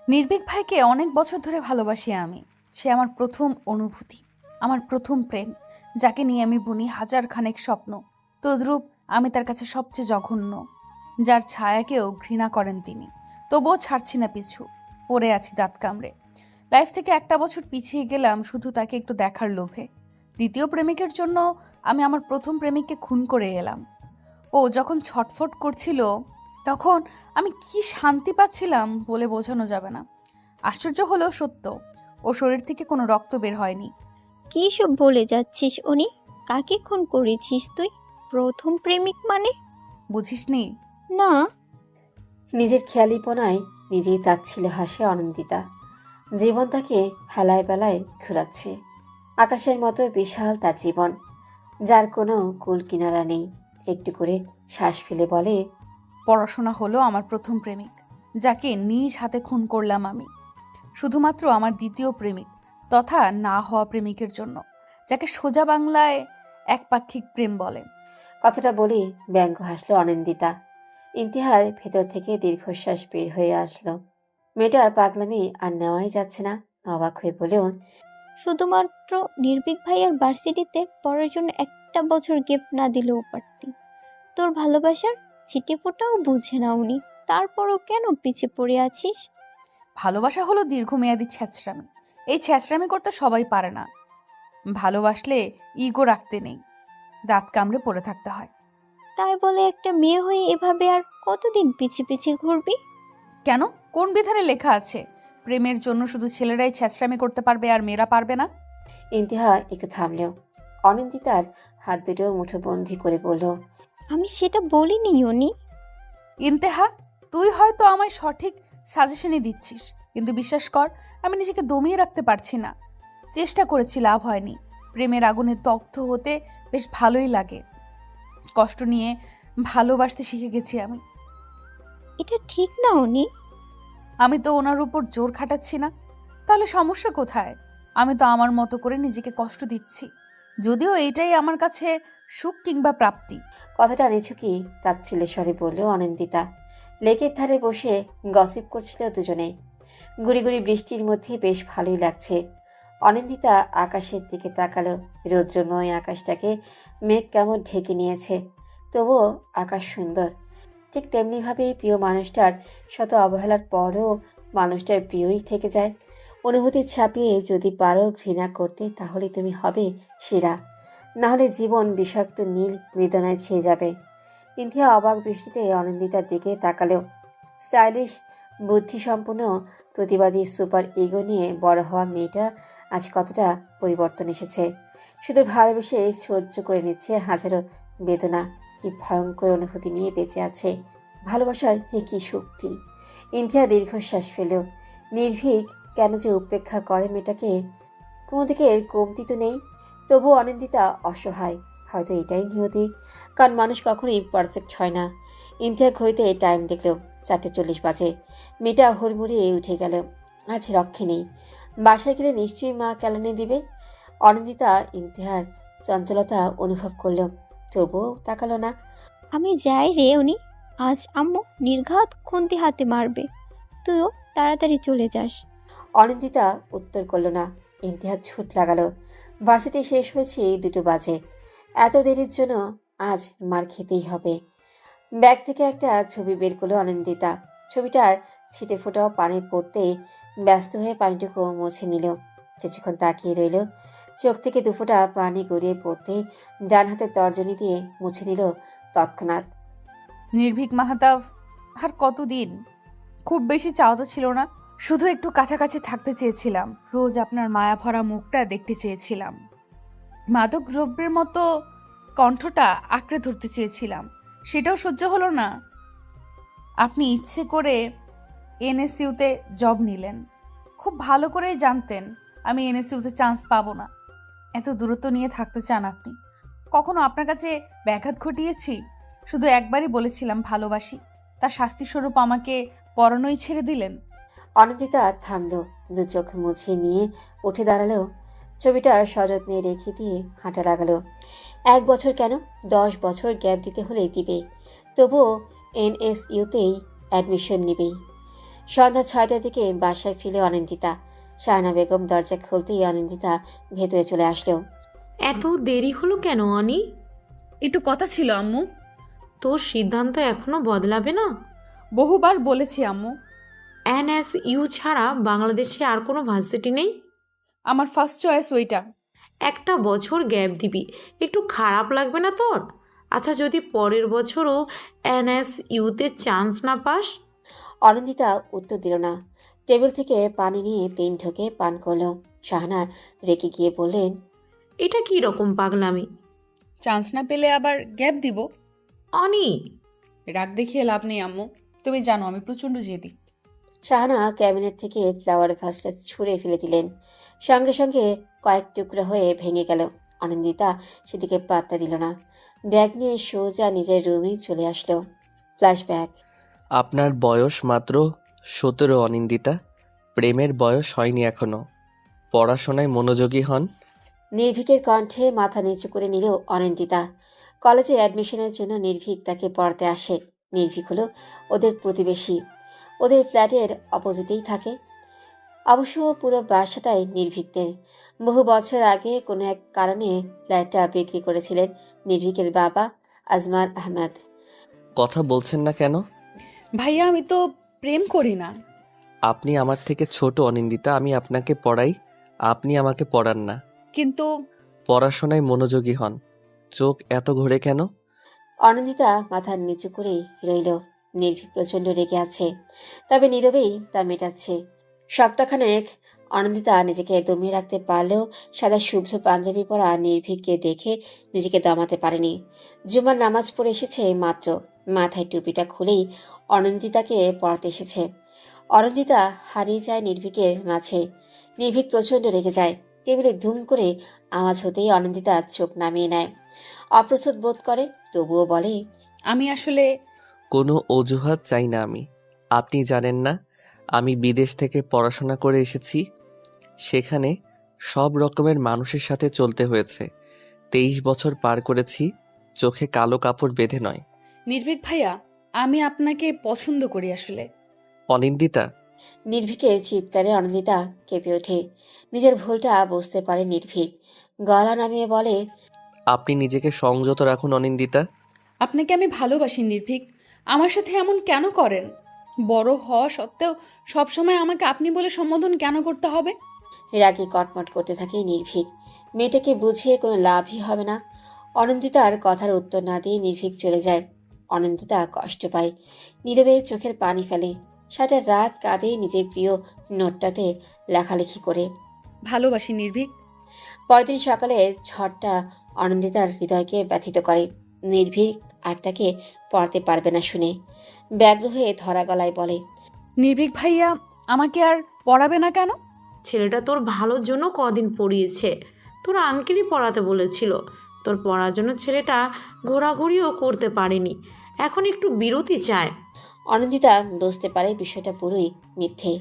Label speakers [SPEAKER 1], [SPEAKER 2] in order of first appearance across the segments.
[SPEAKER 1] নির্ভীক ভাইকে অনেক বছর ধরে ভালোবাসি আমি। সে আমার প্রথম অনুভূতি, আমার প্রথম প্রেম, যাকে নিয়ে আমি বুনি হাজার খানেক স্বপ্ন। তদ্রূপ আমি তার কাছে সবচেয়ে জঘন্য, যার ছায়াকেও ঘৃণা করেন তিনি। তবুও ছাড়ছি না পিছু, পড়ে আছি দাঁত কামড়ে। লাইফ থেকে একটা বছর পিছিয়ে গেলাম শুধু তাকে একটু দেখার লোভে। দ্বিতীয় প্রেমিকের জন্য আমি আমার প্রথম প্রেমিককে খুন করে এলাম। ও যখন ছটফট করছিল তখন আমি কি শান্তি পাচ্ছিলাম বলে বোঝানো যাবে না। আশ্চর্য হলেও সত্য, ও শরীর থেকে কোনো রক্ত বের হয়নি।
[SPEAKER 2] কি সব বলে যাচ্ছিস উনি? কাকে খুন করেছিস তুই? প্রথম প্রেমিক মানে?
[SPEAKER 1] বুঝিসনি?
[SPEAKER 2] না।
[SPEAKER 3] নিজের খেয়ালিপনায় নিজেই তাচ্ছিলে হাসে অনন্দিতা। জীবন তাকে হেলায় বেলায় ঘুরাচ্ছে। আকাশের মতো বিশাল তার জীবন, যার কোনো কুল কিনারা নেই। একটু করে শ্বাস ফেলে বলে,
[SPEAKER 1] পড়াশোনা হলো আমার প্রথম প্রেমিক, যাকে নিজ হাতে খুন করলাম আমি, শুধুমাত্র আমার দ্বিতীয় প্রেমিক তথা না হওয়া প্রেমিকের জন্য, যাকে সোজা বাংলায় একপাক্ষিক প্রেম বলে।
[SPEAKER 3] কথাটা বলে ব্যঙ্গ হাসলো অনিন্দিতা। ইন্তিহার ভেতর থেকে দীর্ঘশ্বাস বের হয়ে আসলো। মেয়েটার পাগলামি আর নেওয়াই যাচ্ছে না। অবাক হয়ে বলেও,
[SPEAKER 2] শুধুমাত্র নির্ভীক ভাইয়ের ভার্সিটিতে পড়ার জন্য একটা বছর গিফট না দিলেও পারতি। তোর ভালোবাসার ছিটে ফোটাও বুঝে না উনি, তারপরও কেন পিছে পড়ে আছিস?
[SPEAKER 1] ভালোবাসা হলো দীর্ঘমেয়াদী ছ্যাঁচড়ামি। এই ছ্যাঁচড়ামি করতে সবাই পারে না। ভালোবাসলে ইগো রাখতে নেই, দাঁত কামড়ে পড়ে থাকতে হয়।
[SPEAKER 2] তাই বলে একটা মেয়ে হয়ে এভাবে আর কতদিন পিছে পিছে ঘুরবি?
[SPEAKER 1] কেন? কোন বিধানে লেখা আছে প্রেমের জন্য শুধু ছেলেরাই ছ্যাঁচড়ামি করতে পারবে আর মেয়েরা পারবে না?
[SPEAKER 3] ইন্তিহা একটু থামলেও অনিন্দিতার হাত দুটো মুঠোবন্দি করে বলল,
[SPEAKER 2] আমি সেটা বলিনি উনি।
[SPEAKER 1] ইন্তেহা, তুই হয়তো আমায় সঠিক সাজেশনই দিচ্ছিস, কিন্তু বিশ্বাস কর, আমি নিজেকে দমিয়ে রাখতে পারছি না। চেষ্টা করেছি, লাভ হয়নি। প্রেমের আগুনে দগ্ধ হতে বেশ ভালোই লাগে। কষ্ট নিয়ে ভালোবাসতে শিখে গেছি আমি।
[SPEAKER 2] এটা ঠিক না উনি।
[SPEAKER 1] আমি তো ওনার উপর জোর খাটাচ্ছি না, তাহলে সমস্যা কোথায়? আমি তো আমার মতো করে নিজেকে কষ্ট দিচ্ছি, যদিও এইটাই আমার কাছে সুখ কিংবা প্রাপ্তি।
[SPEAKER 3] কথাটা নিছুকি তার ছেলে স্বরে বলল অনিন্দিতা। লেকের ধারে বসে গসিপ করছিল দুজনে। গুড়ি গুড়ি বৃষ্টির মধ্যে বেশ ভালোই লাগছে। অনিন্দিতা আকাশের দিকে তাকালো। রৌদ্রময় আকাশটাকে মেঘ কেমন ঢেকে নিয়েছে, তবুও আকাশ সুন্দর। ঠিক তেমনিভাবেই প্রিয় মানুষটার শত অবহেলার পরও মানুষটার প্রিয়ই থেকে যায়। অনুভূতি ছাপিয়ে যদি পারো ঘৃণা করতে, তাহলে তুমি হবে সেরা। নাহলে জীবন বিষাক্ত নীল মৃদনায় ছেয়ে যাবে। ইন্থিয়া অবাক দৃষ্টিতে অনিন্দিতার দিকে তাকালেও। স্টাইলিশ, বুদ্ধিসম্পন্ন, প্রতিবাদী সুপার ইগো নিয়ে বড় হওয়া মেয়েটা আজ কতটা পরিবর্তন এসেছে। শুধু ভালোবেসে সহ্য করে নিচ্ছে হাজারো বেদনা। কি ভয়ঙ্কর অনুভূতি নিয়ে বেঁচে আছে। ভালোবাসার এ কি শক্তি! ইন্থিয়া দীর্ঘশ্বাস ফেল। নির্ভীক কেন যে উপেক্ষা করে মেয়েটাকে। কোনো দিকে কমতি তো নেই, তবু অনিন্দিতা অসহায়। হয়তো এটাই নিয়তি, কারণ মানুষ কখনোই পারফেক্ট হয় না। ইন্থিয়া ঘড়িতে টাইম দেখল 4:40 বাজে। মেয়েটা হুড়মুড়িয়ে উঠে গেল। আজ রক্ষে নেই। বাসায় গেলে নিশ্চয়ই মা কেলানি দিবে। অনিন্দিতা ইন্তিহার চঞ্চলতা অনুভব করল, তবুও তাকালো না।
[SPEAKER 2] আমি যাই রে উনি, আজ আম্মু নির্ঘাত খুন্তি হাতে মারবে। তুইও তাড়াতাড়ি চলে যাস।
[SPEAKER 3] অনিন্দিতা উত্তর করল না। ইন্তিহার ছুট লাগালো। ভার্সিটি শেষ হয়েছে 2 বাজে। এত দেরির জন্য আজ মার খেতেই হবে। ব্যাগ থেকে একটা ছবি বের করলো অনিন্দিতা। ছবিটার ছিটে ফোটাও পানি পড়তে ব্যস্ত হয়ে পানিটুকু মুছে নিল। কিছুক্ষণ তাকিয়ে রইল। চোখ থেকে দুফোঁটা পানি গড়িয়ে পড়তে ডান হাতের তর্জনী দিয়ে মুছে নিল তৎক্ষণাৎ।
[SPEAKER 1] নির্ভীক মাহাতাব, আর কতদিন? খুব বেশি চাওয়া তো ছিল না, শুধু একটু কাছাকাছি থাকতে চেয়েছিলাম। রোজ আপনার মায়া ভরা মুখটা দেখতে চেয়েছিলাম। মাদক দ্রব্যের মতো কণ্ঠটা আঁকড়ে ধরতে চেয়েছিলাম, সেটাও সহ্য হলো না। আপনি ইচ্ছে করে এনএসইউতে জব নিলেন, খুব ভালো করেই জানতেন আমি এনএসইউতে চান্স পাবো না। এত দূরত্ব নিয়ে থাকতে চান আপনি। কখনো আপনার কাছে ব্যাঘাত ঘটিয়েছি? শুধু একবারই বলেছিলাম ভালোবাসি, তার শাস্তিস্বরূপ আমাকে পরানোই ছেড়ে দিলেন।
[SPEAKER 3] অনিন্দিতা থামল, দু চোখ মুছে নিয়ে উঠে দাঁড়ালো। ছবিটা সযত্নে রেখে দিয়ে হাঁটা লাগালো। 1 বছর কেন, 10 বছর গ্যাপ দিতে হলে দিবে। তবুও এনএসইউতেই অ্যাডমিশন নিবেই। সন্ধ্যা 6টার দিকে বাসায় ফিরে অনিন্দিতা। শাহানা বেগম দরজা খুলতেই অনিন্দিতা ভেতরে চলে আসলো।
[SPEAKER 4] এত দেরি হলো কেন অনি?
[SPEAKER 1] একটু কথা ছিল আম্মু।
[SPEAKER 4] তোর সিদ্ধান্ত এখনো বদলাবে না?
[SPEAKER 1] বহুবার বলেছি আম্মু,
[SPEAKER 4] NSU ছাড়া বাংলাদেশে আর কোনো ভার্সিটি নেই?
[SPEAKER 1] আমার ফার্স্ট চয়েস ওইটা।
[SPEAKER 4] একটা বছর গ্যাপ দিবি, একটু খারাপ লাগবে না তোর? আচ্ছা, যদি পরের বছরও NSUতে চান্স না পাস?
[SPEAKER 3] অনিন্দিতা উত্তর দিল না। টেবিল থেকে পানি নিয়ে 3 ঢোকে পান করলো। শাহানা রেগে গিয়ে বললেন,
[SPEAKER 4] এটা কি রকম পাগলামি?
[SPEAKER 1] চান্স না পেলে আবার গ্যাপ দিব?
[SPEAKER 4] অনি,
[SPEAKER 1] রাগ দেখিয়ে লাভ নেই আম্মু, তুমি জানো আমি প্রচণ্ড জেদি।
[SPEAKER 3] শাহানা ক্যাবিনেট থেকে ফ্লাওয়ার ভাসটা ছুঁড়ে ফেলে দিলেন। সঙ্গে সঙ্গে কয়েক টুকরো হয়ে ভেঙে গেল। অনিন্দিতা সেদিকে পাত্তা দিল না। ব্যাগ নিয়ে সোজা নিজের রুমেই চলে আসলো। ফ্ল্যাশব্যাক।
[SPEAKER 5] আপনার বয়স মাত্র 17 অনিন্দিতা। প্রেমের বয়স হয়নি এখনো। পড়াশোনায় মনোযোগী হন।
[SPEAKER 3] নির্ভীকের কণ্ঠে মাথা নিচু করে নিল অনিন্দিতা। কলেজে অ্যাডমিশনের জন্য নির্ভীক তাকে পড়াতে আসে। নির্ভীক হলো ওদের প্রতিবেশী, ওদের ফ্ল্যাটের অপোজিটেই থাকে। অবশ্য পুরো বাসাটাই নির্ভীকদের। বহু বছর আগে কোনো এক কারণে ফ্ল্যাটটা বিক্রি করেছিলেন নির্ভীকের বাবা আজমান আহমেদ।
[SPEAKER 5] কথা বলছেন না কেন?
[SPEAKER 1] ভাইয়া আমি তো প্রেম করি না।
[SPEAKER 5] আপনি আমার থেকে ছোট অনিন্দিতা। আমি আপনাকে পড়াই, আপনি আমাকে পড়ান না।
[SPEAKER 1] কিন্তু
[SPEAKER 5] পড়াশোনায় মনোযোগী হন। চোখ এত ঘোরে কেন?
[SPEAKER 3] অনিন্দিতা মাথা নিচু করেই রইল। নির্ভীক প্রচণ্ড রেগে আছে, তবে নীরবেই তা মেটাচ্ছে। সপ্তাহখানেক অনিন্দিতা নিজেকে দমিয়ে রাখতে পারলেও সাদা শুভ্র পাঞ্জাবি পরা নির্ভীককে দেখে নিজেকে দমাতে পারেনি। জুমার নামাজ পড়ে এসেছে মাত্র, মাথায় টুপিটা খুলেই অনিন্দিতাকে পড়াতে এসেছে। অনিন্দিতা হারিয়ে যায় নির্ভীকের মাঝে। নির্ভীক প্রচণ্ড রেগে যায়। টেবিলে ধুম করে আওয়াজ হতেই অনিন্দিতা চোখ নামিয়ে নেয়। অপ্রস্তুত বোধ করে, তবুও বলে,
[SPEAKER 1] আমি আসলে
[SPEAKER 5] কোনো অজুহাত চাই না আমি। আপনি জানেন না আমি বিদেশ থেকে পড়াশোনা করে এসেছি। সেখানে সব রকমের মানুষের সাথে চলতে হয়েছে। 23 বছর পার করেছি, চোখে কালো কাপড় বেঁধে নয়।
[SPEAKER 1] নির্ভীক ভাইয়া, আমি আপনাকে পছন্দ করি আসলে।
[SPEAKER 5] অনিন্দিতা,
[SPEAKER 3] নির্ভীকের চিৎকারে অনিন্দিতা কেঁপে ওঠে। নিজের ভুলটা বুঝতে পারে নির্ভীক। গলা নামিয়ে বলে,
[SPEAKER 5] আপনি নিজেকে সংযত রাখুন অনিন্দিতা।
[SPEAKER 1] আপনাকে আমি ভালোবাসি নির্ভীক, আমার সাথে এমন কেন করেন? বড় হওয়া সত্ত্বেও সবসময় আমাকে আপনি বলে সম্বোধন কেন করতে হবে?
[SPEAKER 3] রাগে কটমট করতে থাকে নির্ভীক। মেয়েটাকে বুঝিয়ে কোনো লাভই হবে না। অনিন্দিতার কথার উত্তর না দিয়ে নির্ভীক চলে যায়। অনিন্দিতা কষ্ট পায়, নীরবে চোখের পানি ফেলে। সারা রাত কাঁদে নিজের প্রিয় নোটটাতে লেখালেখি করে।
[SPEAKER 1] ভালোবাসি নির্ভীক।
[SPEAKER 3] পরদিন সকালে ঝড়টা অনিন্দিতার হৃদয়কে ব্যথিত করে। নির্ভীক আর তাকে পড়াতে পারবে না শুনে ব্যগ্র হয়ে ধরা গলায় বলে,
[SPEAKER 1] নির্ভীক ভাইয়া আমাকে আর পড়াবে না কেন?
[SPEAKER 4] ছেলেটা তোর ভালোর জন্য কদিন পড়িয়েছে। তোর আঙ্কেলই পড়াতে বলেছিল। তোর পড়ার জন্য ছেলেটা ঘোরাঘুরিও করতে পারেনি। এখন একটু বিরতি চায়।
[SPEAKER 3] অনিন্দিতা বুঝতে পারে বিষয়টা পুরোই মিথ্যে।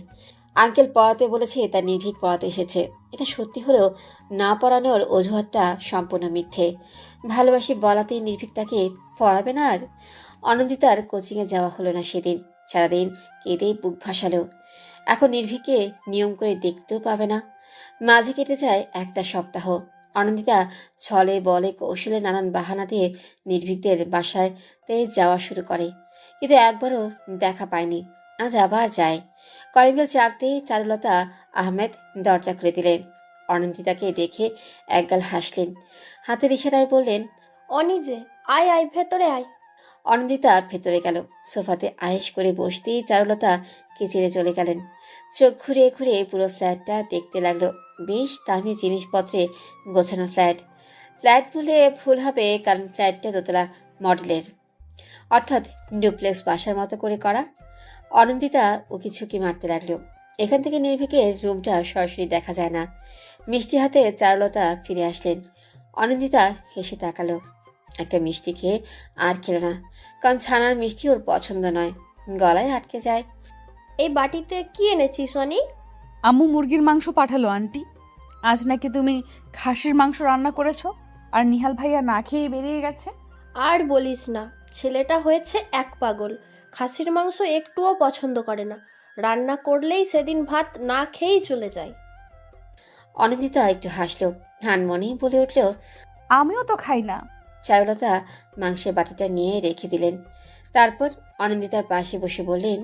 [SPEAKER 3] আঙ্কেল পড়াতে বলেছে, তা নির্ভীক পড়াতে এসেছে। এটা সত্যি হলেও না পড়ানোর অজুহাতটা সম্পূর্ণ মিথ্যে। ভালোবাসি বলাতেই নির্ভীক তাকে পড়াবে না। আর অনিন্দিতার কোচিংয়ে যাওয়া হলো না সেদিন। সারাদিন কেঁদেই বুক ভাসালো। এখন নির্ভীককে নিয়ম করে দেখতেও পাবে না। মাঝে কেটে যায় একটা সপ্তাহ। অনিন্দিতা ছলে বলে কৌশলে নানান বাহানা দিয়ে নির্ভীকদের বাসাতে যাওয়া শুরু করে, কিন্তু একবারও দেখা পায়নি। আজ আবার যায়। কলিংবেল চাপতেই চারুলতা আহমেদ দরজা খুলে দিলেন। অনিন্দিতাকে দেখে একগাল হাসলেন, হাতের ইশারায় বললেন,
[SPEAKER 6] অনিজে আয় আয় ভেতরে আয়।
[SPEAKER 3] অনিন্দিতা ভেতরে গেল। সোফাতে আয়েশ করে বসতেই চারুলতা কিচেনে চলে গেলেন। চোখ ঘুরিয়ে ঘুরিয়ে পুরো ফ্ল্যাটটা দেখতে লাগলো। বেশ দামি জিনিসপত্রে গোছানো ফ্ল্যাট। ফ্ল্যাট বলে ভুল হবে, কারণ ফ্ল্যাটটা দোতলা মডেলের, অর্থাৎ ডুপ্লেক্স বাসার মতো করে করা। অনিন্দিতা উকিঝুঁকি মারতে লাগলো। এখান থেকে নির্ভীকের রুমটা সরাসরি দেখা যায় না। মিষ্টি হাতে চারুলতা ফিরে আসলেন। অনিন্দিতা হেসে তাকালো। একটা মিষ্টি খেয়ে আর খেলো না, কারণ ছানার মিষ্টি ওর পছন্দ নয়, গলায় আটকে যায়।
[SPEAKER 6] এই বাটিতে কি এনেছিস অনি?
[SPEAKER 1] আম্মু মুরগির মাংস পাঠালো আন্টি। আজ নাকি তুমি খাসির মাংস রান্না করেছো, আর নিহাল ভাইয়া না খেয়ে বেরিয়ে গেছে।
[SPEAKER 6] আর বলিস না, ছেলেটা হয়েছে এক পাগল। খাসির মাংস একটুও পছন্দ করে না। রান্না করলেই সেদিন ভাত না খেয়েই চলে যায়।
[SPEAKER 3] অনিন্দিতা একটু হাসলো, হানমনেই বলে উঠল।
[SPEAKER 1] আমিও তো খাই না।
[SPEAKER 3] চারুলতা মাংসের বাটিটা নিয়ে রেখে দিলেন। তারপর অনিন্দিতার পাশে বসে বললেন,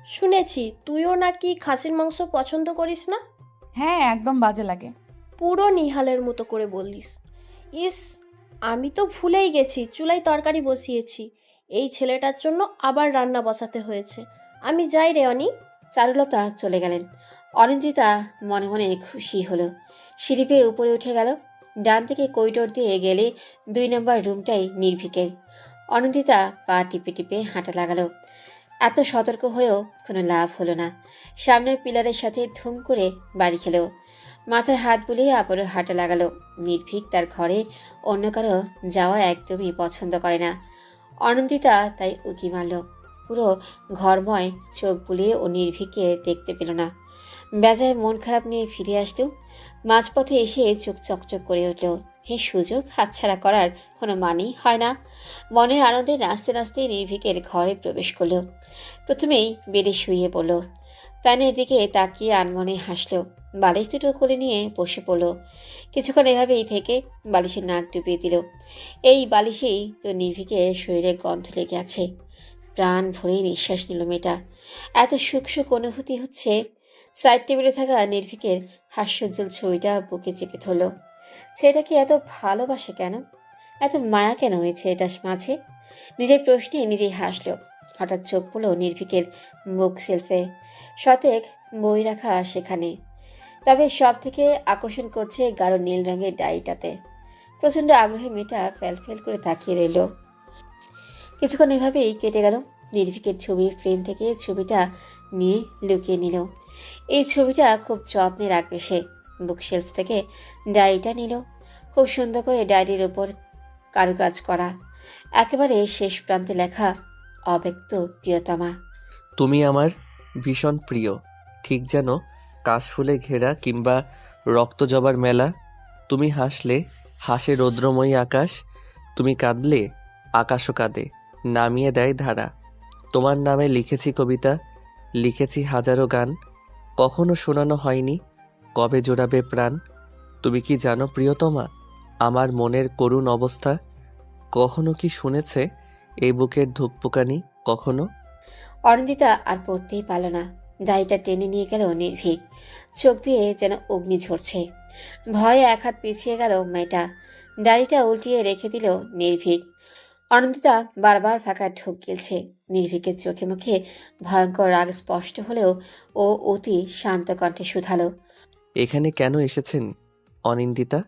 [SPEAKER 6] শুনেছি তুইও নাকি খাসির মাংস পছন্দ করিস না।
[SPEAKER 1] হ্যাঁ, একদম বাজে লাগে।
[SPEAKER 6] পুরো নিহালের মতো করে বলিস। ইস, আমি তো ভুলেই গেছি চুলায় তরকারি বসিয়েছি। এই ছেলেটার জন্য আবার রান্না বসাতে হয়েছে। আমি যাই রে অনি।
[SPEAKER 3] চারুলতা চলে গেলেন। অনিন্দিতা মনে মনে খুশি হলো। সিঁড়ি পেয়ে উপরে উঠে গেল। ডান থেকে করিডোর দিয়ে গেলে 2 নম্বর রুমটাই নির্ভীকের। অনিন্দিতা পা টিপে টিপে হাঁটা লাগালো। এত সতর্ক হয়েও কোনো লাভ হলো না। সামনের পিলারের সাথে ধুম করে বাড়ি খেলো। মাথায় হাত বুলিয়ে আবারও হাঁটা লাগালো। নির্ভীক তার ঘরে অন্য কারো যাওয়া একদমই পছন্দ করে না। অনিন্দিতা তাই উকি মারল। পুরো ঘরময় চোখ বুলিয়ে ও নির্ভীককে দেখতে পেল না। বেজায় মন খারাপ নিয়ে ফিরে আসলো। মাঝপথে এসে চোখ চকচক করে উঠল। এই সুযোগ হাতছাড়া করার কোনো মানেই হয় না। মনের আনন্দে নাচতে নাচতে নির্ভীকের ঘরে প্রবেশ করলো। প্রথমেই বেডে শুয়ে পড়ল। ফ্যানের দিকে তাকিয়ে আনমনে হাসলো। বালিশ দুটো করে নিয়ে বসে পড়ল। কিছুক্ষণ এভাবেই থেকে বালিশে নাক ডুবিয়ে দিল। এই বালিশেই তো নির্ভীকের শরীরে গন্ধ লেগে আছে। প্রাণ ভরে নিঃশ্বাস নিল মেয়েটা। এত সুখ সুখ অনুভূতি হচ্ছে। সাইড টেবিলে থাকা নির্ভীকের হাস্যোজ্জ্বল ছবিটা বুকে চেপে ধরল। ছেলেটাকে এত ভালোবাসে কেন? এত মায়া কেন ওই ছেলেটার মাঝে? নিজের প্রশ্নে নিজেই হাসল। হঠাৎ চোখ পড়ল নির্ভীকের বুক সেলফে। শতেক বই রাখা সেখানে। তবে সব থেকে আকর্ষণ করছে গাঢ় নীল রঙের ডায়েরিটাতে। প্রচণ্ড আগ্রহে মেয়েটা ফেল করে তাকিয়ে রইল। কিছুক্ষণ এভাবেই কেটে গেল। নির্ভীকের ছবির ফ্রেম থেকে ছবিটা নিয়ে লুকিয়ে নিল। এই ছবিটা খুব যত্নে রাখবে সে। বুকশেলফ থেকে ডায়েরিটা নিল। খুব সুন্দর করে ডায়েরির ওপর কারুকাজ করা। একেবারে শেষ প্রান্তে লেখা, অব্যক্ত প্রিয়তমা।
[SPEAKER 5] তুমি আমার ভীষণ প্রিয়, ঠিক যেন কাশফুলে ঘেরা কিংবা রক্তজবার মেলা। তুমি হাসলে হাসে রৌদ্রময়ী আকাশ, তুমি কাঁদলে আকাশও কাঁদে, নামিয়ে দেয় ধারা। তোমার নামে লিখেছি কবিতা, লিখেছি হাজারো গান, কখনো শোনানো হয়নি, কবে জোড়াবে প্রাণ। তুমি কি জানো প্রিয়তমা আমার মনের করুণ অবস্থা? কখনো কি শুনেছে এই বুকের ধুকপুকানি কখনো?
[SPEAKER 3] অনিন্দিতা আর পড়তেই পারল না। ডায়েরিটা টেনে নিয়ে গেল নির্ভীক। চোখ দিয়ে যেন অগ্নি ঝরছে। ভয়ে এক হাত পিছিয়ে গেল মেয়েটা। ডায়েরিটা উল্টিয়ে রেখে দিল নির্ভীক। অনিন্দিতা বারবার ফাঁকা ঢোক গিলছে। নির্ভীকের চোখে মুখে ভয়ঙ্কর রাগ স্পষ্ট হলেও ও অতি শান্ত কণ্ঠে শুধালো,
[SPEAKER 5] এখানে কেন এসেছেন অনিন্দিতা?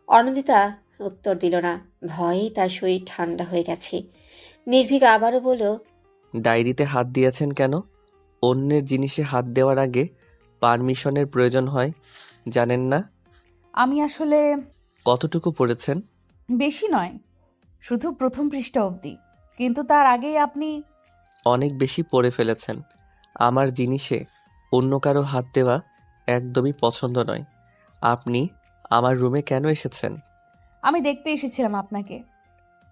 [SPEAKER 3] অনিন্দিতা উত্তর দিল না। ভয়েই তার শরীর ঠান্ডা হয়ে গেছে। নির্ভীক আবারও বলল,
[SPEAKER 5] ডায়েরিতে হাত দিয়েছেন কেন? অন্যের জিনিসে হাত দেওয়ার আগে পারমিশনের প্রয়োজন হয়, জানেন না?
[SPEAKER 1] আমি আসলে
[SPEAKER 5] কতটুকু পড়েছেন?
[SPEAKER 1] বেশি নয়, শুধু প্রথম পৃষ্ঠা অবধি। কিন্তু তার আগেই আপনি।
[SPEAKER 5] অনেক বেশি পড়ে ফেলেছেন। আমার জিনিসে অন্য কারো হাত দেওয়া একদমই পছন্দ নয়। আপনি আমার রুমে কেন এসেছেন?
[SPEAKER 1] আমি দেখতে এসেছিলাম আপনাকে।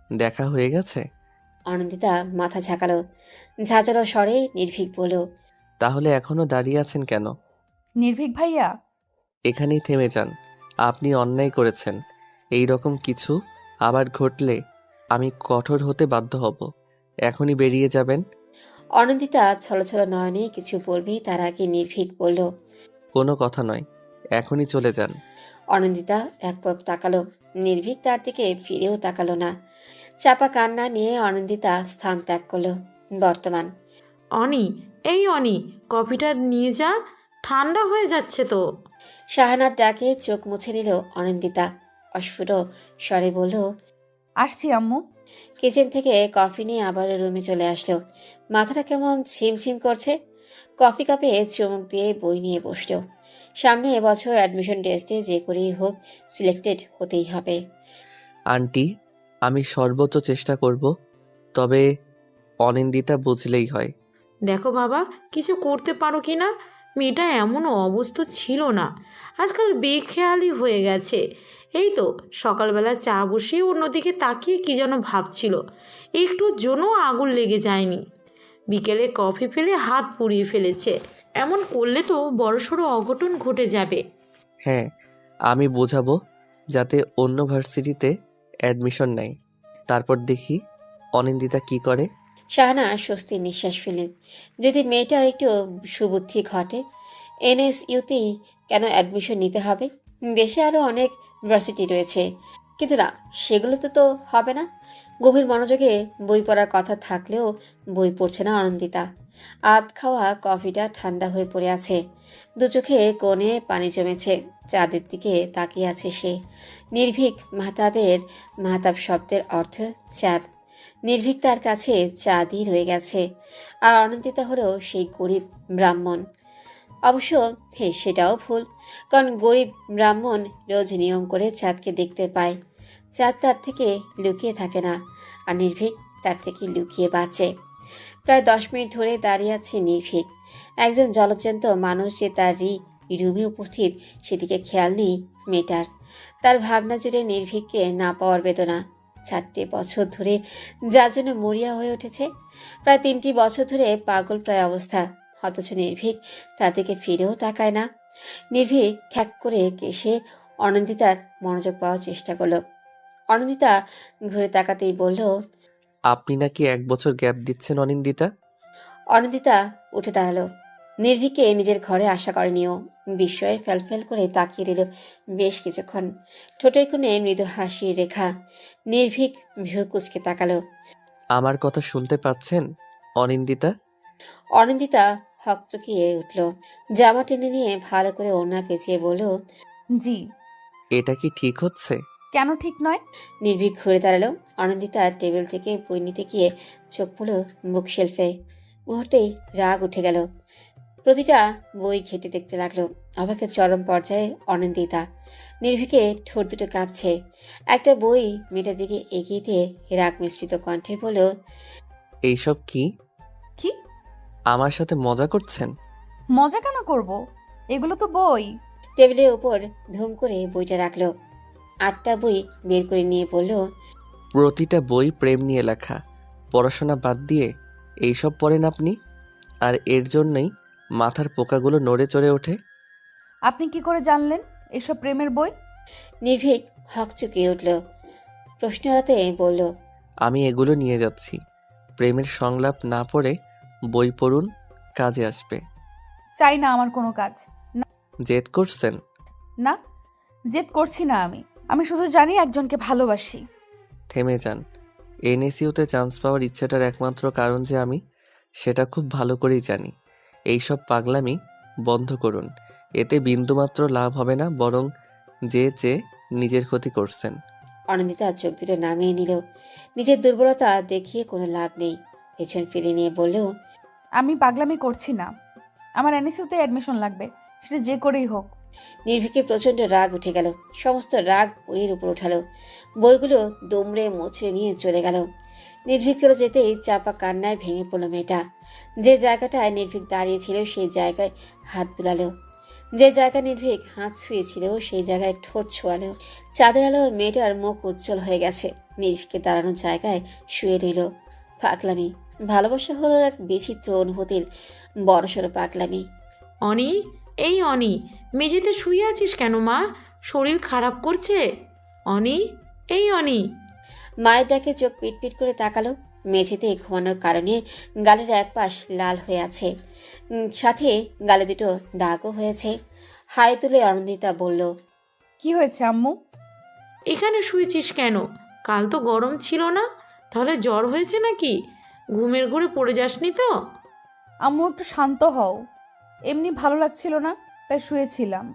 [SPEAKER 5] দেখা হয়ে গেছে?
[SPEAKER 3] অনিন্দিতা মাথা ঝাঁকালো। ঝাঁঝালো স্বরে নির্ভীক বলল,
[SPEAKER 5] তাহলে এখনো দাঁড়িয়ে আছেন কেন?
[SPEAKER 1] নির্ভীক ভাইয়া,
[SPEAKER 5] এখানেই থেমে যান। আপনি অন্যায় করেছেন। এই রকম কিছু আবার ঘটলে আমি কঠোর হতে বাধ্য হব। এখনই বেরিয়ে যাবেন।
[SPEAKER 3] অনিন্দিতা ছলছল নয়নে কিছু বলবে তার আগে নির্ভীক বলল,
[SPEAKER 5] কোনো কথা নয়, এখনই চলে যান।
[SPEAKER 3] অনিন্দিতা এক পলক তাকালো। নির্ভীক তার দিকে ফিরেও তাকালো না। চাপা কান্না নিয়ে অনিন্দিতা স্থান ত্যাগ করলো। বর্তমান।
[SPEAKER 4] অনি, এই অনি, কফিটা নিয়ে যা, ঠান্ডা হয়ে যাচ্ছে তো।
[SPEAKER 3] শাহানার ডাকে চোখ মুছে নিল অনিন্দিতা। অস্ফুট স্বরে বলল,
[SPEAKER 1] আসছি আম্মু।
[SPEAKER 3] কিচেন থেকে কফি নিয়ে আবার রুমে চলে আসলো। মাথাটা কেমন ছিমছিম করছে। কফি কাপে চুমুক দিয়ে বই নিয়ে বসলো। সামনে এবছর অ্যাডমিশন টেস্টে যে করেই হোক সিলেক্টেড হতেই হবে।
[SPEAKER 5] আন্টি, আমি সর্বোচ্চ চেষ্টা করব, তবে অনিন্দিতা বুঝলেই হয়।
[SPEAKER 4] দেখো বাবা, কিছু করতে পারো কি না? মেয়েটা এমন অবস্থা ছিল না, আজকাল বেখেয়ালি হয়ে গেছে। এই তো সকালবেলা চা বসিয়ে অন্যদিকে তাকিয়ে কি যেন ভাবছিল, একটুর জন্য আগুন লেগে যায়নি। বিকেলে কফি ফেলে হাত পুড়িয়ে ফেলেছে। এমন করলে তো বড়সড় অঘটন ঘটে যাবে।
[SPEAKER 5] হ্যাঁ, আমি বোঝাবো যাতে অন্য ভার্সিটিতে অ্যাডমিশন নেয়। তারপর দেখি অনিন্দিতা কি করে।
[SPEAKER 3] শাহানা স্বস্তির নিঃশ্বাস ফেলেন। যদি মেয়েটার একটু সুবুদ্ধি ঘটে, এনএসইউতেই কেন অ্যাডমিশন নিতে হবে? দেশে আরও অনেক ইউনিভার্সিটি রয়েছে, কিন্তু না, সেগুলোতে তো হবে না। গভীর মনোযোগে বই পড়ার কথা থাকলেও বই পড়ছে না অনন্দিতা। আধ খাওয়া কফিটা ঠান্ডা হয়ে পড়ে আছে, দু চোখে কোণে পানি জমেছে। চাঁদের দিকে তাকিয়ে আছে সে। নির্ভীক মাহতাব শব্দের অর্থ চাঁদ। নির্ভীক তার কাছে চাঁদই রয়ে গেছে, আর অনন্তিতা হলেও সেই গরিব ব্রাহ্মণ। অবশ্য সেটাও ভুল, কারণ গরিব ব্রাহ্মণ রোজ নিয়ম করে চাঁদকে দেখতে পায়। চাঁদ তার থেকে লুকিয়ে থাকে না, আর নির্ভীক তার থেকে লুকিয়ে বাঁচে। প্রায় 10 মিনিট ধরে দাঁড়িয়ে আছে নির্ভীক। একজন জলজ্যান্ত মানুষ যে তার রুমে উপস্থিত, সেদিকে খেয়াল নেই মেয়েটার। তার ভাবনা জুড়ে নির্ভীককে না পাওয়ার বেদনা। 4টে বছর ধরে যার জন্য মরিয়া হয়ে উঠেছে, প্রায় 3টি বছর ধরে পাগল প্রায় অবস্থা, অথচ নির্ভীক তার দিকে ফিরেও তাকায় না। নির্ভীক খ্যাক করে কেসে অনন্দিতার মনোযোগ পাওয়ার চেষ্টা করলো। অনন্দিতা ঘুরে তাকাতেই বলল,
[SPEAKER 5] আপনি নাকি 1 বছর গ্যাপ দিচ্ছেন অনিন্দিতা?
[SPEAKER 3] অনন্দিতা উঠে দাঁড়ালো। নির্ভীককে নিজের ঘরে আশা করেনিও। বিস্ময়ে ফেলফেল করে তাকিয়ে রইল বেশ কিছুক্ষণ। ঠোঁটের কোণে মৃদু হাসির রেখা। নির্ভীক ভ্রু কুঁচকে তাকালো।
[SPEAKER 5] আমার কথা শুনতে পাচ্ছেন অনিন্দিতা?
[SPEAKER 3] অনন্দিতা হকচকিয়ে উঠল। জামা টেনে নিয়ে ভালো করে ওড়না পেঁচিয়ে বলল,
[SPEAKER 1] জি।
[SPEAKER 5] এটা কি ঠিক হচ্ছে?
[SPEAKER 1] কেন ঠিক নয়?
[SPEAKER 3] নির্ভীক ঘুরে দাঁড়ালো। অনন্দিতা টেবিল থেকে বই নিতে গিয়ে চোখ পড়ল বুক শেলফে। মুহূর্তেই রাগ উঠে গেল। প্রতিটা বই ঘেঁটে দেখতে লাগলো। অবাকের চরম পর্যায়ে অনন্দিতা। নির্ভীকে ঠোঁট দুটো কাঁপছে। একটা বই মেয়েটার দিকে এগিয়ে দিয়ে রাগ মিশ্রিত কণ্ঠে বলল,
[SPEAKER 5] এইসব কি?
[SPEAKER 1] কি?
[SPEAKER 5] আমার সাথে মজা করছেন?
[SPEAKER 1] মজা কেন করব? এগুলো তো বই।
[SPEAKER 3] টেবিলের উপর ধুম করে বইটা রাখলো। 8টা বই বের করে নিয়ে বলল,
[SPEAKER 5] প্রতিটা বই প্রেম নিয়ে লেখা। পড়াশোনা বাদ দিয়ে এইসব পড়েন আপনি, আর এর জন্যই মাথার পোকাগুলো নড়ে চড়ে ওঠে।
[SPEAKER 1] আপনি কি করে জানলেন এসব প্রেমের বই?
[SPEAKER 3] নির্ভীক হকচকিয়ে উঠল। প্রশ্ন এড়াতে বলল,
[SPEAKER 5] আমি এগুলো নিয়ে যাচ্ছি। প্রেমের সংলাপ না পড়ে বই পড়ুন, কাজে আসবে।
[SPEAKER 1] চাই না আমার কোনো কাজ।
[SPEAKER 5] জেদ করছেন?
[SPEAKER 1] না, জেদ করছি না। আমি শুধু জানি একজনকে ভালোবাসি।
[SPEAKER 5] থেমে যান। এনএসইউতে চান্স পাওয়ার ইচ্ছাটার একমাত্র কারণ যে আমি, সেটা খুব ভালো করেই জানি। এইসব পাগলামি বন্ধ করুন। এতে বিন্দুমাত্র লাভ হবে না, বরং যে নিজের ক্ষতি করছেন।
[SPEAKER 3] অনন্দিতা চোখ দুটো নামিয়ে নিল। নিজের দুর্বলতা দেখিয়ে কোনো লাভ নেই। পেছন ফিরে নিয়ে বলল,
[SPEAKER 1] আমি পাগলামি করছি না। আমার এনএসইউতে অ্যাডমিশন লাগবে, সেটা যে করেই হোক।
[SPEAKER 3] নির্ভীকের প্রচণ্ড রাগ উঠে গেল। সমস্ত রাগ বইয়ের উপর উঠালো। বইগুলো দুমড়ে মুচড়ে নিয়ে চলে গেল। নির্ভীকেরও যেতেই চাপা কান্নায় ভেঙে পড়ল মেয়েটা। যে জায়গাটায় নির্ভীক দাঁড়িয়েছিল সেই জায়গায় হাত বুলালো। যে জায়গায় নির্ভীক হাত ছুঁয়েছিল সেই জায়গায় ঠোঁট ছোঁয়ালো। চাঁদের আলো মেয়েটার মুখ উজ্জ্বল হয়ে গেছে। নির্ভীকের দাঁড়ানোর জায়গায় শুয়ে রইল। পাগলামি। ভালোবাসা হলো এক বিচিত্র অনুভূতির বড়সড় পাগলামি।
[SPEAKER 4] অনি, এই অনি, মেঝেতে শুয়ে আছিস কেন মা? শরীর খারাপ করছে? অনি, এই অনি।
[SPEAKER 3] মায়ের ডাকে চোখ পিটপিট করে তাকালো। মেঝেতে ঘুমানোর কারণে গালের এক পাশ লাল হয়ে আছে, সাথে গালে দুটো দাগও হয়েছে। হাই তুলে অনন্দিতা বলল,
[SPEAKER 1] কি হয়েছে আম্মু?
[SPEAKER 4] এখানে শুয়েছিস কেন? কাল তো গরম ছিল না, তাহলে জ্বর হয়েছে নাকি? ঘুমের ঘোরে পড়ে যাসনি তো?
[SPEAKER 1] আম্মু একটু শান্ত হও। এমনি ভালো লাগছিল না, তাই শুয়েছিলাম।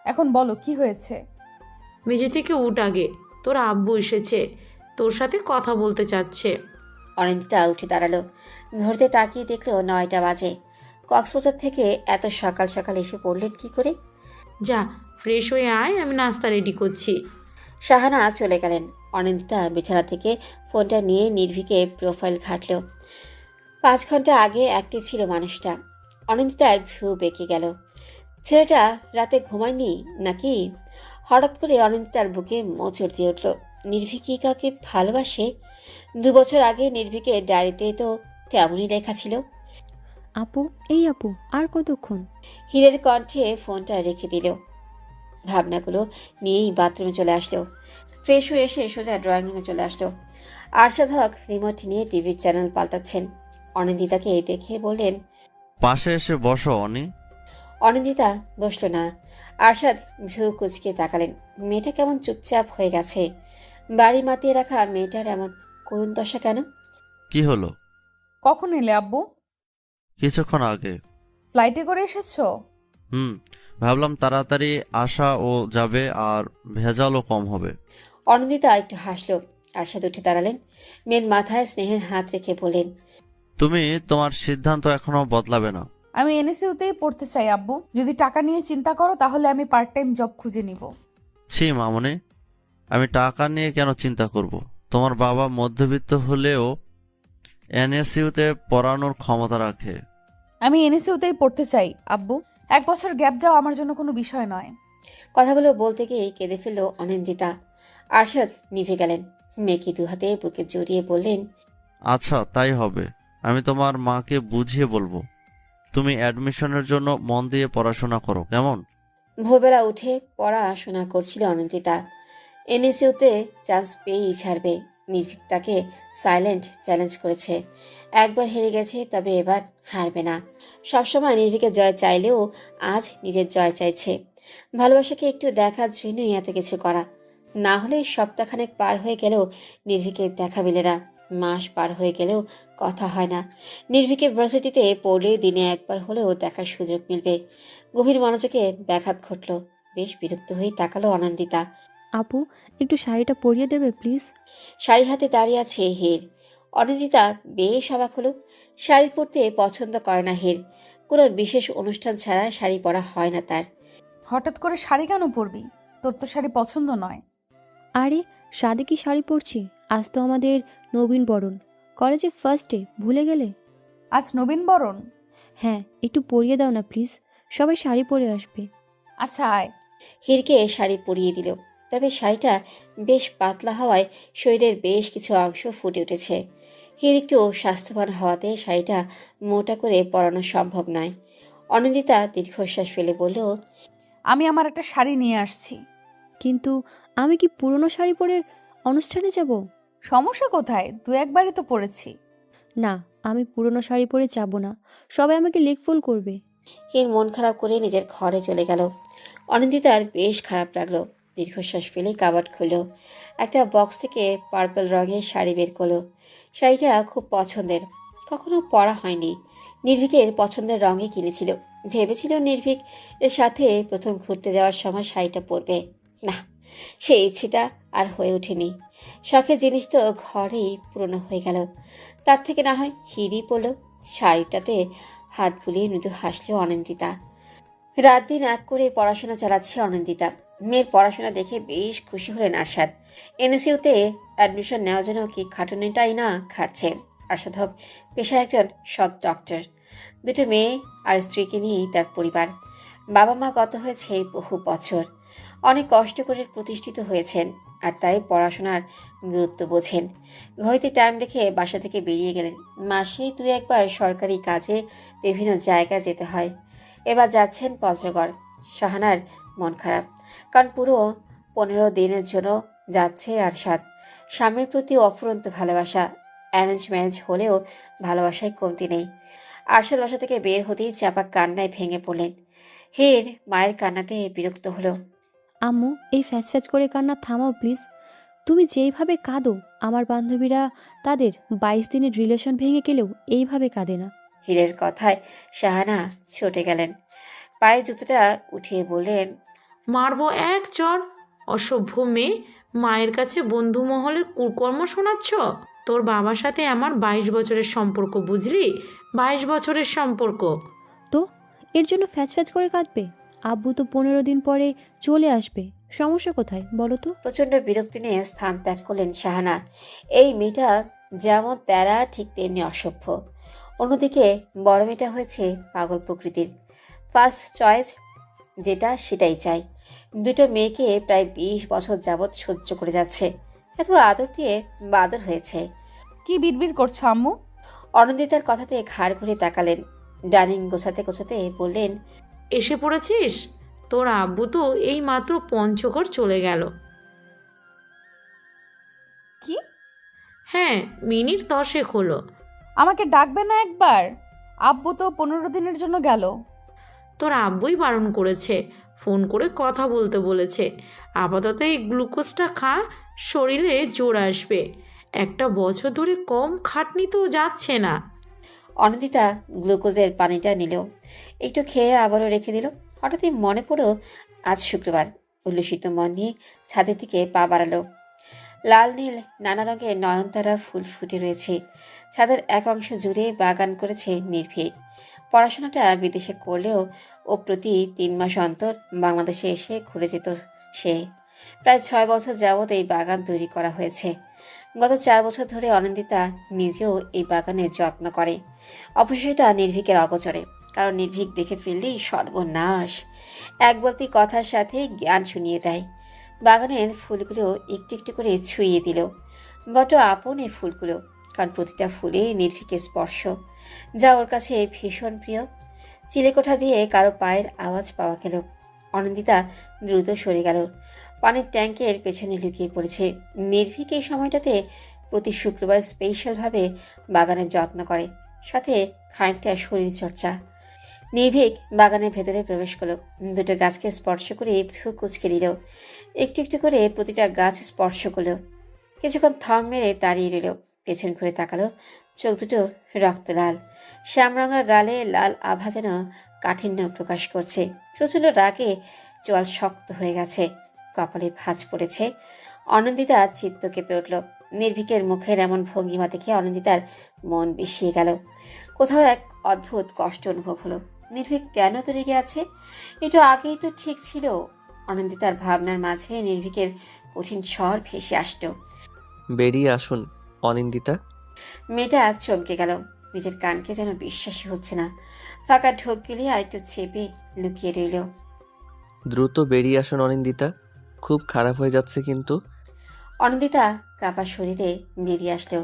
[SPEAKER 1] এখন বলো কি হয়েছে?
[SPEAKER 4] মেঝে থেকে উঠ আগে, তোর আব্বু এসেছে, তোর সাথে কথা বলতে চাচ্ছে।
[SPEAKER 3] অনিন্দিতা উঠে দাঁড়ালো। ঘুরতে তাকিয়ে দেখলো 9টা বাজে। কক্সবাজার থেকে এত সকাল সকাল এসে পড়লেন কি করে?
[SPEAKER 4] যা, ফ্রেশ হয়ে আয়, আমি নাস্তা রেডি করছি।
[SPEAKER 3] শাহানা চলে গেলেন। অনিন্দিতা বিছানা থেকে ফোনটা নিয়ে নির্ভীকে প্রোফাইল ঘাটল। 5 ঘন্টা আগে অ্যাক্টিভ ছিল মানুষটা। অনিন্দিতার ভ্রু বেঁকে গেল। ছেলেটা রাতে ঘুমায়নি নাকি? হঠাৎ করে অনিন্দিতার বুকে মোচড় দিয়ে উঠল। নির্ভীক কি কাউকে ভালোবাসে? 2 বছর আগে নির্ভীকের ডায়েরিতে তো তেমনই লেখা ছিল।
[SPEAKER 7] আপু, এই আপু, আর কতক্ষণ?
[SPEAKER 3] হীরের কণ্ঠে ফোনটা রেখে দিল। ভাবনাগুলো নিয়েই বাথরুমে চলে আসলো। ফ্রেশ হয়ে এসে সোজা ড্রয়িং রুমে চলে আসলো। আরশাদ হক রিমোট নিয়ে টিভির চ্যানেল পাল্টাচ্ছেন। অনিন্দিতাকে দেখে বললেন,
[SPEAKER 8] পাশে এসে বসো অনি।
[SPEAKER 3] অনিন্দিতা বসলো না। আরশাদ ভ্রু কুচকে তাকালেন। মেয়েটা কেমন চুপচাপ হয়ে গেছে। বাড়ি মাতিয়ে রাখা মেয়েটার এমন করুণ দশা কেন?
[SPEAKER 8] কি হলো?
[SPEAKER 1] কখন এলে আব্বু?
[SPEAKER 8] কিছুক্ষণ আগে।
[SPEAKER 1] ফ্লাইটে করে এসেছো?
[SPEAKER 8] ভাবলাম তাড়াতাড়ি আসা ও যাবে আর ভেজালও কম হবে।
[SPEAKER 3] অনিন্দিতা একটু হাসলো। আরশাদ উঠে দাঁড়ালেন। মেয়ের মাথায় স্নেহের হাত রেখে বললেন,
[SPEAKER 8] তুমি তোমার সিদ্ধান্ত এখনো বদলাবে না।
[SPEAKER 1] আমি এনএসইউতেই পড়তে চাই আব্বু। যদি টাকা নিয়ে চিন্তা করো তাহলে আমি পার্ট টাইম জব খুঁজে নিব।
[SPEAKER 8] ছি মামনি, আমি টাকা নিয়ে কেন চিন্তা করব? তোমার বাবা মধ্যবিত্ত হলেও এনএসইউতে পড়ানোর ক্ষমতা রাখে।
[SPEAKER 1] আমি এনএসইউতেই পড়তে চাই আব্বু। 1 বছর গ্যাপ যাওয়া আমার জন্য কোনো বিষয় নয়।
[SPEAKER 3] কথাগুলো বলতে গিয়ে কেঁদে ফেলল অনিন্দিতা। আরশাদ নিভে গেলেন। মেয়েকে দু হাতে বুকে জড়িয়ে বললেন,
[SPEAKER 8] আচ্ছা তাই হবে। আমি তোমার মাকে বুঝিয়ে বলবো। তুমি অ্যাডমিশনের জন্য মন দিয়ে পড়াশোনা করো, কেমন?
[SPEAKER 3] ভোরবেলা উঠে পড়াশোনা করছিল অনিন্দিতা। এনএসইউতে চান্স পেয়েই ছাড়বে। নির্ভীক তাকে সাইলেন্ট চ্যালেঞ্জ করেছে। একবার হেরে গেছে, তবে এবার হারবে না। সবসময় নির্ভীকের জয় চাইলেও আজ নিজের জয় চাইছে। ভালোবাসাকে একটু দেখার জন্যই এত কিছু করা। না হলে সপ্তাহখানেক পার হয়ে গেলেও নির্ভীকের দেখা মিলে না। মাস পার হয়ে গেলেও কথা হয় না। নির্ভীকের ভার্সিটিতে পড়লে দিনে একবার হলেও দেখার সুযোগ মিলবে। গভীর মনোযোগে ব্যাঘাত ঘটল। বেশ বিরক্ত হয়ে তাকালো অনন্দিতা।
[SPEAKER 7] আপু, একটু শাড়িটা পরিয়ে দেবে প্লিজ?
[SPEAKER 3] শাড়ি হাতে দাঁড়িয়ে আছে হের। অনিন্দিতা বেশ অবাক হলো। শাড়ি পরতে পছন্দ করে না হের। কোনো বিশেষ অনুষ্ঠান ছাড়া শাড়ি পরা হয় না তার।
[SPEAKER 1] হঠাৎ করে শাড়ি কেন পরবি? তোর তো শাড়ি পছন্দ নয়।
[SPEAKER 7] আরে, সাদে কি শাড়ি পরছি? আজ তো আমাদের নবীন বরণ, কলেজে ফার্স্ট ডে, ভুলে গেলে?
[SPEAKER 1] আজ নবীন বরণ?
[SPEAKER 7] হ্যাঁ, একটু পরিয়ে দাও না প্লিজ, সবাই শাড়ি পরে আসবে।
[SPEAKER 1] আচ্ছা আয়।
[SPEAKER 3] হিরকে শাড়ি পরিয়ে দিল। তবে শাড়িটা বেশ পাতলা হওয়ায় শরীরের বেশ কিছু অংশ ফুটে উঠেছে। হির একটু স্বাস্থ্যবান হওয়াতে শাড়িটা মোটা করে পরানো সম্ভব নয়। অনিন্দিতা দীর্ঘশ্বাস ফেলে বলল,
[SPEAKER 1] আমি আমার একটা শাড়ি নিয়ে আসছি।
[SPEAKER 7] কিন্তু আমি কি পুরনো শাড়ি পরে অনুষ্ঠানে যাব?
[SPEAKER 1] সমস্যা কোথায়? 2-1বারই তো পরেছি।
[SPEAKER 7] না, আমি পুরনো শাড়ি পরে যাব না, সবাই আমাকে লেকফুল করবে।
[SPEAKER 3] হির মন খারাপ করে নিজের ঘরে চলে গেল। অনিন্দিতার বেশ খারাপ লাগলো। দীর্ঘশ্বাস ফেলে কাবার্ড খুলল। একটা বক্স থেকে পার্পল রঙের শাড়ি বের করলো। শাড়িটা খুব পছন্দের, কখনো পরা হয়নি। নির্ভীকের পছন্দের রঙে কিনেছিল। ভেবেছিল নির্ভীক এর সাথে প্রথম ঘুরতে যাওয়ার সময় শাড়িটা পরবে। না, সেই ইচ্ছেটা আর হয়ে ওঠেনি। শখের জিনিস তো ঘরেই পুরনো হয়ে গেল। তার থেকে না হয় হিরই পরল। শাড়িটাতে হাত বুলিয়ে মৃদু হাসলেও অনিন্দিতা। রাত দিন এক করে পড়াশোনা চালাচ্ছে অনিন্দিতা। মেয়ের পড়াশোনা দেখে বেশ খুশি হলেন আরশাদ। এনএসইউতে অ্যাডমিশন নেওয়ার জন্য কি খাটুনিটাই না খাটছে। আরশাদ হক পেশায় একজন সৎ ডক্টর। 2 মেয়ে আর স্ত্রীকে নিয়েই তার পরিবার। বাবা মা গত হয়েছে বহু বছর। অনেক কষ্ট করে প্রতিষ্ঠিত হয়েছেন, আর তাই পড়াশোনার গুরুত্ব বোঝেন। ঘড়িতে টাইম দেখে বাসা থেকে বেরিয়ে গেলেন। মাসে 2-1বার সরকারি কাজে বিভিন্ন জায়গায় যেতে হয়। এবার যাচ্ছেন পঞ্চগড়। শাহানার মন খারাপ, কারণ পুরো 15 দিনের জন্য যাচ্ছে আরশাদ। স্বামীর প্রতি অফুরন্ত ভালোবাসা। অ্যারেঞ্জ ম্যারেজ হলেও ভালোবাসায় কমতি নেই। আরশাদ বাসা থেকে বের হতেই চাপা কান্নায় ভেঙে পড়লেন। হের মায়ের কান্নাতে বিরক্ত হলো।
[SPEAKER 7] আম্মু, এই ফ্যাচ ফ্যাচ করে কান্না থামাও প্লিজ। তুমি যেইভাবে কাঁদো, আমার বান্ধবীরা তাদের 22 দিনের রিলেশন ভেঙে গেলেও এইভাবে কাঁদে না।
[SPEAKER 3] হীরের কথায় শাহানা ছুটে গেলেন। পায়ে জুতোটা উঠিয়ে বললেন,
[SPEAKER 4] মারবো এক চর। অসভ্য মেয়ে, মায়ের কাছে বন্ধু মহলের কুকর্ম শোনাচ্ছ। তোর বাবার সাথে আমার 22 বছরের সম্পর্ক, বুঝলি? 22 বছরের সম্পর্ক।
[SPEAKER 7] তো এর জন্য ফ্যাচ ফ্যাচ করে কাঁদবে? আব্বু তো 15 দিন পরে চলে আসবে, সমস্যা কোথায় বলো তো?
[SPEAKER 3] প্রচণ্ড বিরক্তি নিয়ে স্থান ত্যাগ করলেন শাহানা। এই মেয়েটা যেমন তেরা, ঠিক তেমনি অসভ্য। অন্যদিকে বড় মেয়েটা হয়েছে পাগল প্রকৃতির। ফার্স্ট চয়েস যেটা সেটাই চাই। 2 মেয়েকে প্রায় 20 বছর যাবৎ সহ্য করে যাচ্ছে। এত আদর দিয়ে বাদর হয়েছে।
[SPEAKER 1] কি বিড়বিড় করছো আম্মু?
[SPEAKER 3] অনন্দিতার কথাতে ঘাড় ঘুরে তাকালেন। ডাইনিং গোছাতে গোছাতে বললেন,
[SPEAKER 4] এসে পড়েছিস? তোর আব্বু তো এই মাত্র পঞ্চগড় চলে গেল।
[SPEAKER 1] কি?
[SPEAKER 4] হ্যাঁ, মিনিট 10 হলো।
[SPEAKER 1] আমাকে ডাকবে না একবার? আব্বু তো 15 দিনের জন্য গেল।
[SPEAKER 4] তোর আব্বুই বারণ করেছে, ফোন করে কথা বলতে বলেছে। আপাতত এই গ্লুকোজটা খা, শরীরে জোর আসবে। একটা বছর ধরে কম খাটনি তো যাচ্ছে না।
[SPEAKER 3] অনন্দিতা গ্লুকোজের পানিটা নিল, একটু খেয়ে আবারও রেখে দিল। হঠাৎই মনে পড়ল আজ শুক্রবার। উল্লসিত মন নিয়ে ছাদের দিকে পা বাড়ালো। লাল নীল নানা রঙের নয়নতারা ফুল ফুটে রয়েছে। ছাদের এক অংশ জুড়ে বাগান করেছে নির্ভীক। পড়াশোনাটা বিদেশে করলেও ও প্রতি 3 মাস অন্তর বাংলাদেশে এসে ঘুরে যেত সে। প্রায় 6 বছর যাবৎ এই বাগান তৈরি করা হয়েছে। গত 4 বছর ধরে অনন্দিতা নিজেও এই বাগানের যত্ন করে। অবশ্যইটা নির্ভীকের অগোচরে, কারণ নির্ভীক দেখে ফেললেই সর্বনাশ। এক বলতি কথার সাথে জ্ঞান শুনিয়ে দেয়। বাগানের ফুলগুলো একটু একটু করে ছুঁয়ে দিল। বড় আপন এই ফুলগুলো, কারণ প্রতিটা ফুলে নির্ভীকের স্পর্শ, যা ওর কাছে ভীষণ প্রিয়। চিলেকোঠা দিয়ে কারো পায়ের আওয়াজ পাওয়া গেল। অনন্দিতা দ্রুত সরে গেল। পানির ট্যাঙ্কের পেছনে লুকিয়ে পড়েছে। নির্ভীক এই সময়টাতে প্রতি শুক্রবার স্পেশালভাবে বাগানের যত্ন করে, সাথে খানিকটা শরীরচর্চা। নির্ভীক বাগানের ভেতরে প্রবেশ করল। দুটো গাছকে স্পর্শ করে ভ্রু কুচকে দিল। একটু একটু করে প্রতিটা গাছ স্পর্শ করলো। কিছুক্ষণ থম মেরে দাঁড়িয়ে রইল। পেছন ঘুরে তাকালো। চোখ দুটো রক্তলাল। শ্যামরঙা গালে লাল আভা যেন কাঠিন্য প্রকাশ করছে। প্রচণ্ড রাগে চোয়াল শক্ত হয়ে গেছে, কপালে ভাঁজ পড়েছে। অনন্দিতা চিত্ত কেঁপে উঠল। নির্ভীকের মুখের এমন ভঙ্গিমা দেখে অনন্দিতার মন বিষিয়ে গেল। কোথাও এক অদ্ভুত কষ্ট অনুভব হলো। নির্ভীক কেন তো রেগে আছে? এটা আগেই তো ঠিক ছিল। অনন্দিতার ভাবনার মাঝে নির্ভীকের কঠিন স্বর ভেসে আসতো,
[SPEAKER 5] বেরিয়ে আসুন অনিন্দিতা।
[SPEAKER 3] মেয়েটা চমকে গেল। নিজের কানকে যেন বিশ্বাসই হচ্ছে না। ফাঁকা ঢোক গেলে আরেকটু চেপে লুকিয়ে রইল।
[SPEAKER 5] দ্রুত বেরিয়ে আসুন অনিন্দিতা, খুব খারাপ হয়ে যাচ্ছে কিন্তু।
[SPEAKER 3] অনন্দিতা কাপা শরীরে বেরিয়ে আসলো।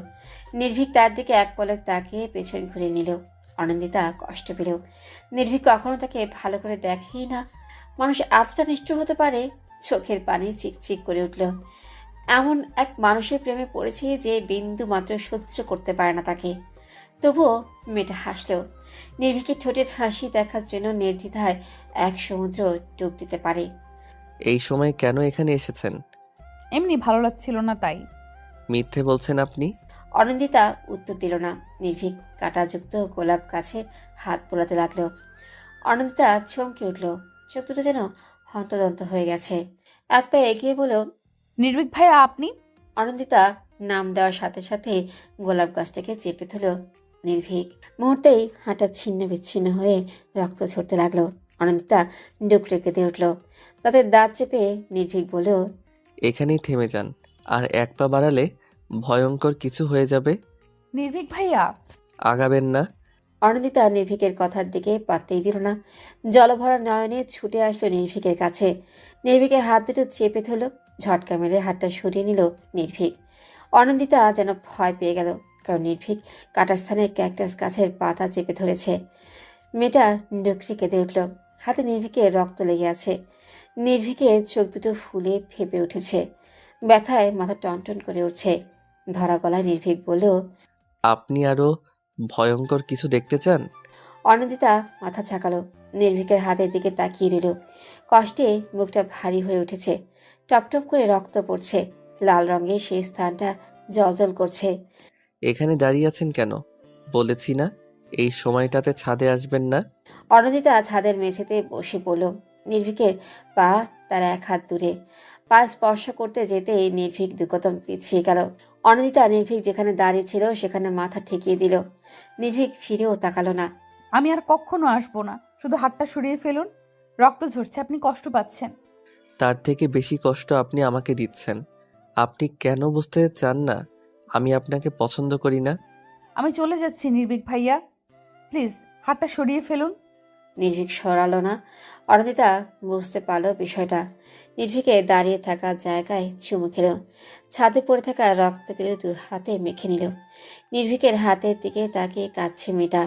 [SPEAKER 3] নির্ভীক তার দিকে এক পলক তাকিয়ে পেছন ঘুরে নিল। অনন্দিতা কষ্ট পেল। নির্ভীক কখনো তাকে ভালো করে দেখেই না। মানুষ এতটা নিষ্ঠুর হতে পারে? চোখের পানি চিকচিক করে উঠল। এমন এক মানুষের প্রেমে পড়েছে যে বিন্দু মাত্র সহ্য করতে পারে না তাকে। তবুও মেয়েটা হাসল। নির্ভীকের ঠোঁটের হাসি দেখার জন্য নির্দ্বিধায় এক সমুদ্র ডুব দিতে পারে।
[SPEAKER 5] এই সময় কেন এখানে এসেছেন?
[SPEAKER 1] এমনি ভালো লাগছিল না তাই।
[SPEAKER 5] মিথ্যে বলছেন আপনি।
[SPEAKER 3] অনন্দিতা উত্তর দিল না। নির্ভীক কাঁটাযুক্ত গোলাপ গাছে হাত বোলাতে লাগলো। অনন্দিতা চমকে উঠল। চোখ দুটো যেন হন্তদন্ত হয়ে গেছে। এক পা এগিয়ে বলল,
[SPEAKER 1] নির্ভীক ভাইয়া আপনি?
[SPEAKER 3] অনন্দিতা নাম দেওয়ার সাথে সাথে গোলাপ গাছটাকে চেপে ধরল নির্ভীক। মুহূর্তেই হাঁটা ছিন্ন বিচ্ছিন্ন হয়ে রক্ত ঝরতে লাগলো। অনন্দিতা ডুকরে কেঁদে উঠল। তাদের দাঁত চেপে নির্ভীক বলল,
[SPEAKER 5] এখানেই থেমে যান, আর এক পা বাড়ালে ভয়ঙ্কর কিছু হয়ে যাবে।
[SPEAKER 1] নির্ভীক ভাইয়া।
[SPEAKER 5] আগাবেন না।
[SPEAKER 3] অনন্দিতা নির্ভীকের কথার দিকে পাত্তেই দিল না। জলভরা নয়নে ছুটে আসলো নির্ভীকের কাছে। নির্ভীকের হাত দুটো চেপে ধরল। ঝটকা মেরে হাতটা সরিয়ে নিল নির্ভীক। অনন্দিতা যেন ভয় পেয়ে গেল, কারণ নির্ভীক কাটাস্থানে ক্যাকটাস গাছের পাতা চেপে ধরেছে। মেয়েটা ডুকরে কেঁদে উঠল। হাতে নির্ভীকের রক্ত লেগে আছে। নির্ভীকের চোখ দুটো ফুলে ফেপে উঠেছে। ব্যথায় মাথা টনটন করে উঠছে। ধরা গলায় নির্ভীক বলল,
[SPEAKER 5] আপনি আরো ভয়ঙ্কর কিছু দেখতে চান?
[SPEAKER 3] অনন্দিতা মাথা ঝাঁকালো। নির্ভীকের হাতের দিকে তাকিয়ে রইল। কষ্টে মুখটা ভারী হয়ে উঠেছে। টপটপ করে রক্ত পড়ছে। লাল রঙের সেই স্থানটা জ্বলজ্বল করছে।
[SPEAKER 5] এখানে দাঁড়িয়ে আছেন কেন? বলেছি না এই সময়টাতে ছাদে আসবেন না।
[SPEAKER 3] অনন্দিতা ছাদের মেঝেতে বসে পড়ল। নির্ভীকের পা তার এক হাত দূরে। পা স্পর্শ করতে যেতেই নির্ভীক 2 কদম পিছিয়ে গেল। অনন্দিতা নির্ভীক যেখানে দাঁড়িয়ে ছিল সেখানে মাথা ঠেকিয়ে দিল। নির্ভীক ফিরেও তাকালো না।
[SPEAKER 1] আমি আর কখনো আসবো না, শুধু হাতটা সরিয়ে ফেলুন। রক্ত ঝরছে, আপনি কষ্ট পাচ্ছেন।
[SPEAKER 5] তার থেকে বেশি কষ্ট আপনি আমাকে দিচ্ছেন। আপনি কেন বুঝতে চান না আমি আপনাকে পছন্দ করি না?
[SPEAKER 1] আমি চলে যাচ্ছি নির্ভীক ভাইয়া, প্লিজ হাতটা সরিয়ে ফেলুন।
[SPEAKER 3] নির্ভীক সরালো না। অনিন্দিতা বুঝতে পারলো বিষয়টা। নির্ভীকে দাঁড়িয়ে থাকা জায়গায় চুমু খেল। ছাদে পড়ে থাকা রক্তগুলো দু হাতে মেখে নিল। নির্ভীকের হাতের দিকে তাকিয়ে কাঁদছে মেয়েটা।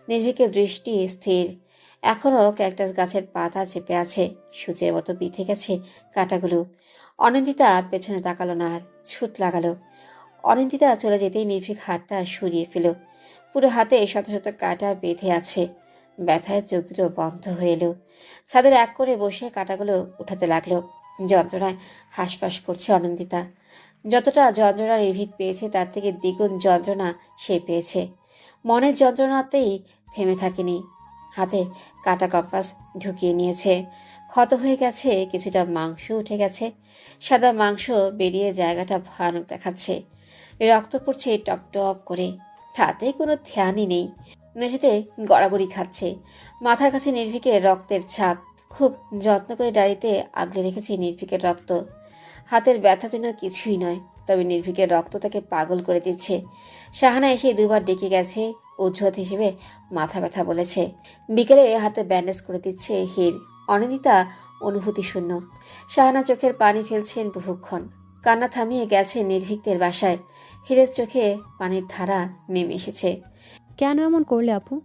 [SPEAKER 3] নির্ভীকের দৃষ্টি স্থির। এখনও ক্যাকটাস গাছের পাতা চেপে আছে, সূচের মতো বিঁধে গেছে কাঁটাগুলো। অনিন্দিতা পেছনে তাকালো না আর, ছুট লাগালো। অনিন্দিতা চলে যেতেই নির্ভীক হাতটা সরিয়ে ফেল। পুরো হাতে শত শত কাঁটা বেঁধে আছে। ব্যথায় চোখ দুটো বন্ধ হয়ে এলো। ছাদের এক করে বসে কাঁটাগুলো উঠাতে লাগলো। যন্ত্রণায় হাঁসফাঁস করছে অনিন্দিতা। যতটা যন্ত্রণা নির্ভীক পেয়েছে তার থেকে দ্বিগুণ যন্ত্রণা সে পেয়েছে। মনের যন্ত্রণাতেই থেমে থাকেনি। হাতে কাটা কম্পাস ঢুকিয়ে নিয়েছে। ক্ষত হয়ে গেছে, কিছুটা মাংস উঠে গেছে। সাদা মাংস বেরিয়ে জায়গাটা ভয়ানক দেখাচ্ছে। রক্ত পড়ছে টপ টপ করে। তাতে কোনো ধ্যানই নেই। মেঝেতে গড়াগড়ি খাচ্ছে। মাথার কাছে নির্ভীকের রক্তের ছাপ। খুব যত্ন করে ডায়েরিতে আগলে রেখেছে নির্ভীকের রক্ত। হাতের ব্যথা যেন কিছুই নয়, তবে নির্ভীকের রক্ত তাকে পাগল করে দিচ্ছে। শাহানা এসে দুবার ডেকে গেছে, অজুহাত হিসেবে মাথা ব্যথা বলেছে। বিকেলে হাতে ব্যান্ডেজ করে দিচ্ছে হির। অনিন্দিতা অনুভূতি শূন্য। শাহানা চোখের পানি ফেলছেন বহুক্ষণ। কান্না থামিয়ে গেছে নির্ভীকদের বাসায়। হিরের চোখে পানির ধারা নেমে এসেছে।
[SPEAKER 7] কেন এমন করলে আপু?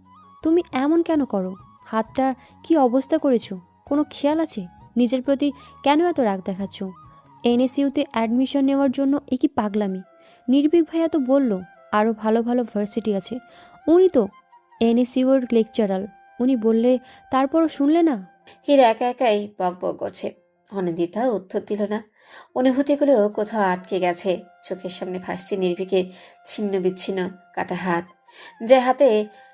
[SPEAKER 7] তুমি এমন কেন করো? হাতটার কি অবস্থা করেছো? কোনো খেয়াল আছে? নিজের প্রতি কেন এত রাগ দেখাচ্ছ? এনএসইউতে অ্যাডমিশন নেওয়ার জন্য এ কি পাগলামি? নির্ভীক ভাইয়া তো বলল আরও ভালো ভালো ভার্সিটি আছে। উনি তো এনএসইউর লেকচারাল। উনি বললে তারপরও শুনলে না?
[SPEAKER 3] হির একা একাই বক বক করছে। অনিন্দিতা উত্তর দিল না। অনুভূতিগুলো কোথাও আটকে গেছে। চোখের সামনে ভাসছে নির্ভীকের ছিন্ন বিচ্ছিন্ন কাটা হাত, যে হাতে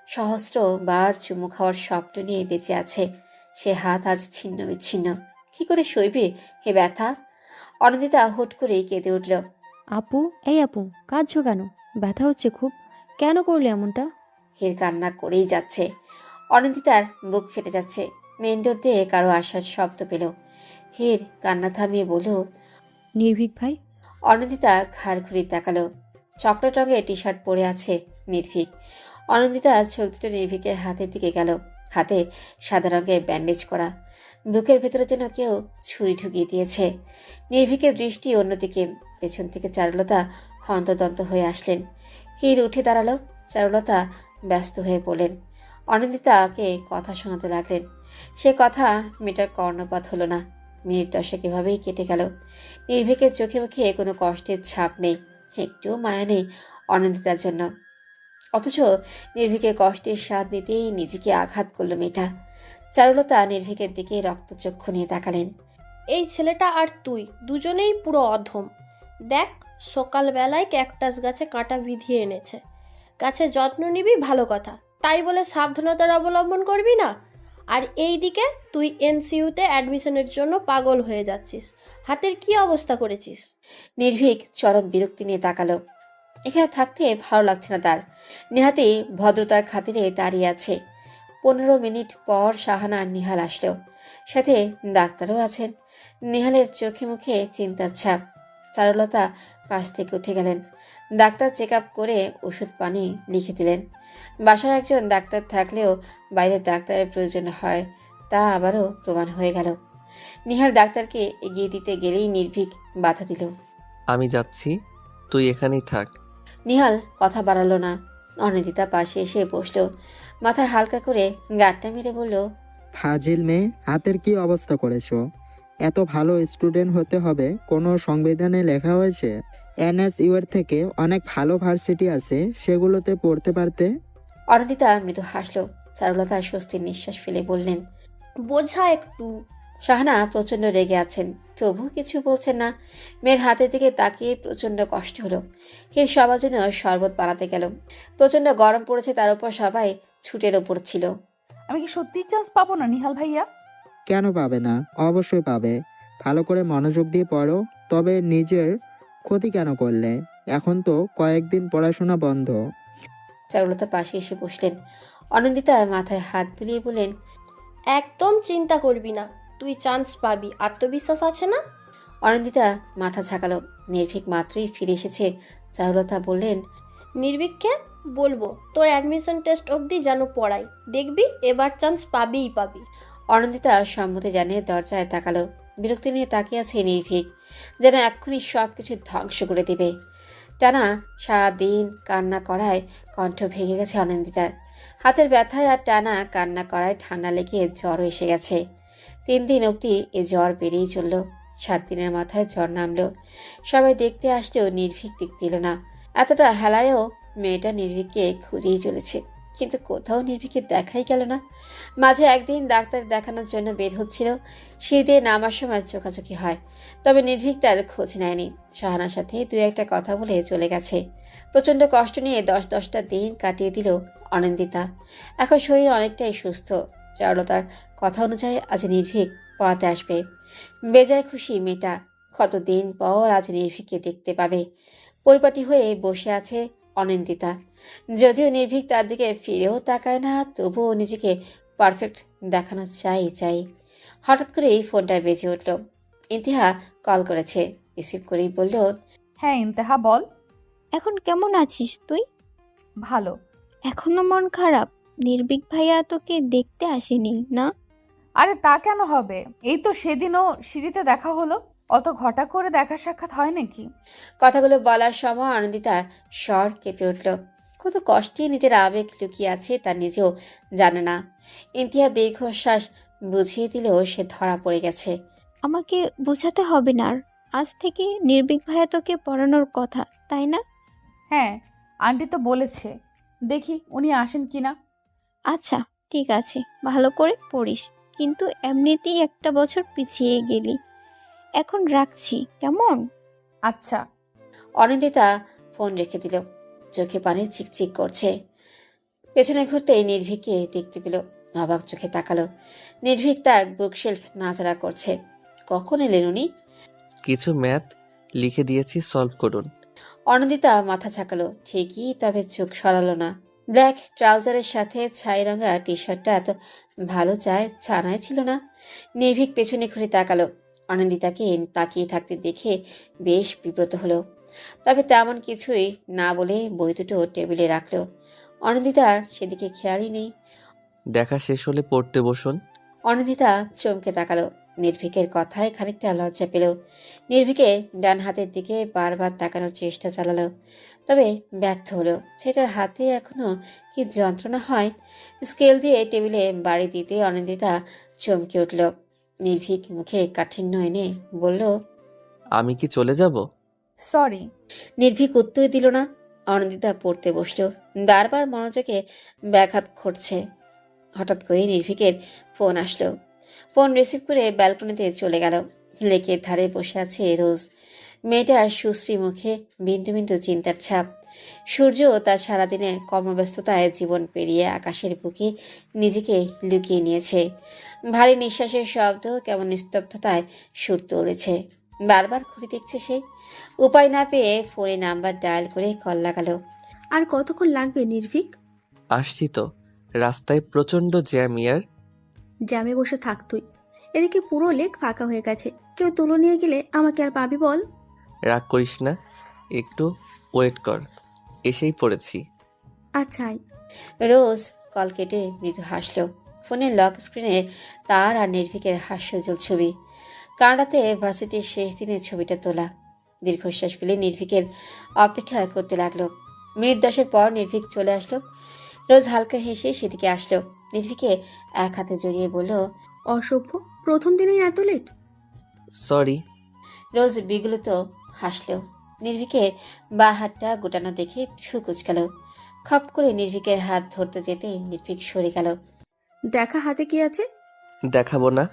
[SPEAKER 3] সহস্র বার চুমু খাওয়ার স্বপ্ন নিয়ে বেঁচে আছে। সে হাত আজ ছিন্ন বিচ্ছিন্ন। কি করে সইবে হে ব্যথা? অনিন্দিতা হুট করে কেঁদে উঠল।
[SPEAKER 7] আপু, এই আপু, কাঁদছো কেন? ব্যথা হচ্ছে খুব? কেন করলে এমনটা?
[SPEAKER 3] হির কান্না করেই যাচ্ছে। অনিন্দিতার বুক ফেটে যাচ্ছে। মেন ডোর দিয়ে কারো আসার শব্দ পেল। হির কান্না থামিয়ে বলল,
[SPEAKER 7] নির্ভীক ভাই।
[SPEAKER 3] অনিন্দিতা ঘাড় ঘুরিয়ে তাকালো। চকলেট রঙের টি শার্ট পরে আছে নির্ভীক। অনিন্দিতা চোখ দুটো নির্ভীকের হাতের দিকে গেল। হাতে সাদা রঙের ব্যান্ডেজ করা। বুকের ভেতরে যেন কেউ ছুরি ঢুকিয়ে দিয়েছে। নির্ভীকের দৃষ্টি অন্যদিকে। পেছন থেকে চারুলতা হন্তদন্ত হয়ে আসলেন। হির উঠে দাঁড়ালো। চারুলতা ব্যস্ত হয়ে পড়লেন। অনিন্দিতাকে কথা শোনাতে লাগলেন। সে কথা মেয়েটার কর্ণপাত হলো না। মিনিট 10 এভাবেই কেটে গেল। নির্ভীকের চোখে মুখে কোনো কষ্টের ছাপ নেই, একটুও মায়া নেই অনিন্দিতার জন্য। অথচ নির্ভীকের কষ্টের স্বাদ নিতেই নিজেকে আঘাত করল মেয়েটা। চারুলতা নির্ভীকের দিকে রক্তচক্ষু নিয়ে তাকালেন।
[SPEAKER 6] এই ছেলেটা আর তুই দুজনেই পুরো অধম। দেখ, সকালবেলায় ক্যাকটাস গাছে কাঁটা বিধিয়ে এনেছে। গাছের যত্ন নিবি ভালো কথা, তাই বলে সাবধানতার অবলম্বন করবি না। আর এই দিকে তুই এনসিইউতে অ্যাডমিশনের জন্য পাগল হয়ে যাচ্ছিস। হাতের কি অবস্থা করেছিস?
[SPEAKER 3] নির্ভীক চরম বিরক্তি নিয়ে তাকালো। এখানে থাকতে ভালো লাগছে না তার। নেহাতি ভদ্রতার খাতিরে দাঁড়িয়ে আছে। 15 মিনিট পর শাহানা আর নিহাল আসলো। সাথে ডাক্তারও আছেন। নিহালের চোখে মুখে চিন্তার ছাপ। চারুলতা পাশ থেকে উঠে গেলেন। ডাক্তার চেক আপ করে ওষুধ পানি লিখে দিলেন। বাসায় একজন ডাক্তার থাকলেও বাইরের ডাক্তারের প্রয়োজন হয়, তা আবারও প্রমাণ হয়ে গেল। নিহাল ডাক্তারকে এগিয়ে দিতে গেলেই নির্ভীক বাধা দিল।
[SPEAKER 5] আমি যাচ্ছি, তুই এখানেই থাক।
[SPEAKER 3] নিহাল কথা বাড়ালো না। অনিন্দিতা পাশে এসে বসলো। মাথা হালকা করে গাঁটটা মেরে বলল,
[SPEAKER 9] ফাজিল মেয়ে, হাতের কি অবস্থা করেছো? এত ভালো স্টুডেন্ট হতে হবে কোনো সংবিধানে লেখা হয়েছে? এনএসইউ এর থেকে অনেক ভালো ভার্সিটি আছে, সেগুলোতে পড়তে পারতে।
[SPEAKER 3] অনিন্দিতা মৃদু হাসলো। চারুলতা স্বস্তির নিঃশ্বাস ফেলে বললেন,
[SPEAKER 6] বোঝা একটু।
[SPEAKER 3] শাহানা প্রচন্ড রেগে আছেন, তবু কিছু বলছেন না। মেয়ের হাতের দিকে তাকিয়ে প্রচন্ড কষ্ট হলো। হির সবার জন্য শরবত বানাতে গেল। প্রচন্ড গরম পড়েছে, তার উপর সবাই ছুটের ওপর ছিল।
[SPEAKER 1] আমি কি সত্যি চান্স পাবো না নিহাল ভাইয়া?
[SPEAKER 9] কেন পাবে না? অবশ্যই পাবে। ভালো করে মনোযোগ দিয়ে পড়ো। তবে নিজের ক্ষতি কেন করলে? এখন তো কয়েকদিন পড়াশোনা বন্ধ।
[SPEAKER 3] চারুলতা পাশে এসে বসলেন। অনিন্দিতা মাথায় হাত বুলিয়ে বললেন,
[SPEAKER 6] একদম চিন্তা করবি না, তুই চান্স পাবি। আত্মবিশ্বাস আছে না?
[SPEAKER 3] অনিন্দিতা মাথা ঝাঁকালো। নির্ভীক মাত্রই ফিরে এসেছে। চারুলতা বললেন,
[SPEAKER 6] নির্ভীককে বলবো তোর অ্যাডমিশন টেস্ট অবধি যেন পড়াই, দেখবি এবার চান্স পাবিই পাবি।
[SPEAKER 3] অনন্দিতা সম্মতি জানিয়ে দরজায় তাকালো। বিরক্তি নিয়ে তাকিয়ে আছে নির্ভীক, যেন এক্ষুনি সব কিছু ধ্বংস করে দিবে। টানা সারাদিন কান্না করায় কণ্ঠ ভেঙে গেছে অনন্দিতার। হাতের ব্যথায় আর টানা কান্না করায় ঠান্ডা লেগে জ্বর এসে গেছে। 3 দিন অবধি এ জ্বর বেড়েই চলল। 7 দিনের মাথায় জ্বর নামলো। সবাই দেখতে আসলেও নির্ভীক দেখতে এলো না। এতটা হেলায়ও মেয়েটা নির্ভীককে খুঁজেই চলেছে, কিন্তু কোথাও নির্ভীকের দেখাই গেল না। মাঝে একদিন ডাক্তার দেখানোর জন্য বের হচ্ছিল, সিঁড়ি দিয়ে নামার সময় চোখাচোখি হয়, তবে নির্ভীক তার খোঁজ নেয়নি। শাহানার সাথে 2-1টা কথা বলে চলে গেছে। প্রচণ্ড কষ্ট নিয়ে 10-10টা দিন কাটিয়ে দিল অনন্দিতা। এখন শরীর অনেকটাই সুস্থ। চারুলতার কথা অনুযায়ী আজ নির্ভীক পড়াতে আসবে। বেজায় খুশি মেয়েটা। কতদিন পর আজ নির্ভীককে দেখতে পাবে। পরিপাটি হয়ে বসে আছে অনন্দিতা। যদিও নির্ভীক তার দিকে ফিরেও তাকায় না, তবুও নিজেকে পারফেক্ট দেখানো চাই। হঠাৎ করেই ফোনটা বেজে উঠল। ইন্তিহা কল করেছে। রিসিভ করেই বলল,
[SPEAKER 1] হ্যাঁ ইন্তেহা বল।
[SPEAKER 2] এখন কেমন আছিস তুই?
[SPEAKER 1] ভালো।
[SPEAKER 2] এখনো মন খারাপ? নির্ভীক ভাইয়া তোকে দেখতে আসেনি না?
[SPEAKER 1] আরে তা কেন হবে, এই তো সেদিনও সিঁড়িতে দেখা হলো। অত ঘটা করে দেখা সাক্ষাৎ হয় নাকি?
[SPEAKER 3] কথাগুলো বলার সময় আনন্দিতা স্বর কেঁপে উঠল। কত কষ্টে নিজের আবেগ লুকিয়ে আছে তা নিজেও জানে না। ইন্তিহা দীর্ঘশ্বাস বুঝিয়ে দিলেও সে ধরা পড়ে গেছে।
[SPEAKER 2] আমাকে বোঝাতে হবে না আর। আজ থেকে নির্ভীক ভাইয়া তোকে পড়ানোর কথা, তাই না?
[SPEAKER 1] হ্যাঁ, আন্টি তো বলেছে, দেখি উনি আসেন কিনা।
[SPEAKER 2] আচ্ছা ঠিক আছে, ভালো করে পড়িস। কিন্তু এমনিতেই একটা বছর পিছিয়ে গেলি। এখন রাখছি, কেমন?
[SPEAKER 1] আচ্ছা।
[SPEAKER 3] অনিন্দিতা ফোন রেখে দিল। চোখে পানি চিকচিক করছে। পেছনে ঘুরতেই নির্ভীককে দেখতে পেল। অবাক চোখে তাকালো। নির্ভীক তার বুকশেলফ নাড়াচাড়া করছে। কখন এলেন উনি?
[SPEAKER 5] কিছু ম্যাথ লিখে দিয়েছি, সলভ করুন।
[SPEAKER 3] অনন্দিতা মাথা ঝাঁকালো ঠিকই, তবে চোখ সরালো না। ব্ল্যাক ট্রাউজারের সাথে ছাই রঙা টি শার্টটা এত ভালো ছানায় ছিল না। নির্ভীক পেছনে ঘুরে তাকালো। অনন্দিতাকে তাকিয়ে থাকতে দেখে বেশ বিব্রত হলো, তবে তেমন কিছুই না বলে বই দুটো টেবিলে রাখলো। অনন্দিতার সেদিকে খেয়ালই নেই।
[SPEAKER 5] দেখা শেষ হলে পড়তে বসুন।
[SPEAKER 3] অনন্দিতা চমকে তাকালো। নির্ভীকের কথায় খানিকটা লজ্জা পেল। নির্ভীকে ডান হাতের দিকে বারবার তাকানোর চেষ্টা চালালো, তবে ব্যর্থ হলো। সেটার হাতে এখনো কি যন্ত্রণা হয়। স্কেল দিয়ে টেবিলে বাড়ি দিতে অনন্দিতা চমকে উঠল। নির্ভীক মুখে কাঠিন্য এনে বলল,
[SPEAKER 5] আমি কি চলে যাব?
[SPEAKER 1] সরি।
[SPEAKER 3] নির্ভীক উত্তর দিল না। অনন্দিতা পড়তে বসলো। বারবার মনোযোগে ব্যাঘাত ঘটছে। হঠাৎ করে নির্ভীকের ফোন আসলো। ফোন রিসিভ করে ব্যালকনিতে চলে গেল। লেকের ধারে বসে আছে রোজ। মেয়েটার সুশ্রী মুখে বিন্দু বিন্দু চিন্তার ছাপ। সূর্য তার সারাদিনের কর্মব্যস্ততায় জীবন পেরিয়ে আকাশের বুকে নিজেকে লুকিয়ে নিয়েছে। ভারী নিঃশ্বাসের শব্দ কেমন নিস্তব্ধতায় সুর তুলেছে। বারবার ঘুরে দেখছে সে। উপায় না পেয়ে ফোনে নাম্বার ডায়াল করে কল লাগালো।
[SPEAKER 10] আর কতক্ষণ লাগবে নির্ভীক?
[SPEAKER 5] আসছি তো। রাস্তায় প্রচণ্ড জ্যাম ইয়ার।
[SPEAKER 10] জ্যামে বসে থাক তুই। এদিকে পুরো লেক ফাঁকা হয়ে গেছে, কেউ তুলো নিয়ে গেলে আমাকে আর পাবি বল?
[SPEAKER 5] রাগ করিস না, একটু ওয়েট কর, এসেই পড়েছি।
[SPEAKER 10] আচ্ছা আয়।
[SPEAKER 3] রোজ কল কেটে মৃদু হাসলো। ফোনের লক স্ক্রিনে তার আর নির্ভীকের হাস্যজ্জ্বল ছবি। কানাডাতে ভার্সিটির শেষ দিনে ছবিটা তোলা। দীর্ঘশ্বাস ফেলে নির্ভীকের অপেক্ষা করতে লাগলো। মিনিট 10 পর নির্ভীক চলে আসলো। রোজ হালকা হেসে সেদিকে আসলো। নির্ভীকে এক হাতে জড়িয়ে বলল,
[SPEAKER 10] অসভ্য, প্রথম দিনেই এত লেট?
[SPEAKER 5] সরি।
[SPEAKER 3] রোজ বিগলিত হাসলো। নির্ভীকের বা হাতটা গোটানো দেখে ভ্রু কুচকাল। খপ করে নির্ভীকের হাত ধরতে যেতে নির্ভীক সরে গেল।
[SPEAKER 10] দেখা হাতে কি আছে?
[SPEAKER 5] দেখাবো না।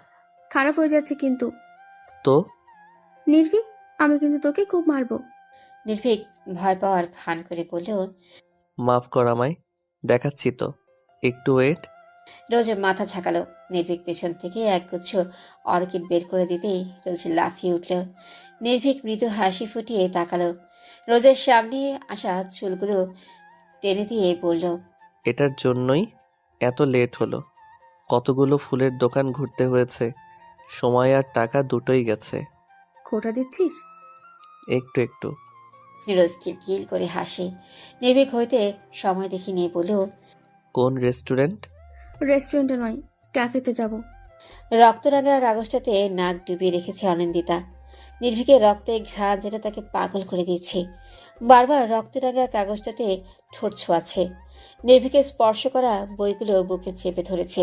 [SPEAKER 10] খারাপ হয়ে যাচ্ছে কিন্তু।
[SPEAKER 5] তো
[SPEAKER 10] নির্ভীক, আমি কিন্তু তোকে খুব মারবো।
[SPEAKER 3] নির্ভীক ভয় পাওয়ার ভান করে বলল,
[SPEAKER 5] মাফ কর আমায়, দেখাচ্ছি তো, একটু ওয়েট।
[SPEAKER 3] রোজ মাথা ঝাঁকালো। নির্ভীক পেছন থেকে একগুচ্ছ অর্কিড বের করে দিতেই রোজ লাফিয়ে উঠল। নির্ভীক মৃদু হাসি ফুটিয়ে তাকালো। রোজের সামনে আসা চুলগুলো টেনে দিয়ে বলল,
[SPEAKER 5] এটার জন্যই এত লেট হলো। কতগুলো ফুলের দোকান ঘুরতে হয়েছে, সময় আর টাকা দুটোই গেছে।
[SPEAKER 10] খোটা দিচ্ছিস?
[SPEAKER 5] একটু একটু।
[SPEAKER 3] রোজ কিলকিল করে হাসে। নির্ভীক হইতে সময় দেখে নিয়ে বলল,
[SPEAKER 5] কোন রেস্টুরেন্ট?
[SPEAKER 10] রেস্টুরেন্টে নয়, ক্যাফেতে যাব।
[SPEAKER 3] রক্তরাঙা কাগজটাতে নাক ডুবিয়ে রেখেছে অনিন্দিতা। নির্ভীকের রক্তে ঘ্রাণ যেন তাকে পাগল করে দিচ্ছে। বারবার রক্তরাঙা কাগজটাতে ঠোঁট ছোঁয়াচ্ছে। নির্ভীকে স্পর্শ করা বইগুলো বুকে চেপে ধরেছে।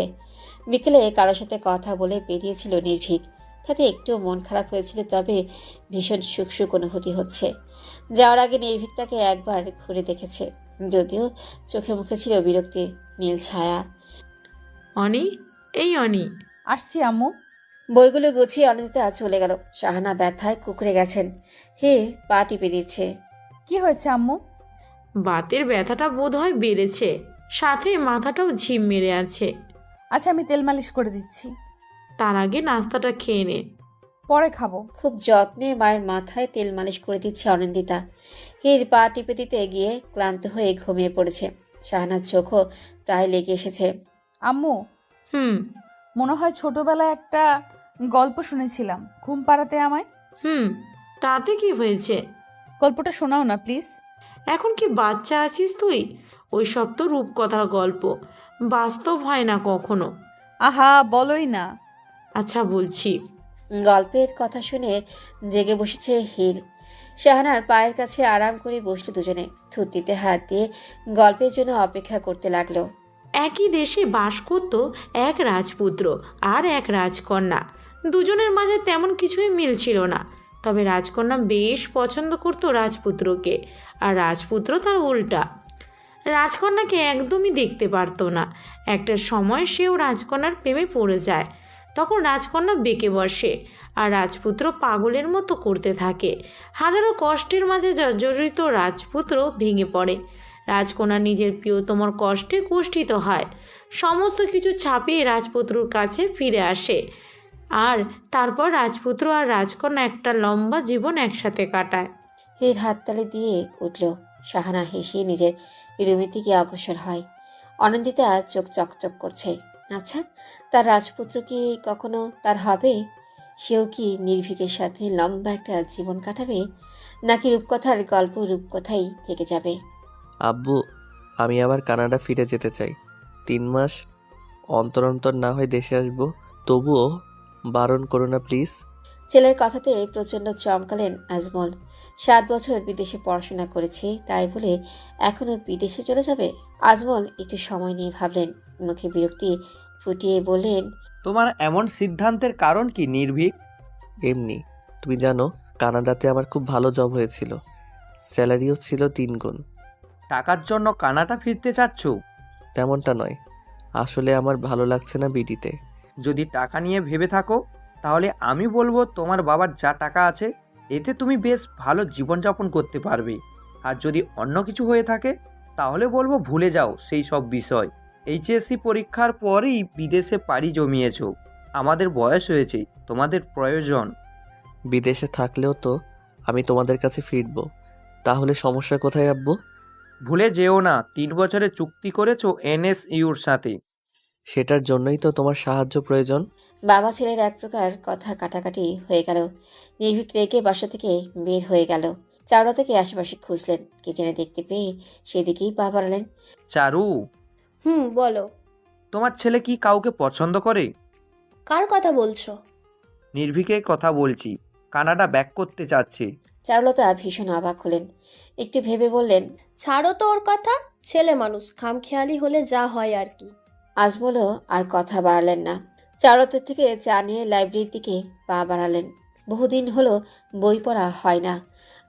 [SPEAKER 3] বিকেলে কারোর সাথে কথা বলে বেরিয়েছিল নির্ভীক, তাতে একটু মন খারাপ হয়েছিল, তবে ভীষণ সুখ সুখ অনুভূতি হচ্ছে। যাওয়ার আগে নির্ভীক তাকে একবার ঘুরে দেখেছে, যদিও চোখে মুখে ছিল বিরক্তির নীল ছায়া।
[SPEAKER 4] অনি, এই অনি।
[SPEAKER 1] আসছি আম্মু।
[SPEAKER 3] বইগুলো গুছিয়ে অনিন্দিতা চলে গেল। শাহানা ব্যথায় কুকড়ে গেছেন। পা টিপে দিচ্ছে।
[SPEAKER 1] কি হয়েছে আম্মু?
[SPEAKER 4] বাতের ব্যথাটা বোধ হয় বেড়েছে, সাথে মাথাটাও ঝিম মেরে আছে।
[SPEAKER 1] আচ্ছা, আমি তেল মালিশ করে দিচ্ছি।
[SPEAKER 4] তার আগে নাস্তাটা খেয়ে নে।
[SPEAKER 1] পরে খাবো।
[SPEAKER 3] খুব যত্নে মায়ের মাথায় তেল মালিশ করে দিচ্ছে অনিন্দিতা। পা টিপে দিতে গিয়ে ক্লান্ত হয়ে ঘুমিয়ে পড়েছে। শাহানার চোখও প্রায় লেগে এসেছে।
[SPEAKER 1] আম্মু,
[SPEAKER 4] হুম
[SPEAKER 1] মনে হয় ছোটবেলায় একটা গল্প শুনেছিলাম, ঘুম পাড়াতে আমায়।
[SPEAKER 4] হুম তাতে কি হয়েছে?
[SPEAKER 1] গল্পটা শোনাও না প্লিজ।
[SPEAKER 4] এখন কি বাচ্চা আছিস তুই? ওই সব তো রূপকথার গল্প, বাস্তব হয় না কখনো।
[SPEAKER 1] আহা, বলোই না।
[SPEAKER 4] আচ্ছা বলছি।
[SPEAKER 3] গল্পের কথা শুনে জেগে বসেছে হীর। শাহানার পায়ের কাছে আরাম করে বসলো দুজনে। থুতনিতে হাত দিয়ে গল্পের জন্য অপেক্ষা করতে লাগলো।
[SPEAKER 4] একই দেশে বাস করত এক রাজপুত্র আর এক রাজকন্যা। দুজনের মাঝে তেমন কিছুই মিল ছিল না, তবে রাজকন্যা বেশ পছন্দ করত রাজপুত্রকে, আর রাজপুত্র তার উল্টা। রাজকন্যাকে একদমই দেখতে পারতো না। একটা সময় সেও রাজকন্যার প্রেমে পড়ে যায়। তখন রাজকন্যা বেঁকে বসে, আর রাজপুত্র পাগলের মতো করতে থাকে। হাজারো কষ্টের মাঝে জর্জরিত রাজপুত্র ভেঙে পড়ে। রাজকন্যা নিজের প্রিয়তমার কষ্টে কুষ্ঠিত হয়। সমস্ত কিছু ছাপিয়ে রাজপুত্রর কাছে ফিরে আসে, আর তারপর রাজপুত্র আর রাজকন্যা একটা লম্বা জীবন একসাথে কাটায়।
[SPEAKER 3] হীর হাততালি দিয়ে উঠল। শাহানা হেসে নিজের রুমের দিকে অগ্রসর হয়। অনিন্দিতা চোখ চকচক করছে। আচ্ছা, তার রাজপুত্র কি কখনো তার হবে? সেও কি নির্ভীকের সাথে লম্বা একটা জীবন কাটাবে, নাকি রূপকথার গল্প রূপকথাই থেকে যাবে?
[SPEAKER 5] আব্বু, আমি আবার কানাডা ফিরে যেতে চাই। 3 মাস অন্তর অন্তর না হয় দেশে আসবো, তবুও বারণ করো না প্লিজ।
[SPEAKER 3] ছেলের কথাতে প্রচণ্ড চমকালেন আজমল। 7 বছর বিদেশে পড়াশোনা করেছে, তাই বলে এখনো বিদেশে চলে যাবে? আজমল একটু সময় নিয়ে ভাবলেন, মুখে বিরক্তি ফুটিয়ে বললেন,
[SPEAKER 11] তোমার এমন সিদ্ধান্তের কারণ কি নির্ভীক?
[SPEAKER 5] এমনি, তুমি জানো কানাডাতে আমার খুব ভালো জব হয়েছিল, স্যালারিও ছিল 3 গুণ।
[SPEAKER 11] টাকার জন্য কানাডা ফিরতে চাচ্ছ?
[SPEAKER 5] তেমনটা নয়, আসলে আমার ভালো লাগছে না বিডিতে।
[SPEAKER 11] যদি টাকা নিয়ে ভেবে থাকো, তাহলে আমি বলবো তোমার বাবার যা টাকা আছে এতে তুমি বেশ ভালো জীবনযাপন করতে পারবে। আর যদি অন্য কিছু হয়ে থাকে তাহলে বলবো ভুলে যাও সেই সব বিষয়। এইচএসসি পরীক্ষার পরেই বিদেশে পাড়ি জমিয়েছ। আমাদের বয়স হয়েছে, তোমাদের প্রয়োজন।
[SPEAKER 5] বিদেশে থাকলেও তো আমি তোমাদের কাছে ফিরবো, তাহলে সমস্যা কোথায় আব্বু?
[SPEAKER 11] ভুলে যেও না 3 বছরের চুক্তি করেছো এনএসইউর সাথে।
[SPEAKER 5] সেটার জন্যই তো তোমার সাহায্য প্রয়োজন।
[SPEAKER 3] বাবা ছেলের এক প্রকার কথা কাটাকাটি হয়ে গেল। নির্ভীক রেগে বাসা থেকে বের হয়ে গেল। চাওড়া থেকে আশেপাশে খুঁজলেন, কিচেনে দেখতে পেয়ে সেদিকেই পা বাড়ালেন।
[SPEAKER 11] চারু,
[SPEAKER 6] বলো।
[SPEAKER 11] তোমার ছেলে কি কাউকে পছন্দ করে?
[SPEAKER 6] কার কথা বলছো?
[SPEAKER 11] নির্ভীকের কথা বলছি, কানাডা ব্যাক করতে চাচ্ছে।
[SPEAKER 3] চারুলতা ভীষণ অবাক হলেন। একটু ভেবে বললেন,
[SPEAKER 6] ছাড়ো তো ওর কথা, ছেলে মানুষ, খামখেয়ালি হলে যা হয় আর কি।
[SPEAKER 3] আজমলও আর কথা বাড়ালেন না। চারুলতার থেকে চা নিয়ে লাইব্রেরির দিকে পা বাড়ালেন। বহুদিন হলো বই পড়া হয় না।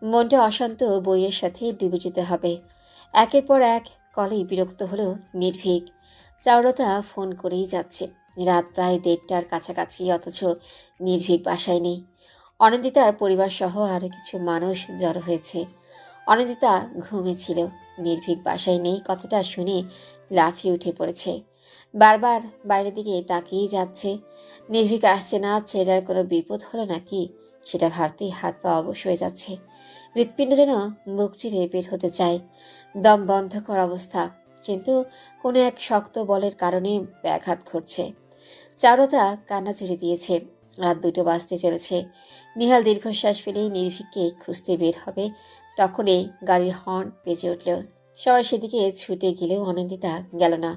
[SPEAKER 3] মনটা অশান্ত, বইয়ের সাথে ডুবে যেতে হবে। একের পর এক কলেই বিরক্ত হলো নির্ভীক। চারুলতা ফোন করেই যাচ্ছে। রাত প্রায় 1:30টার কাছাকাছি, অথচ নির্ভীক বাসায় নেই। অনিন্দিতার পরিবার সহ আরও কিছু মানুষ জড়ো হয়েছে। অনিন্দিতা ঘুমিয়েছিল। নির্ভীক বাসায় নেই কথাটা শুনে লাফিয়ে উঠে পড়েছে। বারবার বাইরের দিকে তাকিয়েই যাচ্ছে। নির্ভীক আসছে না, ছেলেটার কোনো বিপদ হলো নাকি সেটা ভাবতেই হাত পা অবশ হয়ে যাচ্ছে। হৃৎপিণ্ড যেন মুখ চিরে বের হতে চায়। দম বন্ধ করা অবস্থা, কিন্তু কোনো এক শক্ত বলের কারণে ব্যাঘাত ঘটছে। চারুলতা কান্না জুড়ে দিয়েছে। রাত 2টো বাজতে চলেছে। নিহাল দীর্ঘশ্বাস ফেলেই নির্ভীককে খুঁজতে বের হবে তখনই গাড়ির হর্ন বেজে উঠল। সবাই সেদিকে ছুটে গেলেও অনিন্দিতা গেল না।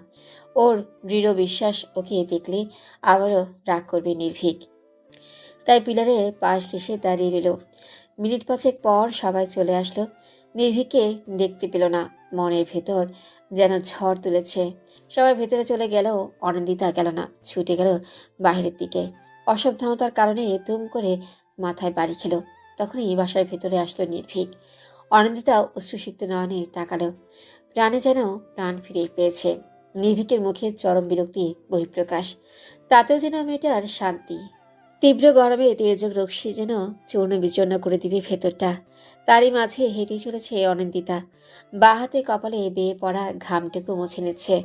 [SPEAKER 3] ওর দৃঢ় বিশ্বাস ওকে দেখলে আবারও রাগ করবে নির্ভীক। তাই পিলারে পাশ ঘেঁষে দাঁড়িয়ে রইল। মিনিট 5 পর সবাই চলে আসলো। নির্ভীককে দেখতে পেল না। মনের ভেতর যেন ঝড় তুলেছে। সবাই ভেতরে চলে গেলেও অনিন্দিতা গেল না, ছুটে গেল বাহিরের দিকে। অসাবধানতার কারণে তুম করে মাথায় বাড়ি খেল। তখনই বাসার ভেতরে আসলো নির্ভীক। অনিন্দিতা অশ্রুসিক্ত নয়নে তাকালো। প্রাণে যেন প্রাণ ফিরে পেয়েছে। নির্ভীকের মুখে চরম বিরক্তি বহিঃপ্রকাশ। তাতেও যেন মেয়েটার শান্তি। তীব্র গরমে তেজক রশ্মি যেন চূর্ণ বিচূর্ণ করে দিবে ভেতরটা। তারই মাঝে হেঁটে চলেছে অনিন্দিতা। বাঁ হাতে কপালে বেয়ে পড়া ঘামটুকু মুছে নিচ্ছে।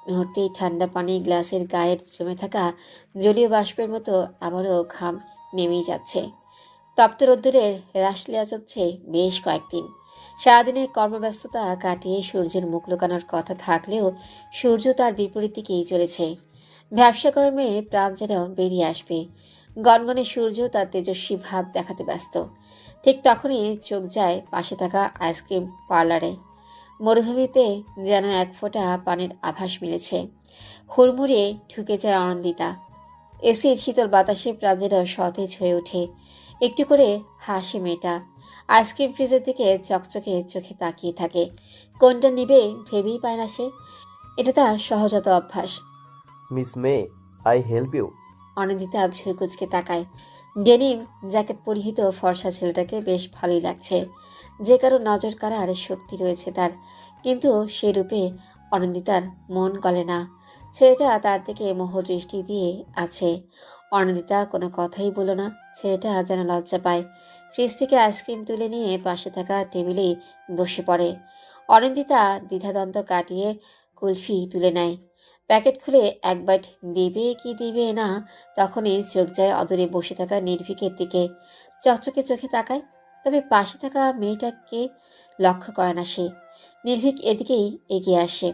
[SPEAKER 3] মুহূর্তেই ঠান্ডা পানি গ্লাসের গায়ে জমে থাকা জলীয় বাষ্পের মতো আবারও ঘাম নেমেই যাচ্ছে। তপ্ত রোদ্দুরের হ্রাস লেয়া চলছে বেশ কয়েকদিন। সারাদিনের কর্মব্যস্ততা কাটিয়ে সূর্যের মুখ লুকানোর কথা থাকলেও সূর্য তার বিপরীত দিকেই চলেছে। ব্যবসা কর্মে প্রাণ যেন বেরিয়ে আসবে। গনগনে সূর্য তার তেজস্বী ভাব দেখাতে ব্যস্ত। ঠিক তখনই চোখ যায় পাশে থাকা আইসক্রিম পার্লারে। মরুভূমিতে যেন এক ফোঁটা পানির আভাস মিলেছে। হুড়মুড়িয়ে ঢুকে যায় অনন্দিতা। এসির শীতল বাতাসে প্রাণ যেন সতেজ হয়ে ওঠে। একটু করে হাসে মেয়েটা। আইসক্রিম ফ্রিজের দিকে চকচকে চোখে তাকিয়ে থাকে। কোনটা নিবে ভেবেই পায় না সে। এটা তার সহজাত অভ্যাস।
[SPEAKER 12] Miss may, I help you?
[SPEAKER 3] Anindita ভ্রু কুঁচকে তাকায়। ডেনিম জ্যাকেট পরিহিত ফর্সা ছেলেটাকে বেশ ভালোই লাগছে। যে কারো নজর কাড়ার শক্তি রয়েছে তার, কিন্তু সে রূপে অনিন্দিতার মন গলে না। ছেলেটা তার দিকে মোহ দৃষ্টি দিয়ে আছে। অনিন্দিতা কোনো কথাই বলল না। ছেলেটা যেন লজ্জা পায়। ফ্রিজ থেকে আইসক্রিম তুলে নিয়ে পাশে থাকা টেবিলেই বসে পড়ে। অনিন্দিতা দ্বিধাদ্বন্দ্ব কাটিয়ে কুলফি তুলে নেয়। প্যাকেট খুলে এক বাইট দিবে কি দিবে না, তখনই চোখ যায় অদূরে বসে থাকা নির্ভীকের দিকে। চকচকে চোখে তাকায়, তবে পাশে থাকা মেয়েটাকে লক্ষ্য করে না সে। নির্ভীক এদিকেই এগিয়ে আসে।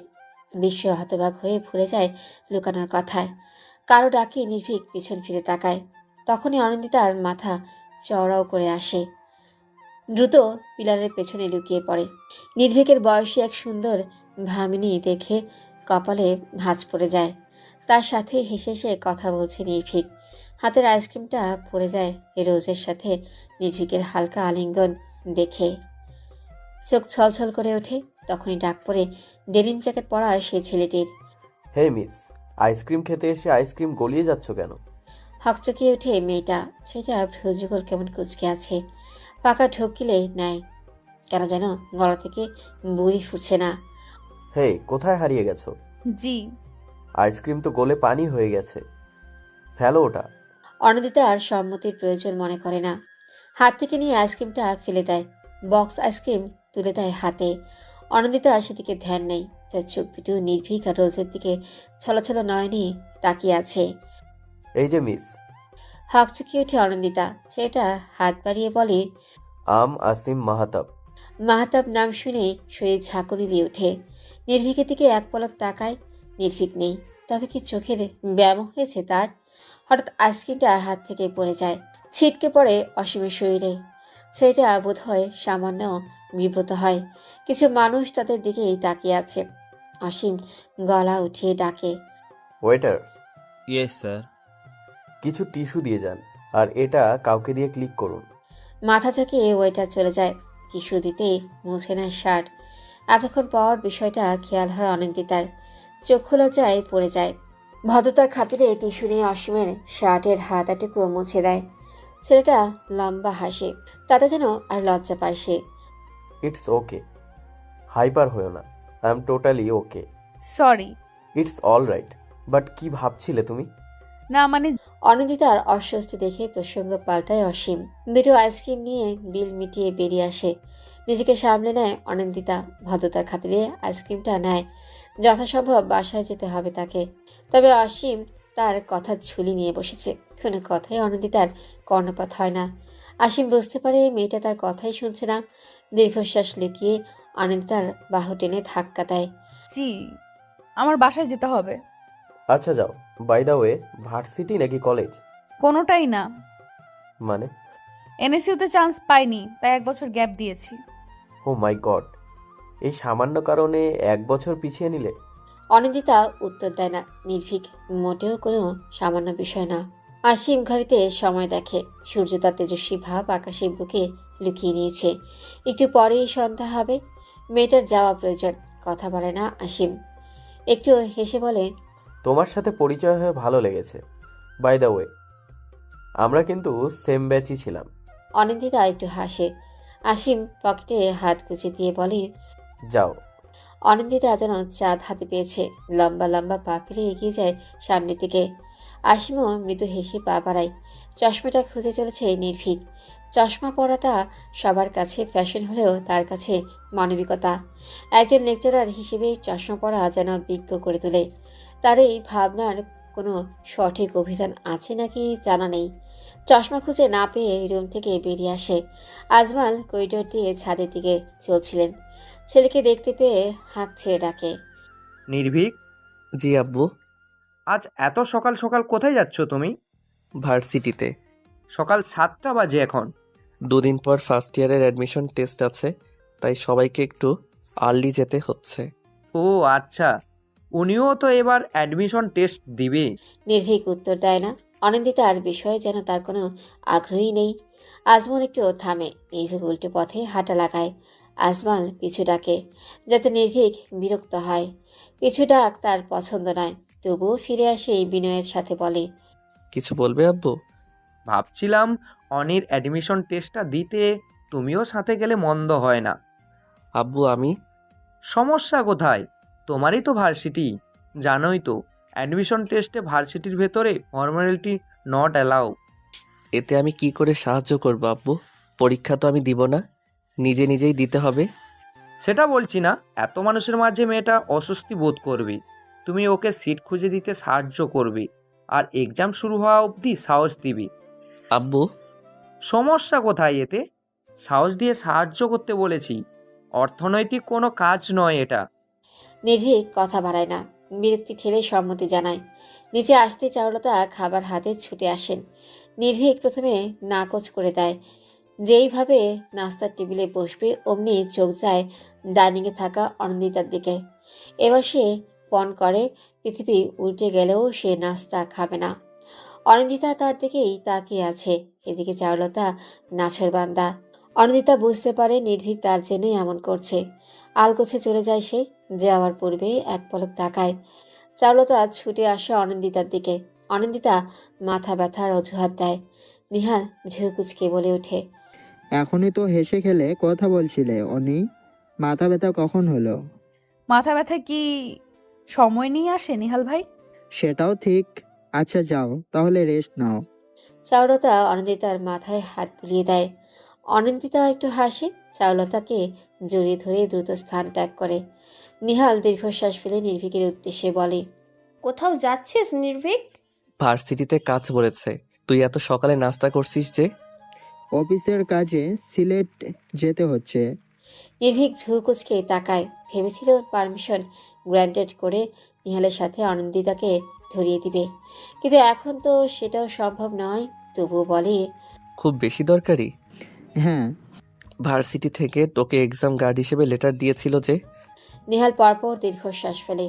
[SPEAKER 3] বিস্ময় হতবাক হয়ে ভুলে যায় লুকানোর কথায়। কারো ডাকে নির্ভীক পিছন ফিরে তাকায়। তখনই অনিন্দিতার মাথা চওড়াও করে আসে। দ্রুত পিলারের পেছনে লুকিয়ে পড়ে। নির্ভীকের বয়সী এক সুন্দর ভামিনী দেখে কপালে ভাঁজ পড়ে যায়। তার সাথে হেসে হেসে কথা বলছে নির্ভীক। হাতের আইসক্রিমটা পড়ে যায় রোজের সাথে নির্ভীকের হালকা আলিঙ্গন দেখে। চোখ ছলছল করে ওঠে। তখনই ডাক পড়ে ডেনিম জ্যাকেট পরা সেই ছেলেটির।
[SPEAKER 12] হে মিস, আইসক্রিম খেতে এসে আইসক্রিম গলিয়ে যাচ্ছ কেন?
[SPEAKER 3] হকচকিয়ে ওঠে মেয়েটা। সেটা ভ্রুযুগল কেমন কুচকে আছে। পাকা ঢোকিলে নেয়। কেন যেন গলা থেকে বুড়ি ফুটছে না।
[SPEAKER 12] হে, কোথায় হারিয়ে গেছো?
[SPEAKER 1] জি।
[SPEAKER 12] আইসক্রিম তো গলে পানি হয়ে গেছে, ফেলো ওটা।
[SPEAKER 3] অনিন্দিতা আর সম্মতির প্রয়োজন মনে করে না। হাত থেকে নিয়ে আইসক্রিমটা ফেলে দেয়। বক্স আইসক্রিম তুলে দেয় হাতে। অনিন্দিতা সেদিকে ধ্যান নেই। তার চোখ দুটো নির্ভীক আর রোজের দিকে ছলছল নয়নে তাকিয়ে আছে।
[SPEAKER 12] এই যে মিস।
[SPEAKER 3] হকচকিয়ে ওঠে অনিন্দিতা। ছেলেটা হাত বাড়িয়ে বলে,
[SPEAKER 12] আসিম মাহাতাব।
[SPEAKER 3] মাহতাব নাম শুনে শরীর ঝাঁকুনি দিয়ে ওঠে। নির্ভীকের দিকে এক পলক তাকায়। নির্ভীক নেই। তবে কি চোখের ব্যায়াম হয়েছে তার? হঠাৎ আইসক্রিমটা হাত থেকে পড়ে যায়, ছিটকে পড়ে অসীমের শরীরে। ছেলেটা বোধ হয় সামান্য বিব্রত হয়। কিছু মানুষ তাদের দিকেই তাকিয়ে আছে। অসীম গলা উঠিয়ে ডাকে,
[SPEAKER 12] ওয়েটার।
[SPEAKER 13] Yes sir.
[SPEAKER 12] কিছু টিস্যু দিয়ে যান, আর এটা কাউকে দিয়ে ক্লিক করুন।
[SPEAKER 3] মাথা ঝাঁকিয়ে ওয়েটার চলে যায়। টিস্যু দিতে মুছে নেয় শার্ট। এতক্ষণ পর বিষয়টা খেয়াল হয় অনিন্দিতার। চক্ষু লজ্জায় পড়ে যায়। ভদ্রতার খাতিরে টিস্যু নিয়ে অসীমের শার্টের হাতাটুকু মুছে দেয়। ছেলেটা লম্বা হাসে। তাতে যেন আর লজ্জা পায় সে।
[SPEAKER 12] ইটস ওকে, হাইপার হয়েও না। I am totally okay.
[SPEAKER 1] Sorry.
[SPEAKER 12] It's all right. But কি ভাবছিলে তুমি?
[SPEAKER 1] না মানে
[SPEAKER 3] অনিন্দিতার অস্বস্তি দেখে প্রসঙ্গ পাল্টায় অসীম। দুটো আইসক্রিম নিয়ে বিল মিটিয়ে বেরিয়ে আসে। নিজেকে সামলে নেয় অনিন্দিতা। ভদ্রতার খাতিরে আইসক্রিমটা নেয়। যথাসম্ভব বাসায় যেতে হবে তাকে। তবে অসীম তার কথা ঝুলি নিয়ে বসেছে। কোনো কথাই অনিন্দিতার কর্ণপাত হয় না। অসীম বুঝতে পারে মেয়েটা তার কথাই শুনছে না। দীর্ঘশ্বাস লুকিয়ে অনিন্দিতার বাহু টেনে ধাক্কা দেয়।
[SPEAKER 1] জি, আমার বাসায় যেতে হবে।
[SPEAKER 12] আচ্ছা যাও। বাই দা ওয়ে, ভার্সিটি নাকি কলেজ?
[SPEAKER 1] কোনোটাই না।
[SPEAKER 12] মানে?
[SPEAKER 1] এনএসইউতে চান্স পাইনি, তাই 1 বছর গ্যাপ দিয়েছি।
[SPEAKER 12] ও মাই গড, এই সামান্য কারণে 1 বছর পিছিয়ে নিলে?
[SPEAKER 3] অনিন্দিতা উত্তর দেয় না। নির্ভীক মোটেও কোনো সামান্য বিষয় না। আসিম ঘড়িতে সময় দেখে। সূর্য তার তেজস্বী ভাব আকাশের বুকে লুকিয়ে নিয়েছে। একটু পরেই সন্ধ্যা হবে। মেয়েটার যাওয়া প্রয়োজন। কথা বলে না আসিম। একটু হেসে বলে,
[SPEAKER 12] তোমার সাথে পরিচয় হয়ে ভালো লেগেছে। বাই দ্য ওয়ে, আমরা কিন্তু সেম ব্যাচই ছিলাম।
[SPEAKER 3] অনিন্দিতা একটু হাসে। আসিম পকেটে হাত গুজে দিয়ে বলে,
[SPEAKER 12] যাও।
[SPEAKER 3] অনিন্দিতা যেন চাঁদ হাতে পেয়েছে। লম্বা লম্বা পা ফেলে এগিয়ে যায় সামনের দিকে। আসিমও মৃদু হেসে পা বাড়ায়। চশমাটা খুঁজে চলেছে নির্ভীক। চশমা পরাটা সবার কাছে ফ্যাশন হলেও তার কাছে মানবিকতা। একজন লেকচারার হিসেবে চশমা পরা যেন বিজ্ঞ করে তোলে। তার এই ভাবনার কোনো সঠিক অভিধান আছে নাকি জানা নেই। চশমা খুঁজে না পেয়ে রুম থেকে বেরিয়ে আসে। আজমাল করিডোর দিয়ে ছাদের দিকে চলছিলেন। ছেলেকে দেখতে পেয়ে হাত ছেড়ে ডাকে,
[SPEAKER 11] নির্ভীক,
[SPEAKER 5] জি আব্বু।
[SPEAKER 11] আজ এত সকাল সকাল কোথায় যাচ্ছ তুমি?
[SPEAKER 5] ভার্সিটিতে।
[SPEAKER 11] সকাল 7টা বাজে এখন।
[SPEAKER 5] 2 দিন পর ফার্স্ট ইয়ারের অ্যাডমিশন টেস্ট আছে, তাই সবাইকে একটু আর্লি যেতে হচ্ছে।
[SPEAKER 11] ও আচ্ছা, উনিও তো এবার অ্যাডমিশন টেস্ট দিবে।
[SPEAKER 3] নির্ভীক উত্তর দেয় না। অনিন্দিতার বিষয়ে যেন তার কোনো আগ্রহই নেই। আজমল একটু থামে। নির্ভীক উল্টো পথে হাঁটা লাগায়। আজমাল পিছু ডাকে, যাতে নির্ভীক বিরক্ত হয়। পিছু ডাক তার পছন্দ নয়। তবুও ফিরে আসে বিনয়ের সাথে বলে,
[SPEAKER 5] কিছু বলবে আব্বু?
[SPEAKER 11] ভাবছিলাম অনির অ্যাডমিশন টেস্টটা দিতে তুমিও সাথে গেলে মন্দ হয় না।
[SPEAKER 5] আব্বু আমি
[SPEAKER 11] সমস্যা কোথায়? তোমারই তো ভার্সিটি। জানোই তো, অ্যাডমিশন টেস্টে ভার্সিটির ভেতরে ফর্মালিটি নট অ্যালাউ।
[SPEAKER 5] এতে আমি কি করে সাহায্য করব আব্বু? পরীক্ষা তো আমি দিব না, নিজে নিজেই দিতে হবে।
[SPEAKER 11] সেটা বলছি না, এত মানুষের মাঝে মেয়েটা অস্বস্তি বোধ করবে। তুমি ওকে সিট খুঁজে দিতে সাহায্য করবে, আর এক্সাম শুরু হওয়া অবধি সাহস দিবি।
[SPEAKER 5] আব্বু
[SPEAKER 11] সমস্যা কোথায় এতে? সাহস দিয়ে সাহায্য করতে বলেছি, অর্থনৈতিক কোনো কাজ নয় এটা।
[SPEAKER 3] নির্ভীক কথা বাড়ায় না। বিরক্তি ঠেলে সম্মতি জানায়। নিচে আসতে চারুলতা খাবার হাতে ছুটে আসেন। নির্ভীক প্রথমে নাকচ করে দেয়। যেইভাবে নাস্তার টেবিলে বসবে অমনি চোখ যায় ডাইনিংয়ে থাকা অনিন্দিতার দিকে। এবার সে পণ করে পৃথিবী উল্টে গেলেও সে নাস্তা খাবে না। অনিন্দিতা তার দিকেই তাকিয়ে আছে। এদিকে চারুলতা নাছোড়বান্দা। অনিন্দিতা বুঝতে পারে নির্ভীক তার জন্যই এমন করছে। আলগোছে চলে যায় সে। যাওয়ার পূর্বে এক পলক তাকায়। চারুলতা ছুটে আসে অনিন্দিতার দিকে। অনিন্দিতা মাথা ব্যথার অজুহাত দেয়। নিহাল ভ্রু কুঁচকে বলে ওঠে,
[SPEAKER 9] এখনই তো হেসে খেলে কথা বলছিলে অনি, মাথা ব্যথা কখন হলো?
[SPEAKER 1] মাথা ব্যথা কি সময় নিয়ে আসে নিহাল ভাই?
[SPEAKER 9] সেটাও ঠিক। আচ্ছা যাও তাহলে, রেস্ট নাও।
[SPEAKER 3] চারুলতা অনিন্দিতার মাথায় হাত বুলিয়ে দেয়। অনিন্দিতা একটু হাসে। চারুলতাকে জড়িয়ে ধরে দ্রুত স্থান ত্যাগ করে। নিহাল দীর্ঘশ্বাস ফেলে নির্ভীকের উদ্দেশ্যে বলে,
[SPEAKER 6] কোথাও যাচ্ছিস নির্ভীক?
[SPEAKER 5] ভার্সিটিতে কাজ পড়েছে। তুই এত সকালে নাস্তা করছিস যে?
[SPEAKER 9] অফিসের কাজে সিলেট যেতে হচ্ছে।
[SPEAKER 3] নির্ভীক ভ্রু কুঁচকে তাকায়। ভেবেছিল পারমিশন গ্র্যান্টেড করে নিহালের সাথে অনিন্দিতাকে ধরিয়ে দিবে, কিন্তু এখন তো সেটাও সম্ভব নয়। তবুও বলে,
[SPEAKER 5] খুব বেশি দরকারি?
[SPEAKER 9] হ্যাঁ।
[SPEAKER 5] ভার্সিটি থেকে তোকে এক্সাম গার্ড হিসেবে লেটার দিয়েছিল যে?
[SPEAKER 3] নিহাল পরপর দীর্ঘশ্বাস ফেলে।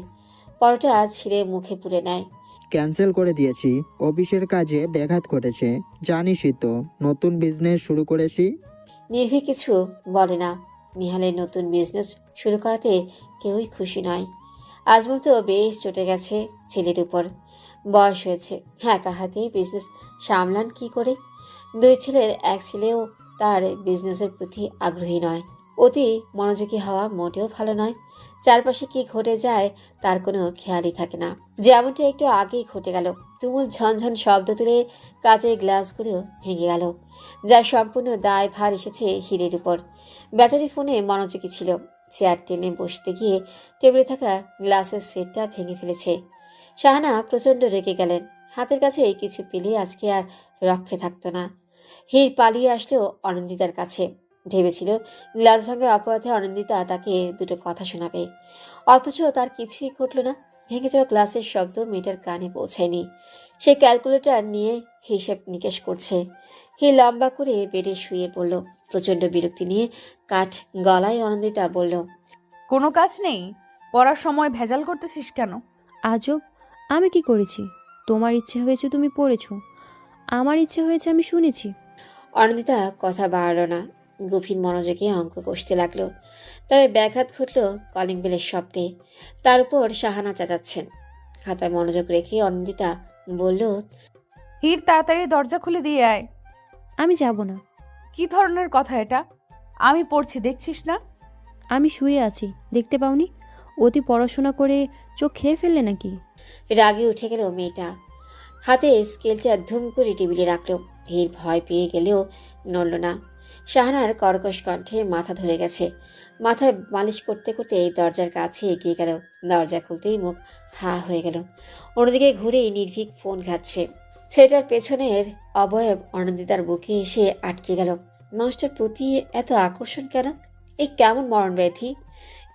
[SPEAKER 3] পরোটা ছিঁড়ে মুখে পুরে নেয়।
[SPEAKER 9] ক্যান্সেল করে দিয়েছি, অফিসের কাজে ব্যাঘাত ঘটেছে। জানিসই তো, নতুন বিজনেস শুরু করেছি।
[SPEAKER 3] নির্ভীক কিছু বলে না। নিহালের নতুন বিজনেস শুরু করাতে কেউই খুশি নয়। আজমল তো বেশ চটে গেছে ছেলের উপর। বয়স হয়েছে, একা হাতেই বিজনেস সামলান কি করে? 2 ছেলের এক ছেলেও তার বিজনেসের প্রতি আগ্রহী নয়। অতি মনোযোগী হওয়া মোটেও ভালো নয়। চারপাশে কি ঘটে যায় তার কোনো খেয়ালই থাকে না। যেমনটা একটু আগেই ঘটে গেল। তুমুল ঝনঝন শব্দ তুলে কাচের গ্লাসগুলো ভেঙে গেল, যার সম্পূর্ণ দায় ভার এসেছে হীরের উপর। বেচারি ফোনে মনোযোগী ছিল। চেয়ার টেনে বসতে গিয়ে টেবিলে থাকা গ্লাসের সেটটা ভেঙে ফেলেছে। শাহানা প্রচণ্ড রেগে গেলেন। হাতের কাছে কিছু পেলে আজকে আর রক্ষে থাকতো না। হীর পালিয়ে আসলো অনিন্দিতার কাছে। ভেবেছিল গ্লাস ভাঙার অপরাধে অনিন্দিতা তাকে দুটো কথা শোনাবে, অথচ তার কিছুই ঘটল না। ভেঙে যাওয়া গ্লাসের শব্দ মেয়েটার কানে পৌঁছায়নি। সে ক্যালকুলেটর নিয়ে হিসেব নিকেশ করছে। হীর লম্বা করে বেডে শুয়ে পড়ল। প্রচণ্ড বিরক্তি নিয়ে কাঠ গলায় অনন্দিতা বলল,
[SPEAKER 1] কোনো কাজ নেই? পড়ার সময় ভেজাল করতেছিস কেন?
[SPEAKER 7] আজব, আমি কি করেছি? তোমার ইচ্ছে হয়েছে তুমি পড়েছো, আমার ইচ্ছে হয়েছে আমি শুনেছি।
[SPEAKER 3] অনন্দিতা কথা বাড়ালো না, গভীর মনোযোগে অঙ্ক কষতে লাগলো। তবে ব্যাঘাত ঘটল কলিং বেলের শব্দে। তার উপর শাহানা চেঁচাচ্ছেন। খাতায় মনোযোগ রেখে অনন্দিতা বলল,
[SPEAKER 1] হির, তাড়াতাড়ি দরজা খুলে দিয়ে আয়।
[SPEAKER 7] আমি যাব না।
[SPEAKER 1] কি ধরনের কথা এটা? আমি পড়ছি, দেখছিস না?
[SPEAKER 7] আমি শুয়ে আছি, দেখতে পাওনি? অতি পড়াশোনা করে চোখ খেয়ে ফেললে নাকি?
[SPEAKER 3] রাগে উঠে গেল মেয়েটা। হাতে স্কেলটা ধুম করে টেবিলে রাখলো। হির ভয় পেয়ে গেলেও নড়ল না। শাহানার কর্কশ কণ্ঠে মাথা ধরে গেছে। মাথায় মালিশ করতে করতে দরজার কাছে এগিয়ে গেল। দরজা খুলতেই মুখ হা হয়ে গেল। অন্যদিকে ঘুরেই নির্ভীক ফোন ঘাটছে। ছেলেটার পেছনের অবয়ব অনন্দিতার বুকে এসে আটকে গেল। মানুষটার প্রতি এত আকর্ষণ কেন? এই কেমন মরণ ব্যাধি?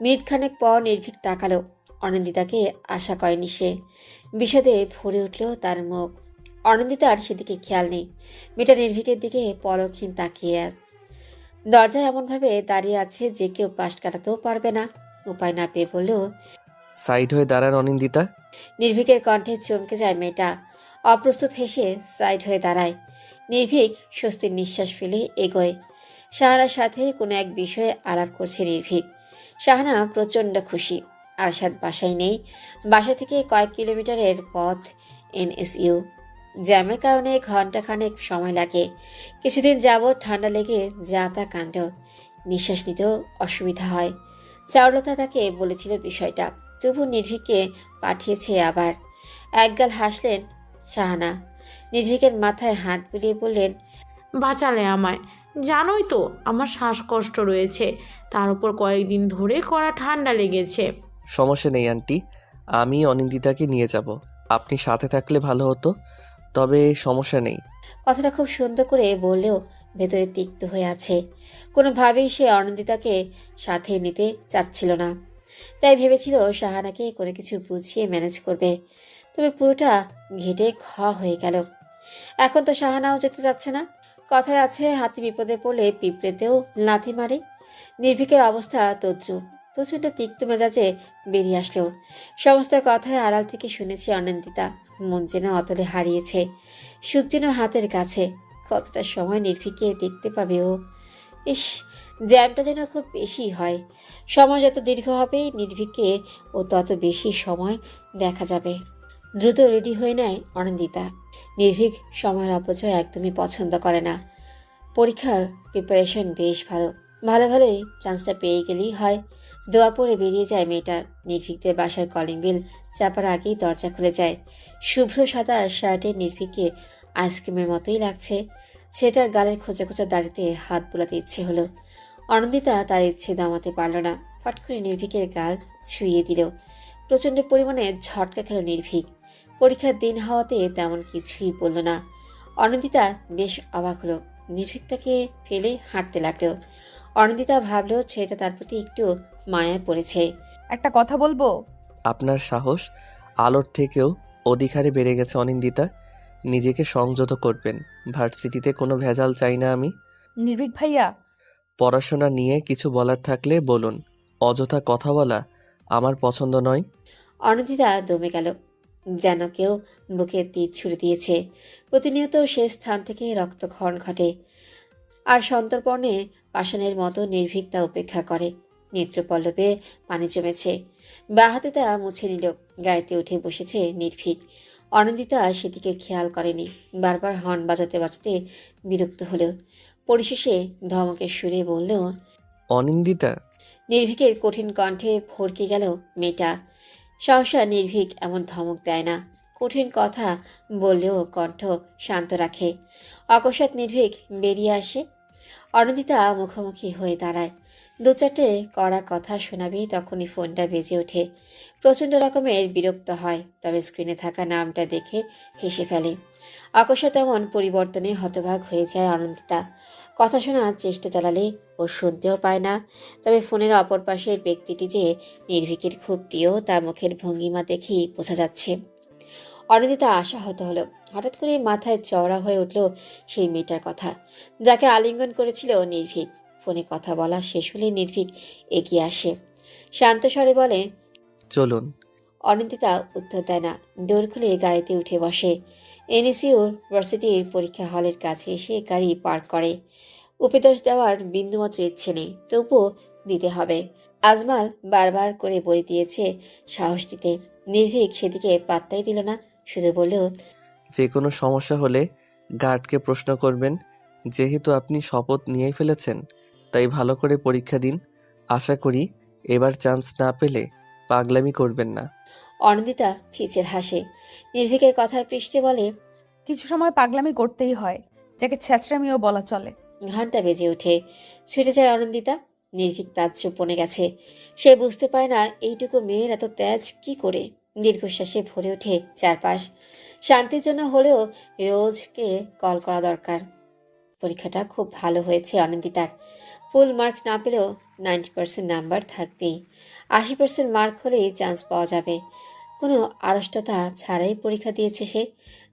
[SPEAKER 3] মিনিটখানেক পর নির্ভীক তাকালো। অনন্দিতাকে আশা করেনি সে। বিষাদে ভরে উঠল তার মুখ। অনন্দিতার সেদিকে খেয়াল নেই। মেয়েটা নির্ভীকের দিকে পলকহীন তাকিয়ে দরজায় এমনভাবে দাঁড়িয়ে আছে যে কেউ পাশ কাটাতেও পারবে না। উপায় না পেয়ে বলল,
[SPEAKER 5] সাইড হয়ে দাঁড়ান অনিন্দিতা।
[SPEAKER 3] নির্ভীকের কণ্ঠে চমকে যায় মেয়েটা। অপ্রস্তুত হেসে সাইড হয়ে দাঁড়ায়। নির্ভীক স্বস্তির নিঃশ্বাস ফেলে এগোয়। শাহানার সাথে কোনো এক বিষয়ে আলাপ করছে নির্ভীক। শাহানা প্রচণ্ড খুশি। আরশাদ বাসায় নেই। বাসা থেকে কয়েক কিলোমিটারের পথ এনএসইউ। জ্যামের কারণে ঘন্টাখানেক সময় লাগে। কিছুদিন যাবৎ ঠান্ডা লেগে যা তা কাণ্ড। নিঃশ্বাস নিতেও অসুবিধা হয়। চারুলতা তাকে বলেছিল বিষয়টা, তবু নির্ভীককে পাঠিয়েছে আবার। একগাল হাসলেন শাহানা। নির্ভীকের মাথায় হাত বুলিয়ে বললেন,
[SPEAKER 4] বাঁচালে আমায়। জানোই তো আমার শ্বাসকষ্ট রয়েছে, তার উপর কয়েকদিন ধরে কড়া ঠান্ডা লেগেছে।
[SPEAKER 5] সমস্যা নেই আন্টি, আমি অনিন্দিতাকে নিয়ে যাব। আপনি সাথে থাকলে ভালো হতো, তবে সমস্যা নেই।
[SPEAKER 3] কথাটা খুব সুন্দর করে বললেও ভেতরে তিক্ত হয়ে আছে। কোনোভাবেই সে অনন্দিতাকে সাথে নিতে চাচ্ছিল না। তাই ভেবেছিল শাহানাকে কোনো কিছু বুঝিয়ে ম্যানেজ করবে। তবে পুরোটা ঘেটে খ হয়ে গেল। এখন তো শাহানাও যেতে যাচ্ছে না। কথায় আছে, হাতি বিপদে পড়লে পিঁপড়েতেও লাথি মারে। নির্ভীকের অবস্থা তদ্রুপ। প্রচণ্ড তিক্ত মেজাজে বেরিয়ে আসলো। সমস্ত কথায় আড়াল থেকে শুনেছে অনন্দিতা। মন যেন অতলে হারিয়েছে, সুখ যেন হাতের কাছে। কতটা সময় নির্ভীককে দেখতে পাবে ও? ইস, জ্যামটা যেন খুব বেশি হয়। সময় যত দীর্ঘ হবে নির্ভীককে ও তত বেশি সময় দেখা যাবে। দ্রুত রেডি হয়ে নেয় অনন্দিতা। নির্ভীক সময়ের অপচয় একদমই পছন্দ করে না। পরীক্ষার প্রিপারেশন বেশ ভালো। ভালোই চান্সটা পেয়ে গেলেই হয়। দোয়া পড়ে বেরিয়ে যায় মেয়েটা। নির্ভীকদের বাসার কলিং বেল চাপার আগেই দরজা খুলে যায়। শুভ্র সাদা শার্টে নির্ভীককে আইসক্রিমের মতোই লাগছে। ছেলেটার গালের খোঁচা খোঁচা দাড়িতে হাত বোলাতে ইচ্ছে হলো। অনন্দিতা তার ইচ্ছে দমাতে পারল না। ফট করে নির্ভীকের গাল ছুঁয়ে দিল। প্রচণ্ড পরিমাণে ঝটকা খেল নির্ভীক। পরীক্ষার দিন হওয়াতে তেমন কিছুই বলল না। অনন্দিতা বেশ অবাক হলো। নির্ভীক তাকে ফেলে হাঁটতে লাগলো। অনন্দিতা ভাবলো ছেলেটা তার প্রতি একটু মায়ায় পড়েছে।
[SPEAKER 1] একটা কথা বলবো?
[SPEAKER 5] আপনার সাহস আলোর থেকেও অধিক হারে বেড়ে গেছে অনিন্দিতা। নিজেকে সংযত করবেন। ভার্সিটিতে কোনো ভেজাল চাই না আমি।
[SPEAKER 1] নির্ভীক ভাইয়া,
[SPEAKER 5] পড়াশোনা নিয়ে কিছু বলার থাকলে বলুন। অযথা কথা বলা আমার পছন্দ নয়।
[SPEAKER 3] অনন্দিতা দমে গেল, যেন কেউ বুকে তীর ছুড়ে দিয়েছে। প্রতিনিয়ত সে স্থান থেকে রক্তক্ষরণ ঘটে। আর সন্তর্পণে পাষাণের মতো নির্ভীক তা উপেক্ষা করে। নেত্রপল্লবে পানি জমেছে। বা হাতে তা মুছে নিল। গাড়িতে উঠে বসেছে নির্ভীক। অনন্দিতা সেদিকে খেয়াল করেনি। বারবার হর্ন বাজাতে বাজাতে বিরক্ত হলো। পরিশেষে ধমকের সুরে বলল,
[SPEAKER 5] অনিন্দিতা।
[SPEAKER 3] নির্ভীকের কঠিন কণ্ঠে ভরকে গেল মেয়েটা। সহসা নির্ভীক এমন ধমক দেয় না। কঠিন কথা বললেও কণ্ঠ শান্ত রাখে। অকস্মাৎ নির্ভীক বেরিয়ে আসে। অনন্দিতা মুখোমুখি হয়ে দাঁড়ায়। দু চারটে কড়া কথা শোনাবে তখনই ফোনটা বেজে ওঠে। প্রচণ্ড রকমের বিরক্ত হয়, তবে স্ক্রিনে থাকা নামটা দেখে হেসে ফেলে। অকস্মাৎ এমন পরিবর্তনে হতবাক হয়ে যায় অনন্দিতা। কথা শোনার চেষ্টা চালালে ও শুনতেও পায় না। তবে ফোনের অপর পাশের ব্যক্তিটি যে নির্ভীকের খুব প্রিয় তার মুখের ভঙ্গিমা দেখেই বোঝা যাচ্ছে। অনিন্দিতা আশাহত হলো। হঠাৎ করে মাথায় চওড়া হয়ে উঠল সেই মেয়েটার কথা, যাকে আলিঙ্গন করেছিল নির্ভীক। ফোনে কথা বলা শেষ হলে নির্ভীক এগিয়ে আসে, শান্ত স্বরে বলে,
[SPEAKER 5] চলুন।
[SPEAKER 3] অনিন্দিতা উত্তর দেয় না, ডোর খুলে গাড়িতে উঠে বসে। এনএসইউর ভার্সিটির পরীক্ষা হলের কাছে এসে গাড়ি পার্ক করে। উপদেশ দেওয়ার বিন্দুমাত্র ইচ্ছে নেই, তবুও দিতে হবে। আজমাল বারবার করে বলে দিয়েছে সাহস দিতে। নির্ভীক সেদিকে পাত্তাই দিল না, শুধু বলল,
[SPEAKER 5] যে কোনো সমস্যা হলে গার্ডকে প্রশ্ন করবেন। যেহেতু আপনি শপথ নিয়েই ফেলেছেন, তাই ভালো করে পরীক্ষা দিন। আশা করি এবার চান্স না পেলে পাগলামি করবেন না।
[SPEAKER 3] অনিন্দিতা ফিচের হাসে। নির্ভীকের কথার পৃষ্ঠে বলে,
[SPEAKER 1] কিছু সময় পাগলামি করতেই হয়, যাকে ছেঁচড়ামিও বলা চলে।
[SPEAKER 3] ঘন্টা বেজে ওঠে। ছুটে যায় অনিন্দিতা। নির্ভীক তাজ্জব বনে গেছে। সে বুঝতে পারে না এইটুকু মেয়ের এত তেজ কি করে। দীর্ঘশ্বাসে ভরে ওঠে চারপাশ। শান্তির জন্য হলেও রোজকে কল করা দরকার। পরীক্ষাটা খুব ভালো হয়েছে অনিন্দিতার। ফুল মার্ক না পেলেও 90% নাম্বার থাকবেই। 80% মার্ক হলেই চান্স পাওয়া যাবে। কোনো আড়ষ্টতা ছাড়াই পরীক্ষা দিয়েছে সে।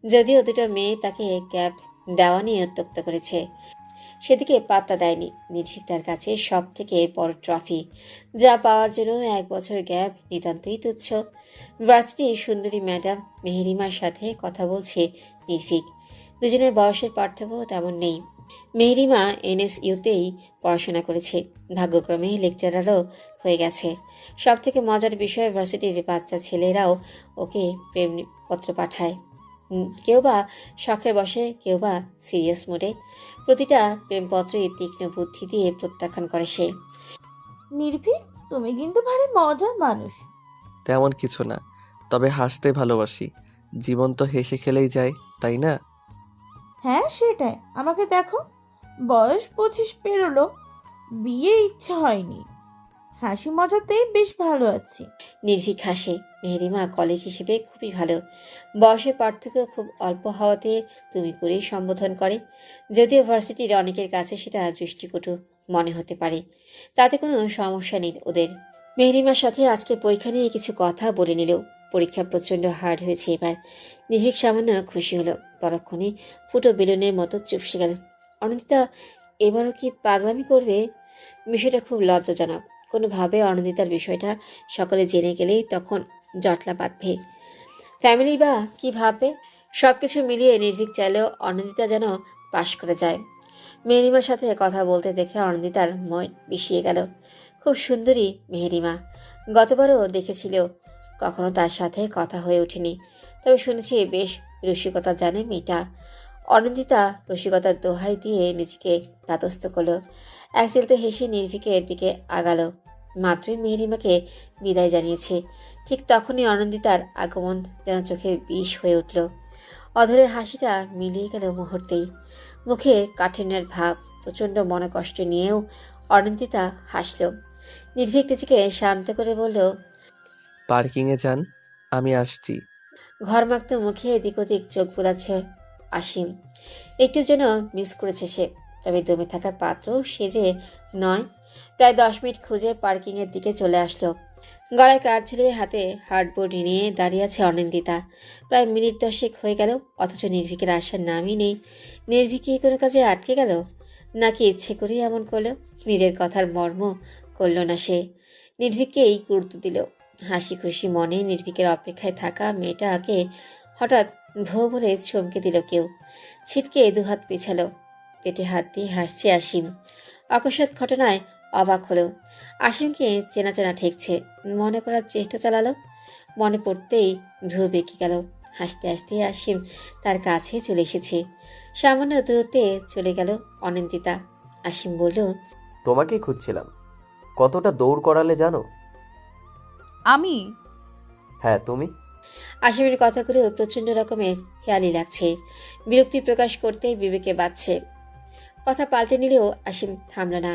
[SPEAKER 3] যদিও দুটো মেয়ে তাকে গ্যাপ দেওয়া নিয়ে উত্ত্যক্ত করেছে, সেদিকে পাত্তা দেয়নি। নির্ভীক তার কাছে সব থেকে বড় ট্রফি, যা পাওয়ার জন্য 1 বছর গ্যাপ নিতান্তই তুচ্ছ। ভার্সিটির সুন্দরী ম্যাডাম মেহেরিমার সাথে কথা বলছে নির্ভীক। দুজনের বয়সের পার্থক্য তেমন নেই। মেহেরিমা এনএসইউতেই পড়াশোনা করেছে, ভাগ্যক্রমে লেকচারারও হয়ে গেছে। সব থেকে মজার বিষয়, ভার্সিটির বাচ্চা ছেলেরাও ওকে প্রেমপত্র পাঠায়। কেউ বা শখের বসে, কেউ বা সিরিয়াস মোডে। প্রতিটা প্রেমপত্রই তীক্ষ্ণ বুদ্ধি দিয়ে প্রত্যাখ্যান করে সে।
[SPEAKER 13] নির্ভীক, তুমি কিন্তু ভারী মজার মানুষ।
[SPEAKER 5] তেমন কিছু না, তবে হাসতে ভালোবাসি। জীবন তো হেসে খেলেই যায়, তাই না?
[SPEAKER 13] হ্যাঁ, সেটাই। আমাকে দেখো, বয়স 25 পেরোলো, বিয়ে ইচ্ছা হয়নি, হাসি মজাতেই বেশ ভালো আছি।
[SPEAKER 3] নির্ভীক হাসে। মেহেরিমা কলিগ হিসেবে খুবই ভালো। বয়সের পার্থক্য খুব অল্প হওয়াতে তুমি করেই সম্বোধন করে। যদিও ভার্সিটির অনেকের কাছে সেটা দৃষ্টিকটু মনে হতে পারে, তাতে কোনো সমস্যা নেই ওদের। মেহেরিমার সাথে আজকে পরীক্ষা নিয়ে কিছু কথা বলে নিল। পরীক্ষা প্রচণ্ড হার্ড হয়েছে এবার। নির্ভীক সামান্য খুশি হলো, পরক্ষণে ফুটো বেলুনের মতো চুপসে গেল। অনিন্দিতা এবারও কি পাগলামি করবে? বিষয়টা খুব লজ্জাজনক। কোনোভাবে অনিন্দিতার বিষয়টা সকলে জেনে গেলেই তখন জটলা বাঁধবে। ফ্যামিলি বা কি ভাববে? সব কিছু মিলিয়ে নির্ভীক চাইলেও অনিন্দিতা যেন পাশ করে যায়। মেহেরিমার সাথে কথা বলতে দেখে অনিন্দিতার মন বিষিয়ে গেল। খুব সুন্দরী মেহেরিমা। গতবারও দেখেছিল, কখনো তার সাথে কথা হয়ে ওঠেনি, তবে শুনেছি বেশ রসিকতা জানে মেয়েটা। অনিন্দিতা রসিকতার দোহাই দিয়ে নিজেকে তাতস্থ করল। এক চিলতে হেসে নির্ভীকের দিকে আগালো। মাত্রই মেহেরিমাকে বিদায় জানিয়েছে, ঠিক তখনই অনিন্দিতার আগমন যেন চোখের বিষ হয়ে উঠল। অধরের হাসিটা মিলিয়ে গেল মুহূর্তেই। মুখে কাঠিন্যের ভাব। প্রচণ্ড মনে কষ্ট নিয়েও অনিন্দিতা হাসল। নির্ভীক নিজেকে শান্ত করে বলল,
[SPEAKER 5] পার্কিংয়ে যান, আমি আসছি।
[SPEAKER 3] ঘরমাক্ত মুখে এদিক ওদিক চোখ বোলাচ্ছে আসিম। একটু যেন মিস করেছে সে, তবে দমে থাকার পাত্র সে যে নয়। প্রায় 10 মিনিট খুঁজে পার্কিংয়ের দিকে চলে আসলো। গলায় কাঠ ঝুলে হাতে হার্ডবোর্ড নিয়ে দাঁড়িয়ে আছে অনিন্দিতা। প্রায় মিনিট 10 হয়ে গেল, অথচ নির্ভীকের আসার নামই নেই। নির্ভীক কি কোনো কাজে আটকে গেল, নাকি ইচ্ছে করেই এমন করলো? নিজের কথার মর্ম করল না সে, নির্ভীককেই গুরুত্ব দিল। হাসি খুশি মনে নির্ভীকের অপেক্ষায় থাকা মেয়েটাকে হঠাৎ ভো বলে চমকে দিল কেউ। ছিটকে দুহাত পেছালো, পেটে হাত দিয়ে হাসছে আসিম। অকস্মাৎ ঘটনায় অবাক হলো। আসিমকে চেনা চেনা ঠেকছে, মনে করার চেষ্টা চালালো। মনে পড়তেই ভ্রু বেঁকে গেল। হাসতে হাসতে আসিম তার কাছে চলে এসেছে। সামান্য দূরত্বে চলে গেল অনিন্দিতা। আসিম বলল,
[SPEAKER 12] তোমাকেই খুঁজছিলাম। কতটা দৌড় করালে জানো?
[SPEAKER 1] আমি?
[SPEAKER 12] হ্যাঁ, তুমি।
[SPEAKER 3] আসিমের কথাগুলো প্রচণ্ড রকমের হেয়ালি লাগছে। বিরক্তি প্রকাশ করতেই বিবেকে বাজছে। কথা পাল্টে নিলেও আসিম থামল না।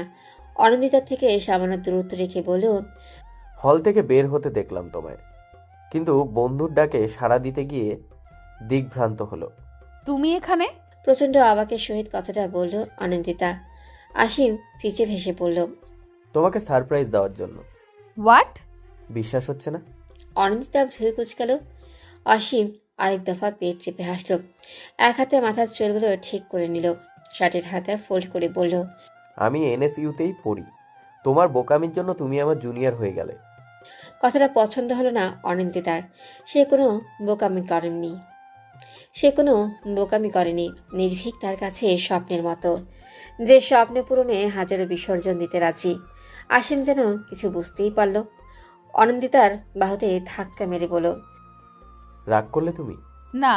[SPEAKER 3] অনিন্দিতার থেকে সামান্য দূরত্ব রেখে বলল,
[SPEAKER 12] হল থেকে বের হতে দেখলাম তোমায়, কিন্তু বন্ধুর ডাকে সাড়া দিতে গিয়ে দিগ্ভ্রান্ত হলো।
[SPEAKER 1] তুমি এখানে?
[SPEAKER 3] প্রচণ্ড অবাকের সহিত কথাটা বলল অনিন্দিতা। আসিম ফিচেল হেসে বলল,
[SPEAKER 12] তোমাকে সারপ্রাইজ দেওয়ার জন্য।
[SPEAKER 1] হোয়াট?
[SPEAKER 12] বিশ্বাস হচ্ছে না?
[SPEAKER 3] অনিন্দিতা ভ্রু কুঁচকাল। অসীম আরেক দফা পেট চেপে হাসলো। এক হাতে মাথার চুলগুলো ঠিক করে নিল, শার্টের হাতা ফোল্ড করে বলল,
[SPEAKER 12] আমি এনএসইউতেই পড়ি। তোমার বোকামির জন্য তুমি আমার জুনিয়র হয়ে গেলে।
[SPEAKER 3] কথাটা পছন্দ হলো না অনিন্দিতার। সে কোনো বোকামি করেনি। নির্ভীক তার কাছে স্বপ্নের মতো, যে স্বপ্ন পূরণে হাজারো বিসর্জন দিতে রাজি। আসিম যেন কিছু বুঝতেই পারল। অনিন্দিতার বাহুতে ধাক্কা মেরে বলল,
[SPEAKER 12] রাগ করলে তুমি?
[SPEAKER 1] না।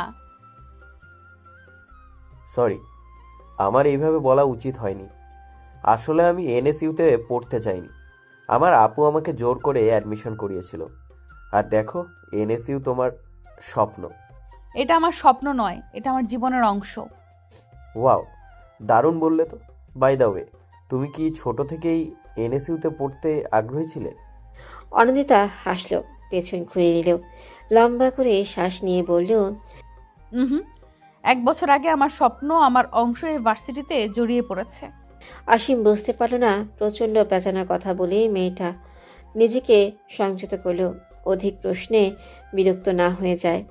[SPEAKER 12] সরি, আমার এইভাবে বলা উচিত হয়নি। আসলে আমি এনএসইউতে পড়তে চাইনি। আমার আপু আমাকে জোর করে অ্যাডমিশন করিয়েছিল। আর দেখো, এনএসইউ তোমার স্বপ্ন।
[SPEAKER 1] এটা আমার স্বপ্ন নয়, এটা আমার জীবনের অংশ।
[SPEAKER 12] ওয়াও, দারুণ বললে তো। বাই দ্য ওয়ে, তুমি কি ছোট থেকেই এনএসইউতে পড়তে আগ্রহী ছিলে?
[SPEAKER 3] অনিন্দিতা হাসলো, পেছন ঘুরে নিল, লম্বা করে শ্বাস নিয়ে বলল,
[SPEAKER 1] হুম, 1 বছর আগে আমার স্বপ্ন, আমার অংশ এই ভার্সিটিতে জড়িয়ে পড়েছে।
[SPEAKER 3] আসিম বুঝতে পারল না প্রচণ্ড পেঁচানো কথা বলে মেয়েটা নিজেকে সংযত করল, অধিক প্রশ্নে বিরক্ত না হয়ে যায়।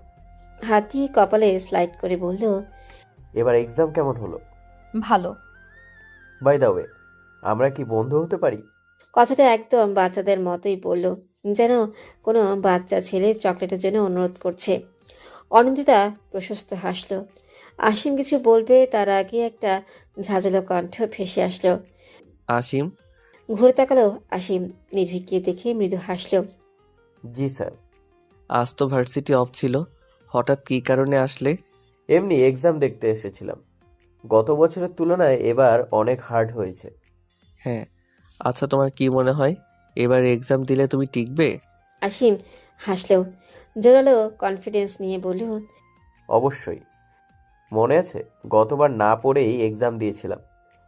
[SPEAKER 3] হাত দিয়ে কপালে স্লাইড করে বলল,
[SPEAKER 12] এবার এক্সাম কেমন হলো?
[SPEAKER 1] ভালো।
[SPEAKER 12] বাই দ্য ওয়ে, আমরা কি বন্ধু হতে পারি?
[SPEAKER 3] কথাটা একদম বাচ্চাদের মতোই বলল, যেন কোনো বাচ্চা ছেলে চকলেটের জন্য অনুরোধ করছে। অনিন্দিতা প্রশস্ত হাসল। আসিম কিছু বলবে তার আগে একটা ঝাঁঝালো কণ্ঠ ভেসে আসলো।
[SPEAKER 5] আসিম।
[SPEAKER 3] ঘুরে তাকালো আসিম, নির্ভীককে দেখে মৃদু হাসল।
[SPEAKER 12] জি স্যার।
[SPEAKER 5] আজ তো ভার্সিটি অফ ছিল, হঠাৎ কী কারণে আসলে?
[SPEAKER 12] এমনি এক্সাম দেখতে এসেছিলাম। গত বছরের তুলনায় এবার অনেক হার্ড হয়েছে।
[SPEAKER 5] হ্যাঁ, আচ্ছা তোমার কি মনে হয় এবার এক্সাম দিলে তুমি টিকবে?
[SPEAKER 3] আসিম হাসলেও জোরালো কনফিডেন্স নিয়ে বলল,
[SPEAKER 12] অবশ্যই। মনে আছে গতবার না পড়েই এক্সাম দিয়েছিলাম,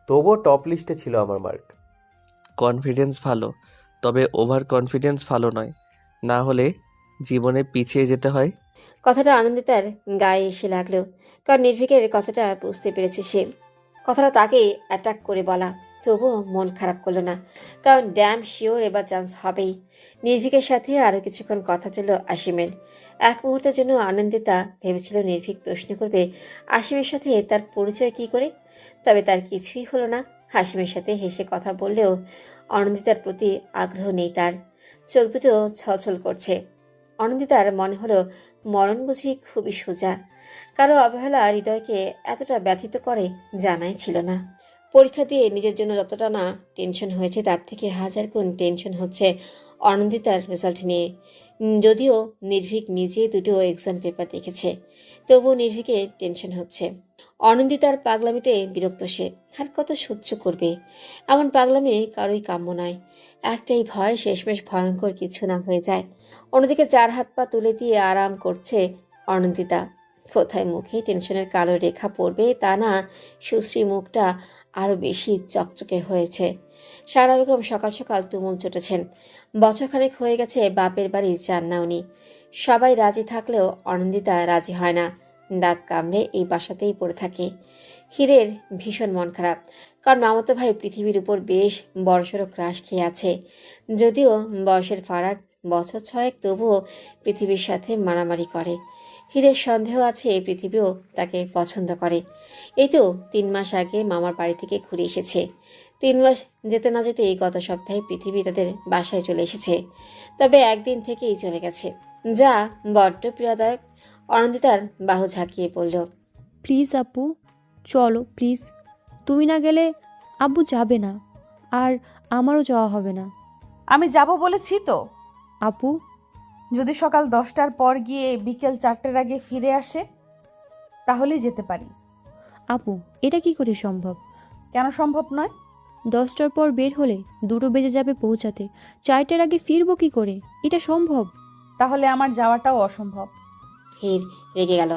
[SPEAKER 12] তবুও টপ লিস্টে ছিল আমার মার্ক।
[SPEAKER 5] কনফিডেন্স ভালো, তবে ওভার কনফিডেন্স ভালো নয়, না হলে জীবনে পিছিয়ে যেতে হয়।
[SPEAKER 3] কথাটা আনন্দিতার গায়ে এসে লাগলো, কারণ নির্ভীকের কথাটা বুঝতে পেরেছে সে। কথাটা তাকে অ্যাটাক করে বলা, তবুও মন খারাপ করলো না, কারণ ড্যাম শিওর এবার চান্স হবেই। নির্ভীকের সাথে আরও কিছুক্ষণ কথা চলল আসিমের। এক মুহূর্তের জন্য আনন্দিতা ভেবেছিল নির্ভীক প্রশ্ন করবে আসিমের সাথে তার পরিচয় কি করে, তবে তার কিছুই হলো না। হাসিমের সাথে হেসে কথা বললেও অনন্দিতার প্রতি আগ্রহ নেই তার। চোখ দুটো ছলছল করছে। অনন্দিতার মনে হলো মরণ বুঝি খুবই সোজা। কারো অবহেলা হৃদয়কে এতটা ব্যথিত করে জানাই ছিল না। পরীক্ষা দিয়ে নিজের জন্য যতটা না টেনশন হয়েছে তার থেকে 1000 গুণ টেনশন হচ্ছে অনন্দিতার রেজাল্ট নিয়ে। যদিও নির্ভীক নিজে দুটো এক্সাম পেপার দেখেছে, তবুও নির্ভীকে টেনশন হচ্ছে। অনন্দিতার পাগলামিতে বিরক্ত সে। আর কত সহ্য করবে? এমন পাগলামি কারোই কাম্য নয়। একটাই ভয় শেষমেশ ভয়ঙ্কর কিছু না হয়ে যায়। অন্যদিকে 4 হাত পা তুলে দিয়ে আরাম করছে অনন্দিতা। কোথায় মুখে টেনশনের কালো রেখা পড়বে তা না, সুশ্রী মুখটা আরও বেশি চকচকে হয়েছে। সারা বেগম সকাল সকাল তুমুল চটেছেন। বছরখানেক হয়ে গেছে বাপের বাড়ি যান না উনি। সবাই রাজি থাকলেও অনন্দিতা রাজি হয় না। দাঁত কামড়ে এই বাসাতেই পড়ে থাকে। হীরের ভীষণ মন খারাপ, কারণ মামাতো ভাই পৃথিবীর উপর বেশ বড়সড় ক্রাশ খেয়ে আছে। যদিও বয়সের ফারাক বছর 6, তবুও পৃথিবীর সাথে মারামারি করে। হীরের সন্দেহ আছে পৃথিবীও তাকে পছন্দ করে। এই তো 3 মাস আগে মামার বাড়ি থেকে ঘুরে এসেছে। 3 মাস যেতে না যেতেই গত সপ্তাহে পৃথিবী তাদের বাসায় চলে এসেছে, তবে একদিন থেকেই চলে গেছে, যা বড্ড প্রিয়দায়ক। অনন্দিতার বাহু ঝাঁকিয়ে বলল,
[SPEAKER 7] প্লিজ আপু, চলো প্লিজ। তুমি না গেলে আব্বু যাবে না, আর আমারও যাওয়া হবে না।
[SPEAKER 1] আমি যাব বলেছি তো।
[SPEAKER 7] আপু,
[SPEAKER 1] যদি সকাল 10টার পর গিয়ে বিকেল 4টার আগে ফিরে আসে তাহলেই যেতে পারি।
[SPEAKER 7] আপু, এটা কি করে সম্ভব?
[SPEAKER 1] কেন সম্ভব নয়?
[SPEAKER 7] 10টার পর বের হলে 2টো বেজে যাবে পৌঁছাতে। 4টার আগে ফিরবো কি করে? এটা সম্ভব?
[SPEAKER 1] তাহলে আমার যাওয়াটাও অসম্ভব।
[SPEAKER 3] হীর রেগে গেল,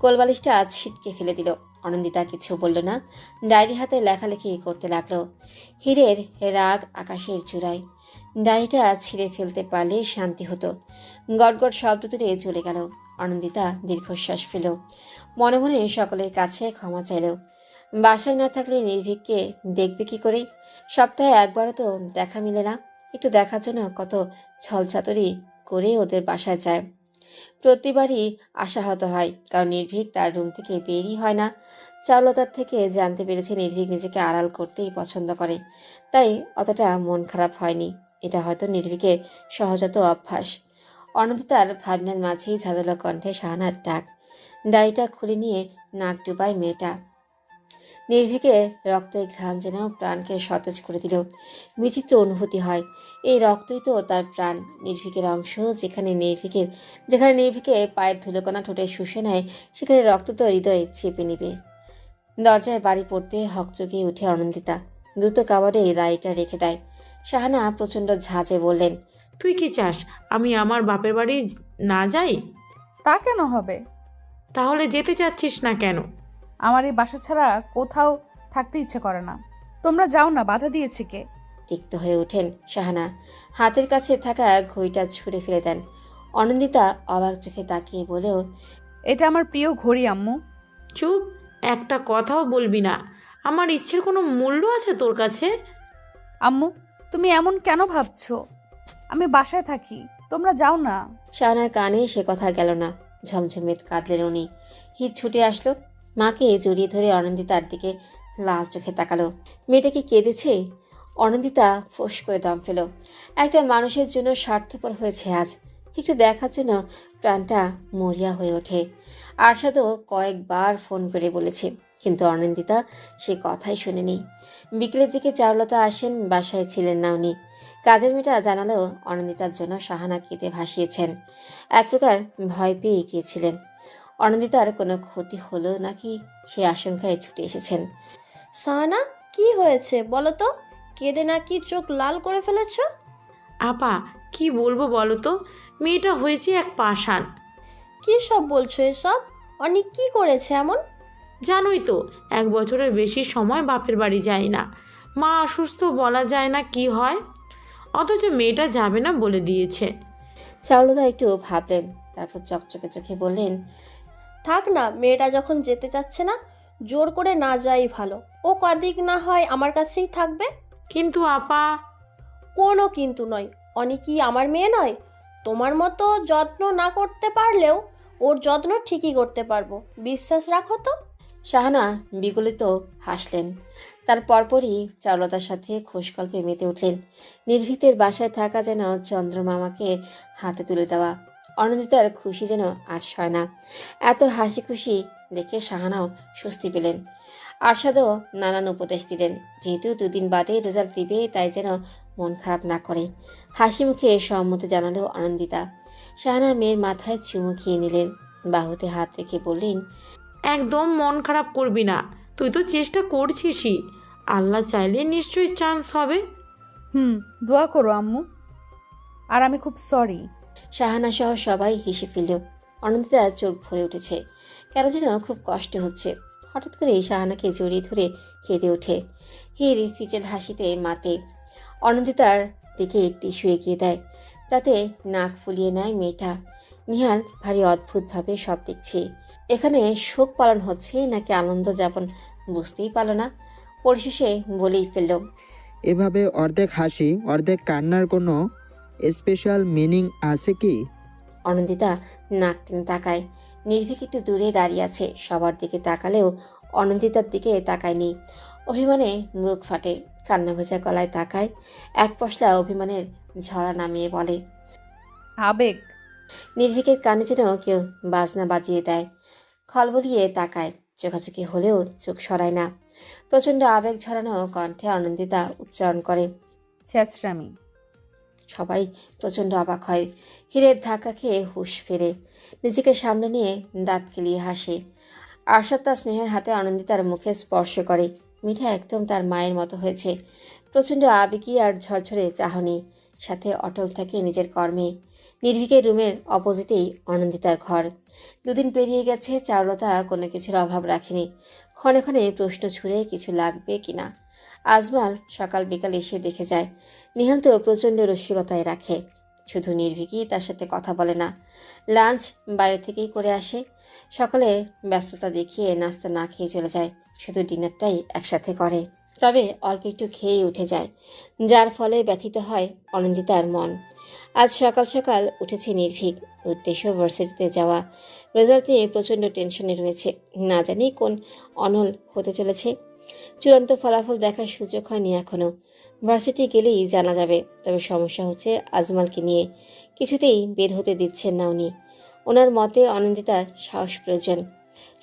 [SPEAKER 3] কোলবালিশটা ছিটকে ফেলে দিল। অনন্দিতা কিছু বলল না, ডায়েরি হাতে লেখালেখি করতে লাগলো। হীরের রাগ আকাশের চূড়ায়। ডায়েরিটা ছিঁড়ে ফেলতে পারলে শান্তি হতো। গটগট শব্দ তুলে চলে গেল। অনন্দিতা দীর্ঘশ্বাস ফেল, মনে মনে সকলের কাছে ক্ষমা চাইল। বাসায় না থাকলে নির্ভীককে দেখবে কি করে? সপ্তাহে একবারও তো দেখা মিলে না। একটু দেখার জন্য কত ছলচাতুরি করে ওদের বাসায় যায়। প্রতিবারই আশাহত হয়, কারণ নির্ভীক তার রুম থেকে বেরই হয় না। চারুলতার থেকে জানতে পেরেছে নির্ভীক নিজেকে আড়াল করতেই পছন্দ করে, তাই অতটা মন খারাপ হয়নি। এটা হয়তো নির্ভীকের সহজাত অভ্যাস। অনন্তিতার ভাবনার মাঝেই ঝাঁঝালো কণ্ঠে শাহানার ডাক। দাড়িটা খুলে নিয়ে নাক ডুবায় মেয়েটা। নির্ভীকের রক্তের ঘ্রাণ যেন প্রাণকে সতেজ করে দিল। বিচিত্র অনুভূতি হয়, এই রক্তই তো তার প্রাণ, নির্ভীকের অংশ। যেখানে নির্ভীকের পায়ের ধুলোকণা ঠোঁটে শুষে নেয়, সেখানে রক্ত তো হৃদয়ে চেপে নিবে। দরজায় বাড়ি পড়তে হকচকিয়ে উঠে অনন্দিতা, দ্রুত কাবারে দাড়িটা রেখে দেয়। শাহানা প্রচণ্ড ঝাঁজে বললেন,
[SPEAKER 4] তুই কি চাস আমি আমার বাপের বাড়ি না যাই?
[SPEAKER 1] তা কেন হবে?
[SPEAKER 4] তাহলে যেতে চাচ্ছিস না কেন?
[SPEAKER 1] আমার এই বাসা ছাড়া কোথাও থাকতে ইচ্ছে করে না। তোমরা যাও না, বাধা দিয়েছে কে?
[SPEAKER 3] তিক্ত হয়ে ওঠেন শাহানা, হাতের কাছে থাকা ঘড়িটা ছুঁড়ে ফেলে দেন। অনন্দিতা অবাক চোখে তাকিয়ে বলেও,
[SPEAKER 1] এটা আমার প্রিয় ঘড়ি আম্মু।
[SPEAKER 4] চুপ, একটা কথাও বলবি না। আমার ইচ্ছের কোনো মূল্য আছে তোর কাছে?
[SPEAKER 1] আম্মু, তুমি এমন কেন ভাবছো? আমি বাসায় থাকি, তোমরা যাও না।
[SPEAKER 3] শাহানার কানে সে কথা গেল না। ঝমঝমেত কাঁদলেন উনি। হিত ছুটে আসলো, মাকে জড়িয়ে ধরে অনন্দিতার দিকে লাল চোখে তাকালো। মেয়েটা কি কেঁদেছে? অনন্দিতা ফোঁস করে দম ফেল। একটা মানুষের জন্য স্বার্থপর হয়েছে আজ। একটু দেখার জন্য প্রাণটা মরিয়া হয়ে ওঠে। আরশাদও কয়েকবার ফোন করে বলেছে, কিন্তু অনন্দিতা সে কথাই শোনেনি। বিকেলের দিকে চারুলতা আসেন, বাসায় ছিলেন না উনি। কাজের মেয়েটা জানালেও অনন্দিতার জন্য শাহানা কেঁদে ভাসিয়েছেন। এক প্রকার ভয় পেয়ে গিয়েছিলেন অনন্দিতার কোনো ক্ষতি হলো নাকি, সে আশঙ্কায় ছুটে এসেছেন।
[SPEAKER 6] শাহানা, কি হয়েছে বলো তো? কেঁদে নাকি চোখ লাল করে ফেলেছ?
[SPEAKER 4] আপা, কি বলবো বলো তো, মেয়েটা হয়েছে এক পাষাণ।
[SPEAKER 6] কি সব বলছো এসব? অনেক কি করেছে এমন?
[SPEAKER 4] জানোই তো, 1 বছরের বেশি সময় বাপের বাড়ি যায় না। মা অসুস্থ, বলা যায় না কি হয়, অথচ মেয়েটা যাবে না বলে দিয়েছে।
[SPEAKER 3] চারুলতা একটু ভাবলেন, তারপর চকচকে চোখে বললেন,
[SPEAKER 6] থাক না, মেয়েটা যখন যেতে চাচ্ছে না, জোর করে না যাই ভালো। ও কদিক না হয় আমার কাছেই থাকবে।
[SPEAKER 4] কিন্তু আপা।
[SPEAKER 6] কোনো কিন্তু নয়। অনেকই আমার মেয়ে নয়? তোমার মতো যত্ন না করতে পারলেও ওর যত্ন ঠিকই করতে পারবো, বিশ্বাস রাখো তো।
[SPEAKER 3] শাহানা বিগলিত হাসলেন। তার পরপরই চারুলতার সাথে খোশগল্পে মেতে উঠলেন। নির্ভীতের বাসায় থাকা যেন চন্দ্রমামাকে হাতে তুলে দেওয়া। অনন্দিতার খুশি যেন আর সয় না। এত হাসি খুশি দেখে শাহানাও স্বস্তি পেলেন। আরশাদও নানান উপদেশ দিলেন, যেহেতু 2 দিন বাদে রেজাল্ট দিবে, তাই যেন মন খারাপ না করে। হাসি মুখে সম্মতি জানালো অনন্দিতা। শাহানা মেয়ের মাথায় চুমু খেয়ে নিলেন, বাহুতে হাত রেখে বললেন,
[SPEAKER 4] একদম মন খারাপ করবি না, তুই তো চেষ্টা করছিসই। আল্লাহ চাইলে নিশ্চয়ই চান্স হবে।
[SPEAKER 1] দোয়া করো আম্মু। আর আমি খুব সরি।
[SPEAKER 3] শাহানা সহ সবাই হেসে ফেলল। অনন্দিতা চোখ ভরে উঠেছে, কেন যেন খুব কষ্ট হচ্ছে। হঠাৎ করে শাহানাকে জড়িয়ে ধরে কেঁদে ওঠে। হির ফিচেল হাসিতে মাতে। অনন্দিতার দিকে টিস্যু এগিয়ে দেয়, তাতে নাক ফুলিয়ে নেয় মেয়েটা। নিহাল ভারী অদ্ভুতভাবে সব দেখছে। এখানে শোক পালন হচ্ছে নাকি আনন্দ যাপন বুঝতেই পারল না। পরিশেষে বলেই ফেলল,
[SPEAKER 9] এভাবে অর্ধেক হাসি অর্ধেক কান্নার কোনো স্পেশাল মিনিং আছে কি?
[SPEAKER 3] অনন্দিতা নাক টেনে তাকায়। নির্ভীক একটু দূরে দাঁড়িয়ে আছে, সবার দিকে তাকালেও অনন্দিতার দিকে তাকায়নি। অভিমানে মুখ ফাটে, কান্না ভেজা গলায় তাকায়। এক পশলা অভিমানের ঝরা নামিয়ে বলে,
[SPEAKER 1] আবেগ।
[SPEAKER 3] নির্ভীকের কানে যেন কেউ বাজনা বাজিয়ে দেয়। খলবলিয়ে তাকায়, চোখাচোখি হলেও চোখ সরায় না। প্রচণ্ড আবেগ ঝরানো কণ্ঠে অনন্দিতা উচ্চারণ করে,
[SPEAKER 1] ছেঁচড়ামি।
[SPEAKER 3] সবাই প্রচণ্ড অবাক হয়। হীরের ধাক্কা খেয়ে হুঁশ ফেরে, নিজেকে সামনে নিয়ে দাঁত কেলিয়ে হাসে। আরশাদ তার স্নেহের হাতে অনন্দিতার মুখে স্পর্শ করে। মিঠা একদম তার মায়ের মতো হয়েছে। প্রচণ্ড আবেগী আর ঝরঝরে চাহনি, সাথে অটল থাকে নিজের কর্মে। নির্ভীকের রুমের অপোজিটেই অনন্দিতার ঘর। 2 দিন পেরিয়ে গেছে, চারুলতা কোনো কিছুর অভাব রাখেনি। ক্ষণে ক্ষণে প্রশ্ন ছুড়ে কিছু লাগবে কিনা। আজমাল সকাল বিকাল এসে দেখে যায়। নিহাল তো প্রচণ্ড রসিকতায় রাখে, শুধু নির্ভীকই তার সাথে কথা বলে না। লাঞ্চ বাইরে থেকেই করে আসে। সকালের ব্যস্ততা দেখিয়ে নাস্তা না খেয়ে চলে যায়, শুধু ডিনারটাই একসাথে করে। তবে অল্প একটু খেয়ে উঠে যায়, যার ফলে ব্যথিত হয় অনন্দিতার মন। আজ সকাল সকাল উঠেছে নির্ভীক। উদ্দেশ্য ভার্সিটিতে যাওয়া। রেজাল্ট নিয়ে প্রচণ্ড টেনশনে রয়েছে। না জানি কোন অনল হতে চলেছে। চূড়ান্ত ফলাফল দেখার সুযোগ হয়নি এখনও। ভার্সিটি গেলেই জানা যাবে। তবে সমস্যা হচ্ছে আজমালকে নিয়ে। কিছুতেই বের হতে দিচ্ছেন না উনি। ওনার মতে অনন্দিতার সাহস প্রয়োজন।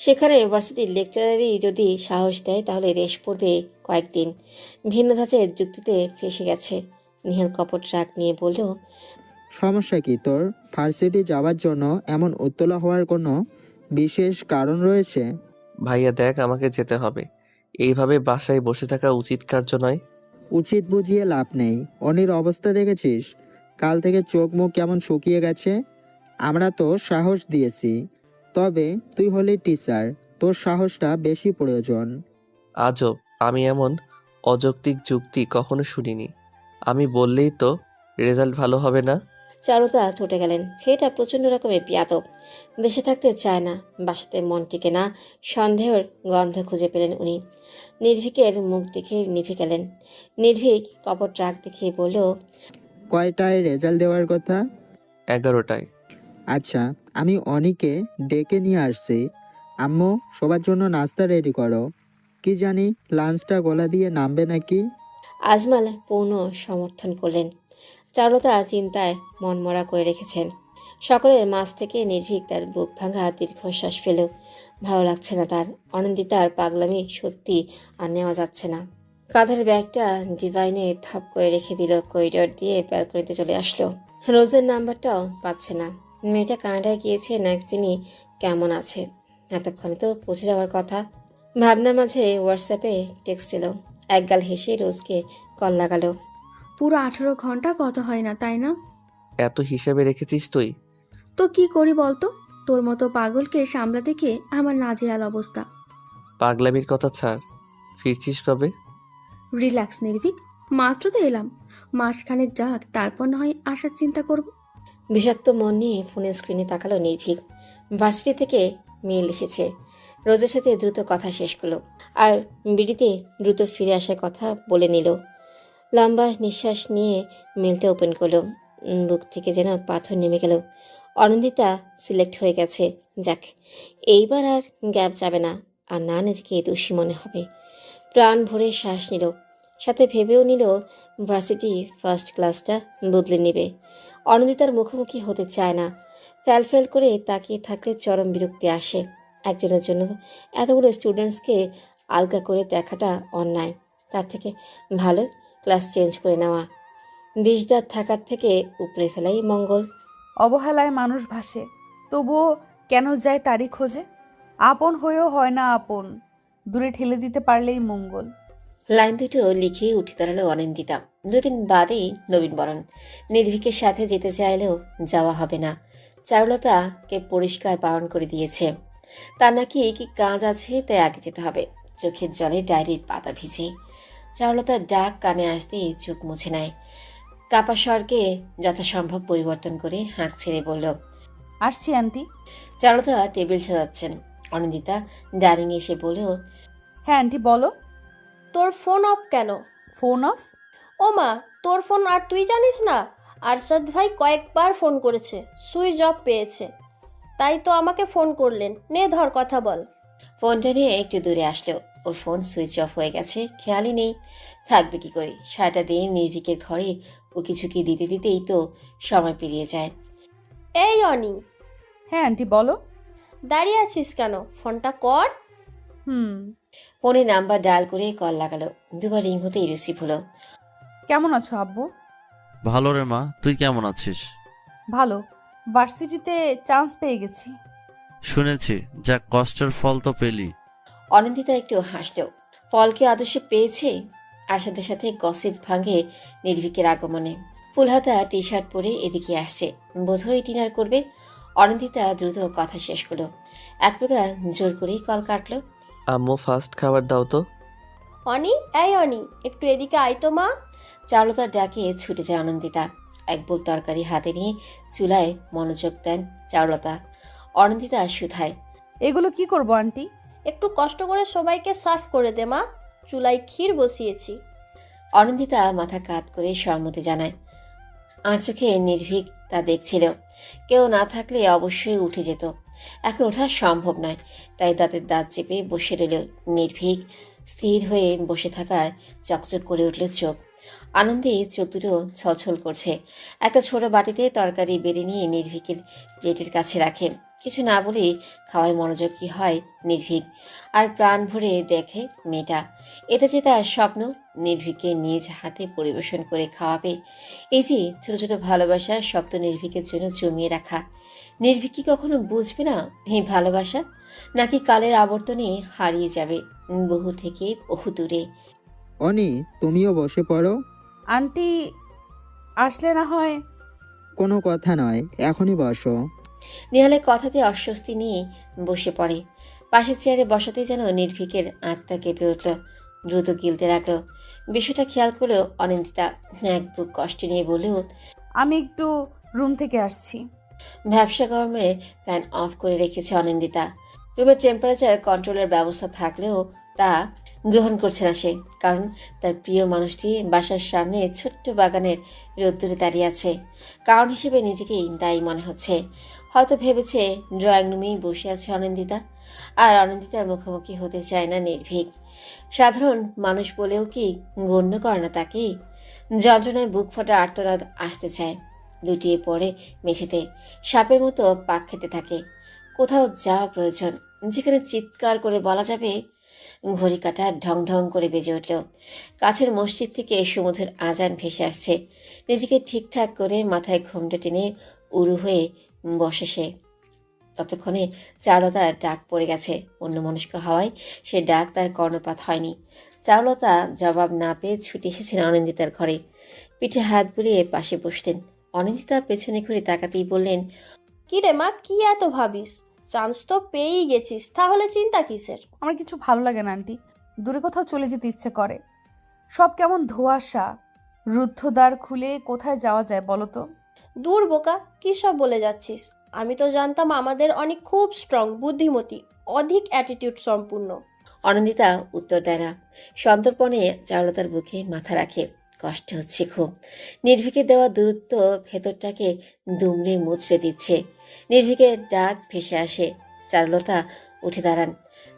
[SPEAKER 3] সেখানে ভার্সিটির লেকচারারই যদি সাহস দেয় তাহলে রেশ পড়বে কয়েকদিন। ভিন্ন ধাঁচের যুক্তিতে ফেসে গেছে। নিহাল কপট রাগ নিয়ে বলল,
[SPEAKER 9] সমস্যা কি তোর? ভার্সিটি যাওয়ার জন্য এমন উত্তলা হওয়ার কোনো বিশেষ কারণ রয়েছে?
[SPEAKER 5] ভাইয়া দেখ, আমাকে যেতে হবে। এইভাবে বাসায় বসে থাকা উচিত কার্য নয়।
[SPEAKER 9] উচিত বুঝিয়ে লাভ নেই। অনির অবস্থা দেখেছিস? কাল থেকে চোখ মুখ কেমন শুকিয়ে গেছে। আমরা তো সাহস দিয়েছি, তবে তুই হলি টিচার, তোর সাহসটা বেশি প্রয়োজন।
[SPEAKER 5] আজব, আমি এমন অযৌক্তিক যুক্তি কখনো শুনিনি। আমি বললেই তো রেজাল্ট ভালো হবে না।
[SPEAKER 3] চারুতা ছুটে গেলেন। ছেলেটা প্রচণ্ড রকমের বিয়াদব। দেশে থাকতে চায় না, বাসাতে মন টিকে না। সন্দেহের গন্ধ খুঁজে পেলেন উনি। নির্ভীকের মুখ দেখে নিভে গেলেন। নির্ভীক কপট রাগ দেখিয়ে বলল,
[SPEAKER 9] কয়টায় রেজাল্ট দেওয়ার কথা?
[SPEAKER 5] 11টায়।
[SPEAKER 9] আচ্ছা, আমি অনিকে ডেকে নিয়ে আসছি। আম্মু, সবার জন্য নাস্তা রেডি করো। কি জানি লাঞ্চটা গলা দিয়ে নামবে নাকি।
[SPEAKER 3] আজমাল পূর্ণ সমর্থন করলেন। চারুলতা চিন্তায় মনমরা করে রেখেছেন। সকলের মাঝ থেকে নির্ভীক তার বুক ভাঙা দীর্ঘশ্বাস ফেল। ভালো লাগছে না তার। অনন্দিতার পাগলামি সত্যি আর নেওয়া যাচ্ছে না। কাঁধের ব্যাগটা ডিভাইনে থপ করে রেখে দিল। করিডর দিয়ে ব্যালকনিতে চলে আসলো। রোজের নাম্বারটাও পাচ্ছে না। মেয়েটা কানাডায় গিয়েছে না যিনি কেমন আছে। এতক্ষণে তো পৌঁছে যাওয়ার কথা। ভাবনার মাঝে হোয়াটসঅ্যাপে টেক্সট দিল। একগাল হেসে রোজকে কল লাগালো।
[SPEAKER 10] পুরো 18 ঘন্টা কথা হয় না, তাই না?
[SPEAKER 5] এত হিসেবে রেখেছিস তুই?
[SPEAKER 10] তো কি করি বলতো? তোর মতো পাগলকে সামলাতে গিয়ে আমার নাজেহাল অবস্থা।
[SPEAKER 5] পাগলামির কথা ছাড়। ফিরছিস কবে?
[SPEAKER 10] রিল্যাক্স নির্ভীক, মাত্র তো এলাম। মাসখানেক যাক, তারপর না হয় আসার চিন্তা করব।
[SPEAKER 3] বিষাক্ত মন নিয়ে ফোনের স্ক্রিনে তাকালো নির্ভীক। ভার্সিটি থেকে মেল এসেছে। রোজের সাথে দ্রুত কথা শেষ করলো আর বিডিতে দ্রুত ফিরে আসার কথা বলে নিল। লম্বা নিঃশ্বাস নিয়ে মেলটা ওপেন করলো। বুক থেকে যেন পাথর নেমে গেল। অনন্দিতা সিলেক্ট হয়ে গেছে। যাক, এইবার আর গ্যাপ যাবে না। আর না নিজেকে দোষী মনে হবে। প্রাণ ভরে শ্বাস নিল। সাথে ভেবেও নিল ভার্সিটি ফার্স্ট ক্লাসটা বদলে নেবে। অনন্দিতার মুখোমুখি হতে চায় না। ফ্যাল করে তাকিয়ে থাকলে চরম বিরক্তি আসে। একজনের জন্য এতগুলো স্টুডেন্টসকে আলগা করে দেখাটা অন্যায়। তার থেকে ভালো ক্লাস চেঞ্জ করে নেওয়া। বিষদার থাকার থেকে উপরে ফেলাই মঙ্গল।
[SPEAKER 1] অবহেলায় মানুষ ভাসে, তবুও কেন যায় তারই খোঁজে। আপন হয়েও হয় না আপন, দূরে ঠেলে দিতে পারলেই মঙ্গল।
[SPEAKER 3] লাইন দুটো লিখে উঠে দাঁড়ালো অনিন্দিতা। 2 দিন বাদেই নবীনবরণ। নির্ভীকের সাথে যেতে চাইলেও যাওয়া হবে না। চারুলতাকে পরিষ্কার বারণ করে দিয়েছে। তার নাকি কি কাজ আছে, তাই আগে যেতে হবে। চোখের জলে ডায়েরির পাতা ভিজে। চারুলতার ডাক কানে আসতেই চোখ মুছে নেয়। কাপা স্বরকে যথাসম্ভব পরিবর্তন করে হাঁক ছেড়ে বলল,
[SPEAKER 1] আসছি আন্টি।
[SPEAKER 3] চারুলতা টেবিল সাজাচ্ছেন। অনিন্দিতা ডাইনিং এসে বলল,
[SPEAKER 1] হ্যাঁ আন্টি বলো।
[SPEAKER 6] তোর ফোন অফ কেন?
[SPEAKER 1] Phone off?
[SPEAKER 6] ও মা, তোর ফোন আর তুই জানিস না? আরশাদ ভাই কয়েকবার ফোন করেছে, সুইচ অফ পেয়েছে। তাই তো আমাকে ফোন করলেন। নে ধর, কথা বল।
[SPEAKER 3] ফোনটা নিয়ে একটু দূরে আসলো। ওর ফোন সুইচ অফ হয়ে গেছে, খেয়ালই নেই। থাকবে কি করে? সারাটা দিন নির্ভীকের ঘরে ও কিছুকি দিতে দিতেই তো সময় পেরিয়ে যায়।
[SPEAKER 6] এই অনি।
[SPEAKER 1] হ্যাঁ আন্টি বলো।
[SPEAKER 6] দাঁড়িয়ে আছিস কেন? ফোনটা কর।
[SPEAKER 3] ফোনে নাম্বার ডায়াল করে কল লাগালো। 2বার রিং হতেই রিসিভ হলো।
[SPEAKER 1] কেমন আছো আব্বু?
[SPEAKER 8] ভালো রে মা, তুই কেমন আছিস?
[SPEAKER 1] ভালো, ভার্সিটিতে চান্স পেয়ে গেছি।
[SPEAKER 8] শুনেছি, যা কষ্টের ফল তো পেলি।
[SPEAKER 3] অনিন্দিতা একটু হাসলো। ফলকে আদর্শ পেয়েছে। আর সাথে সাথে গসিপ ভাঙে নির্ভীকের আগমনে। ফুলহাতা টি শার্ট পরে এদিকে আসছে, বোধহয় ডিনার করবে। অনিন্দিতা দ্রুত কথা শেষ করলো। এক প্রকার জোর করেই কল কাটলো।
[SPEAKER 5] আম্মু ফার্স্ট খাবার দাও তো।
[SPEAKER 6] অনি, এই অনি, একটু এদিকে আয় তো মা।
[SPEAKER 3] চারুলতার ডাকে ছুটে যায় অনন্দিতা। এক বোল তরকারি হাতে নিয়ে চুলায় মনোযোগ দেন চারুলতা। অনন্দিতা শুধায়,
[SPEAKER 1] এগুলো কি করবো আন্টি?
[SPEAKER 6] একটু কষ্ট করে সবাইকে সার্ভ করে দে মা। চুলায় ক্ষীর বসিয়েছি।
[SPEAKER 3] অনন্দিতা মাথা কাত করে সম্মতি জানায়। আর চোখে নির্ভীক তা দেখছিল। কেউ না থাকলে অবশ্যই উঠে যেত, এখন ওঠা সম্ভব নয়। তাই দাঁতের দাঁত চেপে বসে রইল নির্ভীক। স্থির হয়ে বসে থাকায় চকচক করে উঠল চোখ। আনন্দে চোখ দুটো ছলছল করছে। একটা ছোট বাটিতে তরকারি বেড়ে নিয়ে নির্ভীকের প্লেটের কাছে রাখে। কিছু না বলেই খাওয়ায় মনোযোগী হয় নির্ভীক, আর প্রাণ ভরে দেখে মেয়েটা। এটা যে তার স্বপ্ন, নির্ভীককে নিজ হাতে পরিবেশন করে খাওয়াবে। এই যে ছোট ছোট ভালোবাসার শব্দ নির্ভীকের জন্য জমিয়ে রাখা। নির্ভীক কি কখনো বুঝবে না এই ভালোবাসা, নাকি কালের আবর্তনে হারিয়ে যাবে বহু থেকে বহু দূরে?
[SPEAKER 9] অনি, তুমিও বসে পড়ো।
[SPEAKER 1] আন্টি আসলে না হয়।
[SPEAKER 9] কোনো কথা নয়, এখনই বসো।
[SPEAKER 3] নেহালের কথাতে অস্বস্তি নিয়ে বসে পড়ে। পাশের চেয়ারে বসাতেই যেন নির্ভীকের আত্মা কেঁপে উঠল, দ্রুত গিলতে লাগলো। বিষয়টা খেয়াল করেও অনিন্দিতা এক বুক কষ্ট নিয়ে বলল,
[SPEAKER 1] আমি একটু রুম থেকে আসছি।
[SPEAKER 3] ভ্যাবসা গরমে ফ্যান অফ করে রেখেছে অনিন্দিতা। রুমের টেম্পারেচার কন্ট্রোলের ব্যবস্থা থাকলেও তা গ্রহণ করছে না সে, কারণ তার প্রিয় মানুষটি বাসার সামনে ছোট্ট বাগানের রোদ্দুরে দাঁড়িয়ে আছে। কারণ হিসেবে নিজেকেই দায়ী মনে হচ্ছে। হয়তো ভেবেছে ড্রয়িং রুমেই বসে আছে অনিন্দিতা, আর অনিন্দিতার মুখোমুখি হতে চায় না নির্ভীক। সাধারণ মানুষ বলেও কি গণ্য করে না তাকে? যন্ত্রণায় বুক ফাটা আর্তনাদ আসতে চায়। লুটিয়ে পড়ে মেঝেতে, সাপের মতো পাক খেতে থাকে। কোথাও যাওয়া প্রয়োজন, যেখানে চিৎকার করে বলা যাবে। ঘড়ি কাঁটা ঢং ঢং করে বেজে উঠল। কাছের মসজিদ থেকে সুমধুর আজান ভেসে আসছে। নিজেকে ঠিকঠাক করে মাথায় ঘোমটা টেনে উড়ু হয়ে বসে সে। ততক্ষণে চারুলতার ডাক পড়ে গেছে। অন্যমনস্ক হওয়ায় সে ডাক তার কর্ণপাত হয়নি। চারুলতা জবাব না পেয়ে ছুটে এসেছেন অনিন্দিতার ঘরে। পিঠে হাত বুলিয়ে পাশে বসতেন। অনিন্দিতা পেছনে ঘুরে তাকাতেই বললেন,
[SPEAKER 6] কি রে মা, কি এত ভাবিস? চান্স তো পেয়েই গেছিস, তাহলে চিন্তা কিসের?
[SPEAKER 1] আমার কিছু ভালো লাগে না আন্টি, দূরে কোথাও চলে যেতে ইচ্ছে করে। সব কেমন ধোঁয়াশা। রুদ্ধদ্বার খুলে কোথায় যাওয়া যায় বলো তো?
[SPEAKER 6] দূর বোকা, কি সব বলে যাচ্ছিস? আমি তো জানতাম আমাদের অনেক খুব স্ট্রং, বুদ্ধিমতী, অধিক অ্যাটিটিউড সম্পূর্ণ।
[SPEAKER 3] অনিন্দিতা উত্তর দেয় না। সন্তর্পণে চারুলতার বুকে মাথা রাখে। কষ্ট হচ্ছে খুব। নির্ভীকের দেওয়া দূরত্ব ভেতরটাকে দুমড়ে মুচড়ে দিচ্ছে। নির্ভীকের ডাক ভেসে আসে। চারুলতা উঠে দাঁড়ান।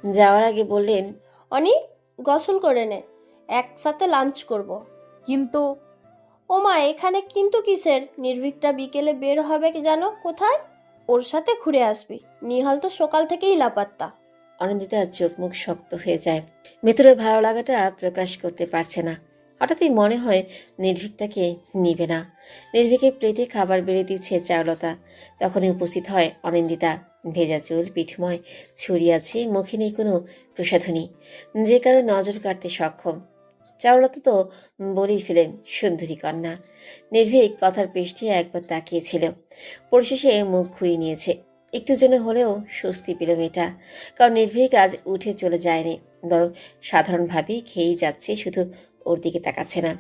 [SPEAKER 3] যাওয়ার আগে বললেন,
[SPEAKER 6] অনি, গোসল করে নে, একসাথে লাঞ্চ করব।
[SPEAKER 1] কিন্তু
[SPEAKER 6] ও মা, এখানে কিন্তু কিসের? নির্ভীকটা বিকেলে বের হবে জানো কোথায়? ওর সাথে ঘুরে আসবি। নিহাল তো সকাল থেকেই লাপাত্তা।
[SPEAKER 3] অনিন্দিতার চোখ মুখ শক্ত হয়ে যায়। ভেতরের ভালো লাগাটা প্রকাশ করতে পারছে না। হঠাৎই মনে হয় নির্ভীক তাকে নিবে না। নির্ভীকের প্লেটে খাবার বেড়ে দিচ্ছে চারুলতা। তখনই উপস্থিত হয় অনিন্দিতা। ভেজা চুল পিঠময় ছড়িয়ে আছে, মুখে নেই কোনো প্রসাধনী, যে কারো নজর কাটতে সক্ষম। চারুলতা তো বলেই ফেলেন সুন্দরী কন্যা। নির্ভীক কথার পৃষ্ঠে একবার তাকিয়েছিল, পরিশেষে মুখ ঘুরিয়ে নিয়েছে। একটু জন্য হলেও স্বস্তি পেল মেয়েটা, কারণ নির্ভীক আজ উঠে চলে যায়নি, বরং সাধারণভাবেই খেয়েই যাচ্ছে, শুধু ওর দিকে তাকাচ্ছে না।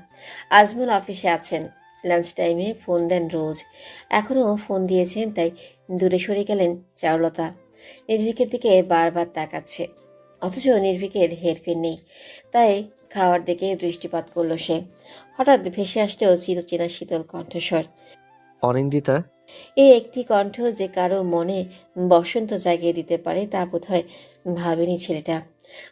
[SPEAKER 3] আজমল অফিসে আছেন, লাঞ্চ টাইমে ফোন দেন রোজ। এখনও ফোন দিয়েছেন, তাই দূরে সরে গেলেন চারুলতা। নির্ভীকের দিকে বারবার তাকাচ্ছে, অথচ নির্ভীকের হেরফের নেই, তাই খাওয়ার দিকে দৃষ্টিপাত করল সে। হঠাৎ ভেসে আসলেও চিরচেনা শীতল কণ্ঠস্বর।
[SPEAKER 5] অনিন্দিতা।
[SPEAKER 3] এই একটি কণ্ঠ যে কারো মনে বসন্ত জাগিয়ে দিতে পারে তা বোধহয় ভাবেনি ছেলেটা।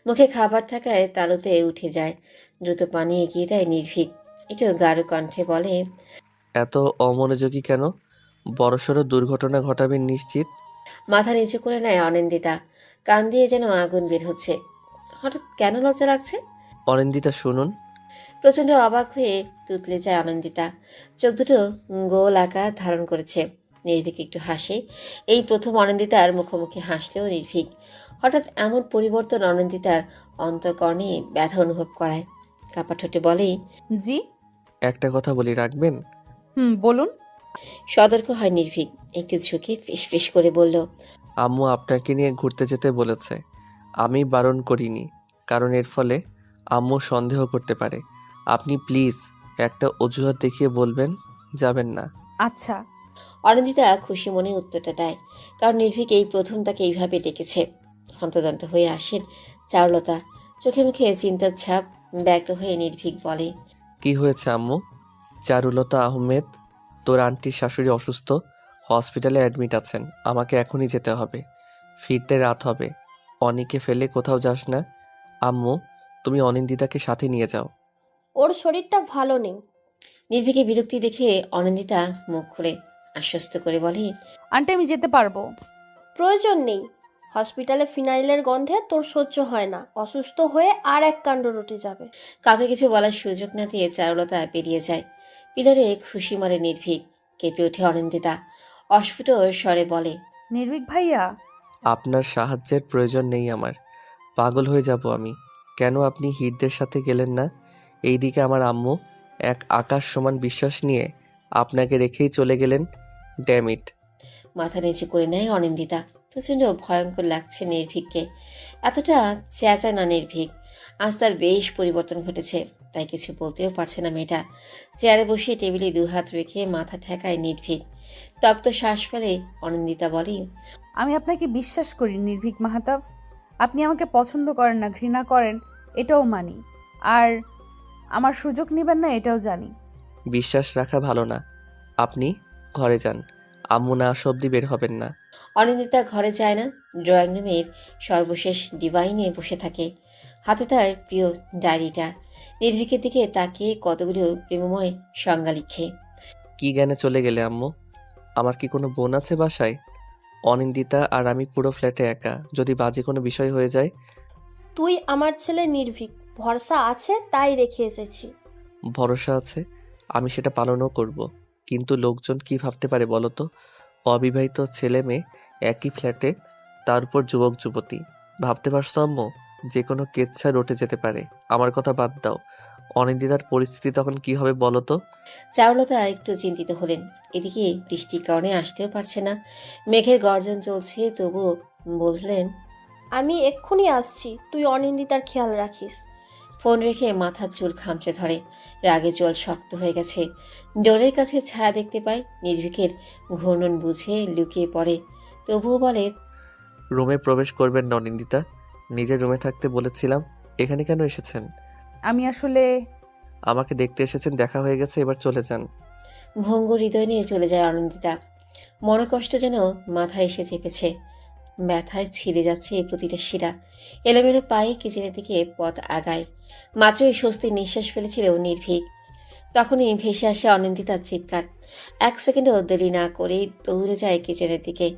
[SPEAKER 3] মুখে খাবার থাকায় তালুতে উঠে যায়। দ্রুত পানি এগিয়ে দেয় নির্ভীক। একটু গাঢ় কণ্ঠে বলে,
[SPEAKER 5] এত অমনোযোগী কেন? বড়সড় দুর্ঘটনা ঘটাবেন নিশ্চিত?
[SPEAKER 3] মাথা নিচু করে নেয় অনিন্দিতা। কান দিয়ে যেন আগুন বের হচ্ছে। হঠাৎ কেন লজ্জা লাগছে?
[SPEAKER 5] অনিন্দিতা শুনুন।
[SPEAKER 3] প্রচন্ড অবাক হয়ে তুতলে যায় অনিন্দিতা। চোখ দুটো গোল আকার ধারণ করেছে। নির্ভীক একটু হাসে। এই প্রথম অনিন্দিতার মুখোমুখি হাসলেও নির্ভীক। হঠাৎ এমন পরিবর্তন অনিন্দিতার অন্তঃকরণে ব্যথা অনুভব করায়। কাপা ঠোঁটে বলেই,
[SPEAKER 1] জি।
[SPEAKER 5] একটা কথা বলি, রাখবেন?
[SPEAKER 1] বলুন।
[SPEAKER 3] সতর্ক হয় নির্ভীক। একটু ঝুঁকে ফিস করে বলল,
[SPEAKER 5] আম্মু আপনাকে নিয়ে ঘুরতে যেতে বলেছে। আমি বারণ করিনি, কারণ এর ফলে আম্মু সন্দেহ করতে পারে। আপনি প্লিজ একটা অজুহাত দেখিয়ে বলবেন যাবেন না।
[SPEAKER 1] আচ্ছা।
[SPEAKER 3] অনিন্দিতা খুশি মনে উত্তরটা দেয়, কারণ নির্ভীক এই প্রথম তাকে এইভাবে ডেকেছে। হন্তদন্ত হয়ে আসেন চারুলতা। চোখে মুখে চিন্তার ছাপ। ব্যগ্র হয়ে নির্ভীক বলে,
[SPEAKER 5] কি হয়েছে আম্মু? চারুলতা আহমেদ। তোর আন্টির শাশুড়ি অসুস্থ, হসপিটালে অ্যাডমিট আছেন, আমাকে এখনই যেতে হবে, ফিরতে রাত হবে। অনিকে ফেলে কোথাও যাস না। আম্মু, তুমি অনিন্দিতাকে সাথে নিয়ে যাও।
[SPEAKER 6] ওর শরীরটা ভালো নেই।
[SPEAKER 3] নির্ভীকে বিরক্তি দেখে অনিন্দিতা মুখ খুলে আশ্বস্ত করে বলে,
[SPEAKER 1] আন্টি আমি যেতে পারবো।
[SPEAKER 6] প্রয়োজন নেই। হসপিটালে ফিনাইলের গন্ধে তোর সহ্য হয় না, অসুস্থ হয়ে আর এক কাণ্ড রটে যাবে।
[SPEAKER 3] কাউকে কিছু বলার সুযোগ না দিয়ে চারুলতা বেরিয়ে যায়। পিলারে খুশি মারে নির্ভীক। কেঁপে ওঠে অনিন্দিতা, অস্ফুট স্বরে বলে,
[SPEAKER 1] নির্ভীক ভাইয়া।
[SPEAKER 5] আপনার সাহায্যের প্রয়োজন নেই আমার, পাগল হয়ে যাব আমি। কেন আপনি হিটদের সাথে গেলেন না? এইদিকে আমার আম্মু এক আকাশ সমান বিশ্বাস নিয়ে আপনাকে রেখেই চলে গেলেন। Damn it.
[SPEAKER 3] মাথা নিচু করে নেয় অনিন্দিতা। প্রচণ্ড ভয়ঙ্কর লাগছে নির্ভীককে। এতটা চেঁচায় না নির্ভীক। আজ তার বেশ পরিবর্তন ঘটেছে, তাই কিছু বলতেও পারছে না মেয়েটা। চেয়ারে বসে টেবিলে দুহাত রেখে মাথা ঠেকায় নির্ভীক। তপ্ত শ্বাস ফেলে অনিন্দিতা বলে,
[SPEAKER 1] আমি আপনাকে বিশ্বাস করি নির্ভীক মাহাতাব। আপনি আমাকে পছন্দ করেন না, ঘৃণা করেন, এটাও মানি। আর আমার সুযোগ নেবেন না এটাও জানি।
[SPEAKER 5] বিশ্বাস রাখা ভালো না। আপনি ঘরে যান, আম্মু না আসা অব্দি বের হবেন না।
[SPEAKER 3] অনিন্দিতা ঘরে যায় না। ড্রয়িং রুমের সর্বশেষ ডিবাই নিয়ে বসে থাকে। হাতে তার প্রিয় ডায়েরিটা। নির্ভীকের দিকে তাকিয়ে কতগুলো প্রেমময় সংজ্ঞা লিখে।
[SPEAKER 5] কি জ্ঞানে চলে গেলে আম্মু? আমার কি কোনো বোন আছে বাসায়? অনিন্দিতা আর আমি পুরো ফ্ল্যাটে একা, যদি বাজে কোনো বিষয় হয়ে যায়?
[SPEAKER 6] তুই আমার ছেলে নির্ভীক, ভরসা আছে তাই রেখে এসেছি।
[SPEAKER 5] ভরসা আছে, আমি সেটা পালনও করব। কিন্তু লোকজন কি ভাবতে পারে বলো তো? অবিবাহিত ছেলে মেয়ে একই ফ্ল্যাটে, তার উপর যুবক যুবতী। ভাবতে পারছো আম্মু? যে কোনো কেচ্ছা রটে যেতে পারে। আমার কথা বাদ দাও, অনিন্দিতার পরিস্থিতি তখন কি হবে বলো তো?
[SPEAKER 3] চারুলতা একটু চিন্তিত হলেন। এদিকে বৃষ্টির কারণে আসতেও পারছে না। মেঘের গর্জন চলছে, তবুও বললেন,
[SPEAKER 6] আমি এক্ষুনি আসছি, তুই অনিন্দিতার খেয়াল রাখিস।
[SPEAKER 3] ফোন রেখে মাথার চুল খামচে ধরে। রাগে জল শক্ত হয়ে গেছে। ডোরের কাছে ছায়া দেখতে পায়। নির্ভীকের ঘূর্ণন বুঝে লুকিয়ে পড়ে, তবুও বলে,
[SPEAKER 5] রুমে প্রবেশ করবেন না অনিন্দিতা, নিজের রুমে থাকতে বলেছিলাম। এখানে কেন এসেছেন?
[SPEAKER 1] আমি আসলে
[SPEAKER 5] আমাকে দেখতে এসেছেন, দেখা হয়ে গেছে, এবার চলে যান।
[SPEAKER 3] ভঙ্গুর হৃদয় নিয়ে চলে যায় অনিন্দিতা। মনোকষ্ট যেন মাথায় এসে চেপেছে। ব্যথায় ছিঁড়ে যাচ্ছে প্রতিটা শিরা। এলোমেলো পায়ে কিচেনের দিকে পথ আগায়। মাত্রই স্বস্তির নিঃশ্বাস ফেলেছিল নির্ভীক, তখনই ভেসে আসে অনিন্দিতার চিৎকার। এক সেকেন্ডও দেরি না করেই দৌড়ে যায় কিচেনের দিকে।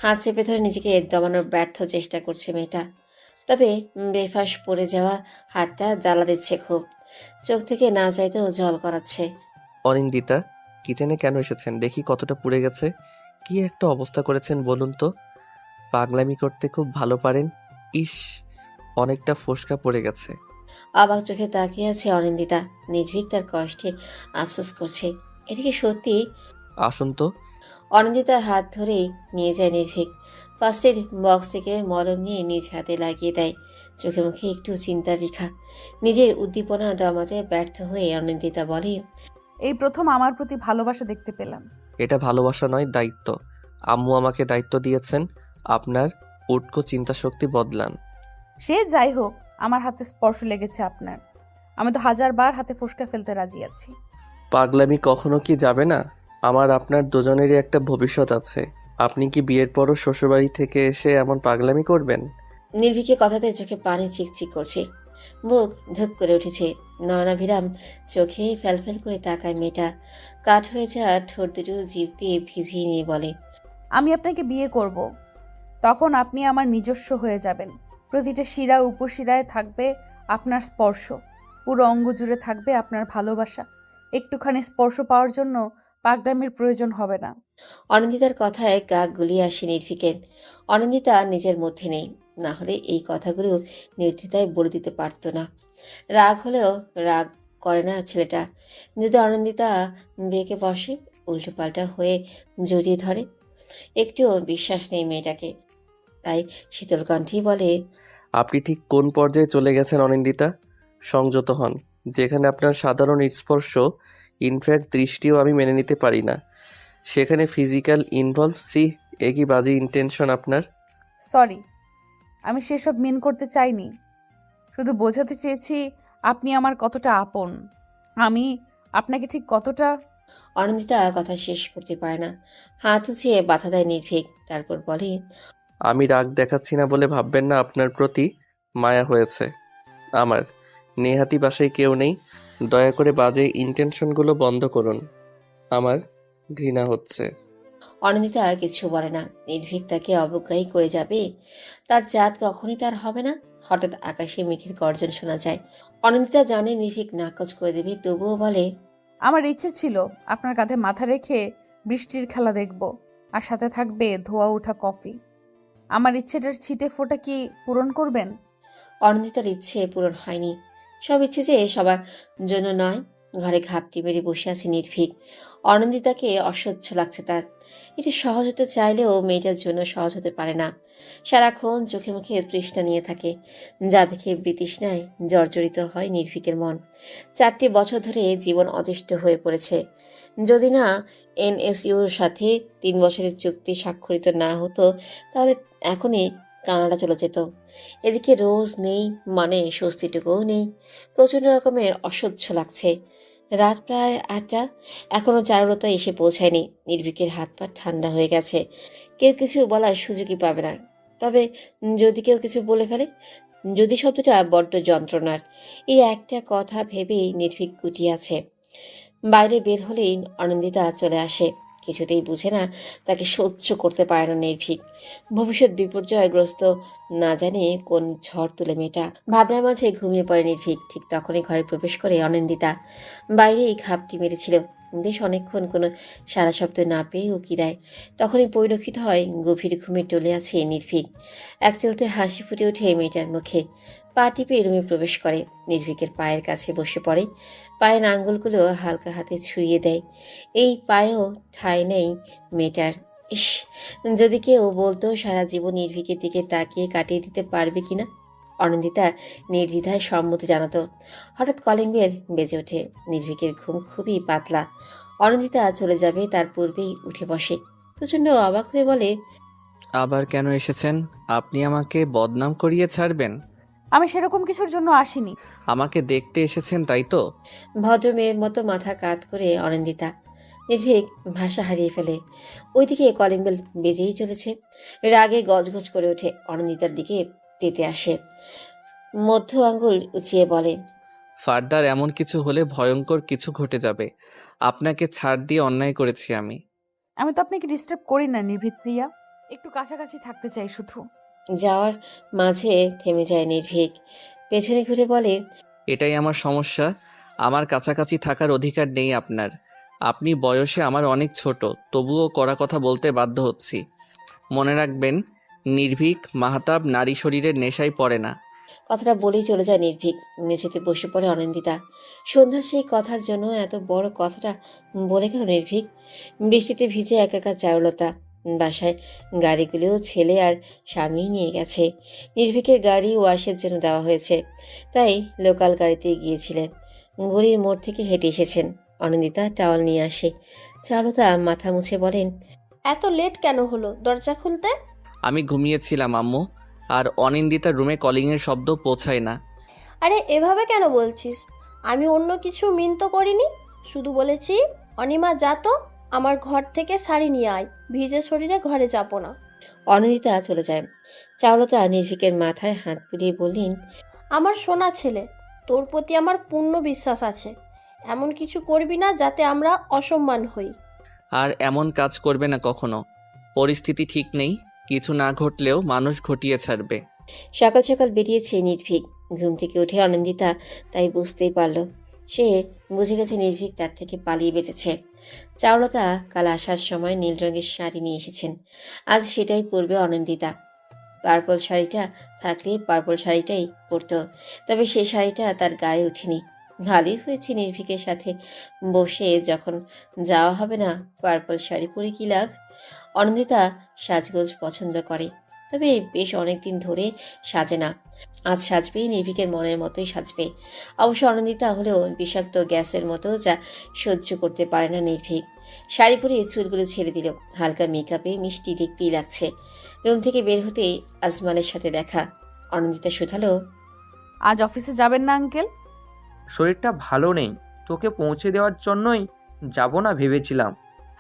[SPEAKER 3] হাত চেপে ধরে নিজেকে দমানোর ব্যর্থ চেষ্টা করছে মেয়েটা। তবে বেফাস পড়ে যাওয়া হাতটা জ্বালা দিচ্ছে খুব। চোখ থেকে না চাইতেও জল করাচ্ছে।
[SPEAKER 5] অনিন্দিতা, কিচেনে কেন এসেছেন? দেখি কতটা পুড়ে গেছে। কি একটা অবস্থা করেছেন বলুন তো? পাগলামি করতে খুব ভালো পারেন। ইস, অনেকটা ফোসকা পড়ে গেছে।
[SPEAKER 3] অবাক চোখে তাকিয়ে আছে অনিন্দিতা। নির্ভীক তার কষ্টে আফসোস করছে। এদিকে সত্যি
[SPEAKER 5] আসুন তো।
[SPEAKER 3] অনিন্দিতার হাত ধরেই নিয়ে যায় নির্ভীক। ফার্স্ট এড বক্স থেকে মলম নিয়ে নিজ হাতে লাগিয়ে দেয়। চোখে মুখে একটু চিন্তার রেখা। নিজের উদ্দীপনা দমাতে ব্যর্থ হয়ে অনিন্দিতা বলে,
[SPEAKER 1] এই প্রথম আমার প্রতি ভালোবাসা দেখতে পেলাম।
[SPEAKER 5] এটা ভালোবাসা নয়, দায়িত্ব। আম্মু আমাকে দায়িত্ব দিয়েছেন, আপনার উটকো চিন্তা শক্তি বদলান।
[SPEAKER 1] সে যাই হোক, আমার হাতে স্পর্শ লেগেছে আপনার। আমি তো 1000 বার হাতে ফোসকা ফেলতে রাজি আছি।
[SPEAKER 5] পাগলামি কখনো কি যাবে না? আমার আপনার দুজনেরই একটা ভবিষ্যৎ আছে। আপনি কি বিয়ের পরও শ্বশুরবাড়ি থেকে এসে এমন পাগলামি করবেন?
[SPEAKER 3] নির্ভীকের কথাতে চোখে পানি চিকচিক করছে। মুখ ধুক করে উঠেছে। নয়নাভিরাম চোখে ফেলফেল করে তাকায় মেয়েটা। কাঠ হয়ে যাওয়া ঠোঁট দুটো জিভ দিয়ে ভিজিয়ে নিয়ে বলে,
[SPEAKER 1] আমি আপনাকে বিয়ে করব। তখন আপনি আমার নিজস্ব হয়ে যাবেন। প্রতিটা শিরা উপশিরায় থাকবে আপনার স্পর্শ, পুরো অঙ্গ জুড়ে থাকবে আপনার ভালোবাসা। একটুখানি স্পর্শ পাওয়ার জন্য পাগলামির প্রয়োজন হবে না।
[SPEAKER 3] অনিন্দিতার কথায় গা গুলিয়ে আসে নির্ভীকের। অনিন্দিতা নিজের মধ্যে নেই, না হলে এই কথাগুলো নির্দ্বিধায় বলে দিতে পারতো না। রাগ হলেও রাগ করে না ছেলেটা। যদি অনিন্দিতা বেঁকে বসে, উল্টো পাল্টা হয়ে জড়িয়ে ধরে। একটুও বিশ্বাস নেই মেয়েটাকে। তাই শীতল কণ্ঠেই বলে,
[SPEAKER 5] আপনি ঠিক কোন পর্যায়ে চলে গেছেন অনিন্দিতা? সংযত হন। যেখানে আপনার সাধারণ স্পর্শ, ইনফ্যাক্ট দৃষ্টিও আমি মেনে নিতে পারি না, সেখানে ফিজিক্যাল ইনভলভ। সি, একই বাজে ইন্টেনশন আপনার।
[SPEAKER 1] সরি, আমি সেসব মিন করতে চাইনি। শুধু বোঝাতে চেয়েছি আপনি আমার কতটা আপন, আমি আপনাকে ঠিক কতটা।
[SPEAKER 3] অনিন্দিতা কথা শেষ করতে পারে না, হাত উঁচিয়ে বাধা দেয় নির্ভীক। তারপর বলে,
[SPEAKER 5] আমি রাগ দেখাচ্ছি না বলে ভাববেন না আপনার প্রতি মায়া হয়েছে আমার। নেহাতি বাসায় কেউ নেই, দয়া করে বাজে ইন্টেনশনগুলো বন্ধ করুন, আমার ঘৃণা হচ্ছে।
[SPEAKER 3] অনিন্দিতা কিছু বলে না। নির্ভীক তাকে অবজ্ঞাই করে যাবে, তার জাত কখনই তার হবে না। হঠাৎ আকাশে মেঘের গর্জন শোনা যায়। অনিন্দিতা জানে নির্ভীক নাকচ করে দেবে, তবুও বলে,
[SPEAKER 1] আমার ইচ্ছে ছিল আপনার কাঁধে মাথা রেখে বৃষ্টির খেলা দেখব, আর সাথে থাকবে ধোয়া ওঠা কফি। আমার ইচ্ছেটার ছিটে ফোঁটা কি পূরণ করবেন?
[SPEAKER 3] অনিন্দিতার ইচ্ছে পূরণ হয়নি। সব ইচ্ছে যে সবার জন্য নয়। ঘরে ঘাপটি মেরে বসে আছে নির্ভীক। অনিন্দিতাকে অসহ্য লাগছে তার। এটি সহজ হতে চাইলেও মেয়েটার জন্য সহজ হতে পারে না। সারাক্ষণ চোখে মুখে তৃষ্ণা নিয়ে থাকে, যা দেখে বিতৃষ্ণায় জর্জরিত হয় নির্ভীকের মন। 4টি বছর ধরে জীবন অতিষ্ঠ হয়ে পড়েছে। যদি না এনএসইউর সাথে 3 বছরের চুক্তি স্বাক্ষরিত না হতো, তাহলে এখনই কানাডা চলে যেত। এদিকে রোজ নেই, মানে স্বস্তিটুকুও নেই। প্রচণ্ড রকমের অসহ্য লাগছে। রাত প্রায় 8টা, এখনও চারুলতা এসে পৌঁছায়নি। নির্ভীকের হাত পা ঠান্ডা হয়ে গেছে। কেউ কিছু বলার সুযোগই পাবে না। তবে যদি কেউ কিছু বলে ফেলে, যদি শব্দটা বড্ড যন্ত্রণার। এই একটা কথা ভেবেই নির্ভীক গুটিয়ে আছে। বাইরে বের হলেই অনিন্দিতা চলে আসে। কিছুতেই বুঝে না, তাকে সহ্য করতে পারে না নির্ভীক। ভবিষ্যৎ বিপর্যয়গ্রস্ত, না জানে কোন ঝড় তুলে মেয়েটা। ভাবনার মাঝে ঘুমিয়ে পড়ে নির্ভীক। ঠিক তখনই ঘরে প্রবেশ করে অনিন্দিতা। বাইরেই ঘাপটি মেরেছিল, বেশ অনেকক্ষণ কোনো সারা শব্দ না পেয়ে উকি দেয়। তখনই পরিলক্ষিত হয় গভীর ঘুমে টলে আছে নির্ভীক। এক চলতে হাসি ফুটে ওঠে মেয়েটার মুখে। পা টিপে রুমে প্রবেশ করে। নির্ভীকের পায়ের কাছে বসে পড়ে। পায়ের আঙ্গুলগুলো হালকা হাতে ছুঁয়ে দেয়। এই পায়েও ঠাঁই নেই মেয়েটার। ইস, যদি কেউ বলতো সারা জীবন নির্ভীকের দিকে তাকিয়ে কাটিয়ে দিতে পারবে কিনা। অনিন্দিতা নির্দ্বিধায় সম্মতি জানাতো। হঠাৎ কলিং বেল বেজে ওঠে। নির্ভীকের ঘুম খুবই পাতলা। অনিন্দিতা চলে যাবে তার পূর্বেই উঠে বসে। প্রচণ্ড অবাক হয়ে বলে,
[SPEAKER 5] আবার কেন এসেছেন? আপনি আমাকে বদনাম করিয়ে ছাড়বেন?
[SPEAKER 1] আমি সেরকম কিছুর জন্য আসিনি।
[SPEAKER 5] আমাকে দেখতে এসেছেন তাই তো?
[SPEAKER 3] ভদ্র মেয়ের মতো মাথা কাত করে অনিন্দিতা। নির্ভীক ভাষা হারিয়ে ফেলে। ওইদিকে কলিং বেল বেজেই চলেছে। রাগে গজগজ করে ওঠে। অনিন্দিতার দিকে তেতে আসে, মধ্য আঙ্গুল উঁচিয়ে বলে,
[SPEAKER 5] ফার্দার এমন কিছু হলে ভয়ঙ্কর কিছু ঘটে যাবে। আপনাকে ছাড় দিয়ে অন্যায় করেছি আমি।
[SPEAKER 1] আমি তো আপনাকে ডিস্টার্ব করি না নির্ভীক প্রিয়া, একটু কাছাকাছি থাকতে চাই শুধু।
[SPEAKER 3] যাওয়ার মাঝে থেমে যায় নির্ভীক। পেছনে ঘুরে বলে,
[SPEAKER 5] এটাই আমার সমস্যা, আমার কাছাকাছি থাকার অধিকার নেই আপনার। আপনি বয়সে আমার অনেক ছোট, তবুও কড়া কথা বলতে বাধ্য হচ্ছি। মনে রাখবেন, নির্ভীক মাহতাব নারী শরীরের নেশায় পড়ে না।
[SPEAKER 3] কথাটা বলেই চলে যায় নির্ভীক। মেঝেতে বসে পড়ে অনিন্দিতা। সন্ধ্যার সেই কথার জন্য এত বড় কথাটা বলে গেল নির্ভীক। বৃষ্টিতে ভিজে একাকার চারুলতা। বাসায় গাড়িগুলোও ছেলে আর স্বামী নিয়ে গেছে। নির্ভীকের গাড়ি ওয়াশের জন্য দেওয়া হয়েছে, তাই লোকাল গাড়িতে গিয়েছিলেন। গলির মোড় থেকে হেঁটে এসেছেন। অনিন্দিতা টাওয়াল নিয়ে আসে। চারুলতা মাথা মুছে বলেন,
[SPEAKER 6] এত লেট কেন হলো দরজা খুলতে?
[SPEAKER 5] আমি ঘুমিয়েছিলাম আম্মু, আর অনিন্দিতার রুমে কলিংয়ের শব্দ পৌঁছায় না।
[SPEAKER 6] আরে এভাবে কেন বলছিস? আমি অন্য কিছু মিন তো করিনি, শুধু বলেছি অনিমা যা তো আমার ঘর থেকে শাড়ি নিয়ে আয়, ভিজে শরীরে ঘরে যাবো না।
[SPEAKER 3] অনিন্দিতা চলে যায়। চারুলতা নির্ভীকের মাথায় হাত বুলিয়ে বললেন,
[SPEAKER 6] আমার সোনা ছেলে, তোর প্রতি আমার পূর্ণ বিশ্বাস আছে। এমন কিছু করবি না যাতে আমরা অসম্মান হই।
[SPEAKER 5] আর এমন কাজ করবে না কখনো। পরিস্থিতি ঠিক নেই, কিছু না ঘটলেও মানুষ ঘটিয়ে ছাড়বে।
[SPEAKER 3] সকাল সকাল বেরিয়েছে নির্ভীক। ঘুম থেকে উঠে অনিন্দিতা তাই বুঝতেই পারল। সে বুঝে গেছে নির্ভীক তার থেকে পালিয়ে বেঁচেছে। চারুলতা কাল আসার সময় নীল রঙের শাড়ি নিয়ে এসেছেন। আজ সেটাই পরবে অনিন্দিতা। পার্পল শাড়িটা থাকলে পার্পল শাড়িটাই পরতো, তবে সে শাড়িটা তার গায়ে ওঠেনি। ভালোই হয়েছে, নির্ভীকের সাথে বসে যখন যাওয়া হবে না, পার্পল শাড়ি পরে কি লাভ। অনিন্দিতা সাজগোজ পছন্দ করে, তবে বেশ অনেকদিন ধরে সাজে না। আজ সাজবেই, নির্ভীকের মনের মতোই সাজবে। অবশ্য অনিন্দিতা হলেও বিষাক্ত গ্যাসের মতো যা সহ্য করতে পারে না নির্ভীক। শাড়ি পরে চুলগুলো ছেড়ে দিল। হালকা মেকআপে মিষ্টি দেখতেই লাগছে। রুম থেকে বের হতেই আজমালের সাথে দেখা। অনিন্দিতা শুধালো,
[SPEAKER 1] আজ অফিসে যাবেন না আঙ্কেল?
[SPEAKER 11] শরীরটা ভালো নেই, তোকে পৌঁছে দেওয়ার জন্যই যাব না ভেবেছিলাম,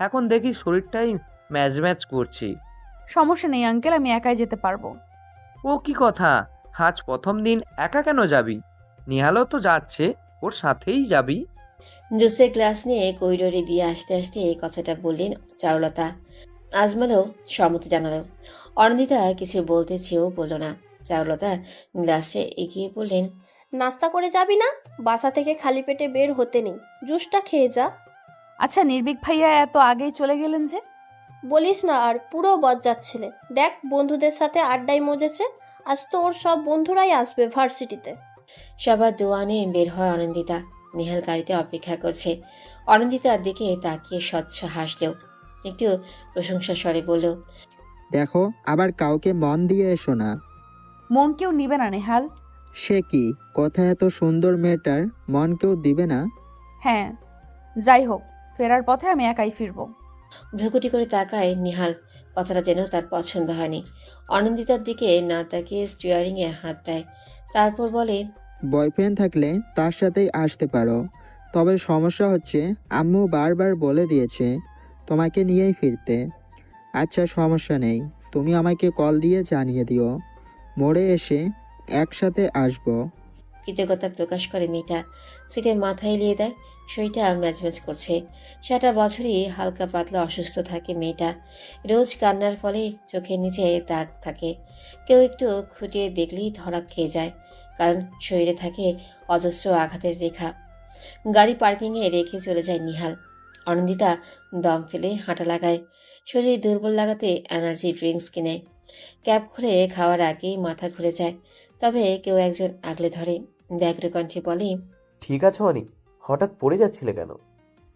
[SPEAKER 11] এখন দেখি শরীরটাই ম্যাচ ম্যাচ করছি।
[SPEAKER 1] সমস্যা নেই আঙ্কেল, আমি একাই যেতে পারবো।
[SPEAKER 11] ও কি কথা, আজ প্রথম দিন একা কেন যাবি? নিহালও তো যাচ্ছে, ওর সাথেই যাবি।
[SPEAKER 3] জুসের গ্লাস নিয়ে করিডোরে দিয়ে আসতে আসতে এই কথাটা বললেন চারুলতা। আজমালও সম্মতি জানালো। অনিন্দিতা কিছু বলতে চেয়েও বলল না। চারুলতা গ্লাসে এগিয়ে বললেন,
[SPEAKER 6] নাস্তা করে যাবি না? বাসা থেকে খালি পেটে বের হতে নেই, জুসটা খেয়ে যা।
[SPEAKER 1] আচ্ছা, নির্ভীক ভাইয়া এত আগেই চলে গেলেন যে?
[SPEAKER 6] বলিস না আর, পুরো বজ্জাত ছেলে। দেখ, বন্ধুদের সাথে আড্ডায় মজেছে। আজ তো ওর সব বন্ধুরাই আসবে ভার্সিটিতে।
[SPEAKER 3] সবার দোয়ানে বের হয় অনিন্দিতা। নিহাল গাড়িতে অপেক্ষা করছে। অনিন্দিতার দিকে তাকিয়ে স্বচ্ছ হাসলেও একটু প্রশংসা স্বরে বলল,
[SPEAKER 9] দেখো, আবার কাউকে মন দিয়ে এসো না।
[SPEAKER 1] মন কেউ নিবে না নেহাল।
[SPEAKER 9] সে কি কথা, এত সুন্দর মেয়েটার মন কেউ দিবে না?
[SPEAKER 1] হ্যাঁ, যাই হোক, ফেরার পথে আমি একাই ফিরবো।
[SPEAKER 3] ভ্রুকুটি করে তাকায় নিহাল। কথাটা যেন তার পছন্দ হয়নি। অনিন্দিতার দিকে না তাকিয়ে স্টিয়ারিংয়ে হাত দেয়। তারপর বলে,
[SPEAKER 9] বয়ফ্রেন্ড থাকলে তার সাথেই আসতে পারো, তবে সমস্যা হচ্ছে আম্মু বারবার বলে দিয়েছে তোমাকে নিয়েই ফিরতে। আচ্ছা, সমস্যা নেই, তুমি আমাকে কল দিয়ে জানিয়ে দিও, মোড়ে এসে একসাথে আসবো।
[SPEAKER 3] কৃতজ্ঞতা প্রকাশ করে মেয়েটা। সিটের মাথা এলিয়ে দেয়। শরীরটা ম্যাচম্যাচ করছে। সারা বছরই হালকা পাতলা অসুস্থ থাকে মেয়েটা। রোজ কান্নার ফলে চোখের নিচে দাগ থাকে। কেউ একটু খুঁটিয়ে দেখলেই ধরা খেয়ে যায়, কারণ শরীরে থাকে অজস্র আঘাতের রেখা। গাড়ি পার্কিংয়ে রেখে চলে যায় নিহাল। অনিন্দিতা দম ফেলে হাঁটা লাগায়। শরীর দুর্বল লাগাতে এনার্জি ড্রিঙ্কস কিনে। ক্যাব খুলে খাওয়ার আগেই মাথা ঘুরে যায়। তবে কেউ একজন আগলে ধরে। ব্যগ্র কণ্ঠে বলে,
[SPEAKER 12] ঠিক আছে অনি, হঠাৎ পড়ে যাচ্ছিলে কেন?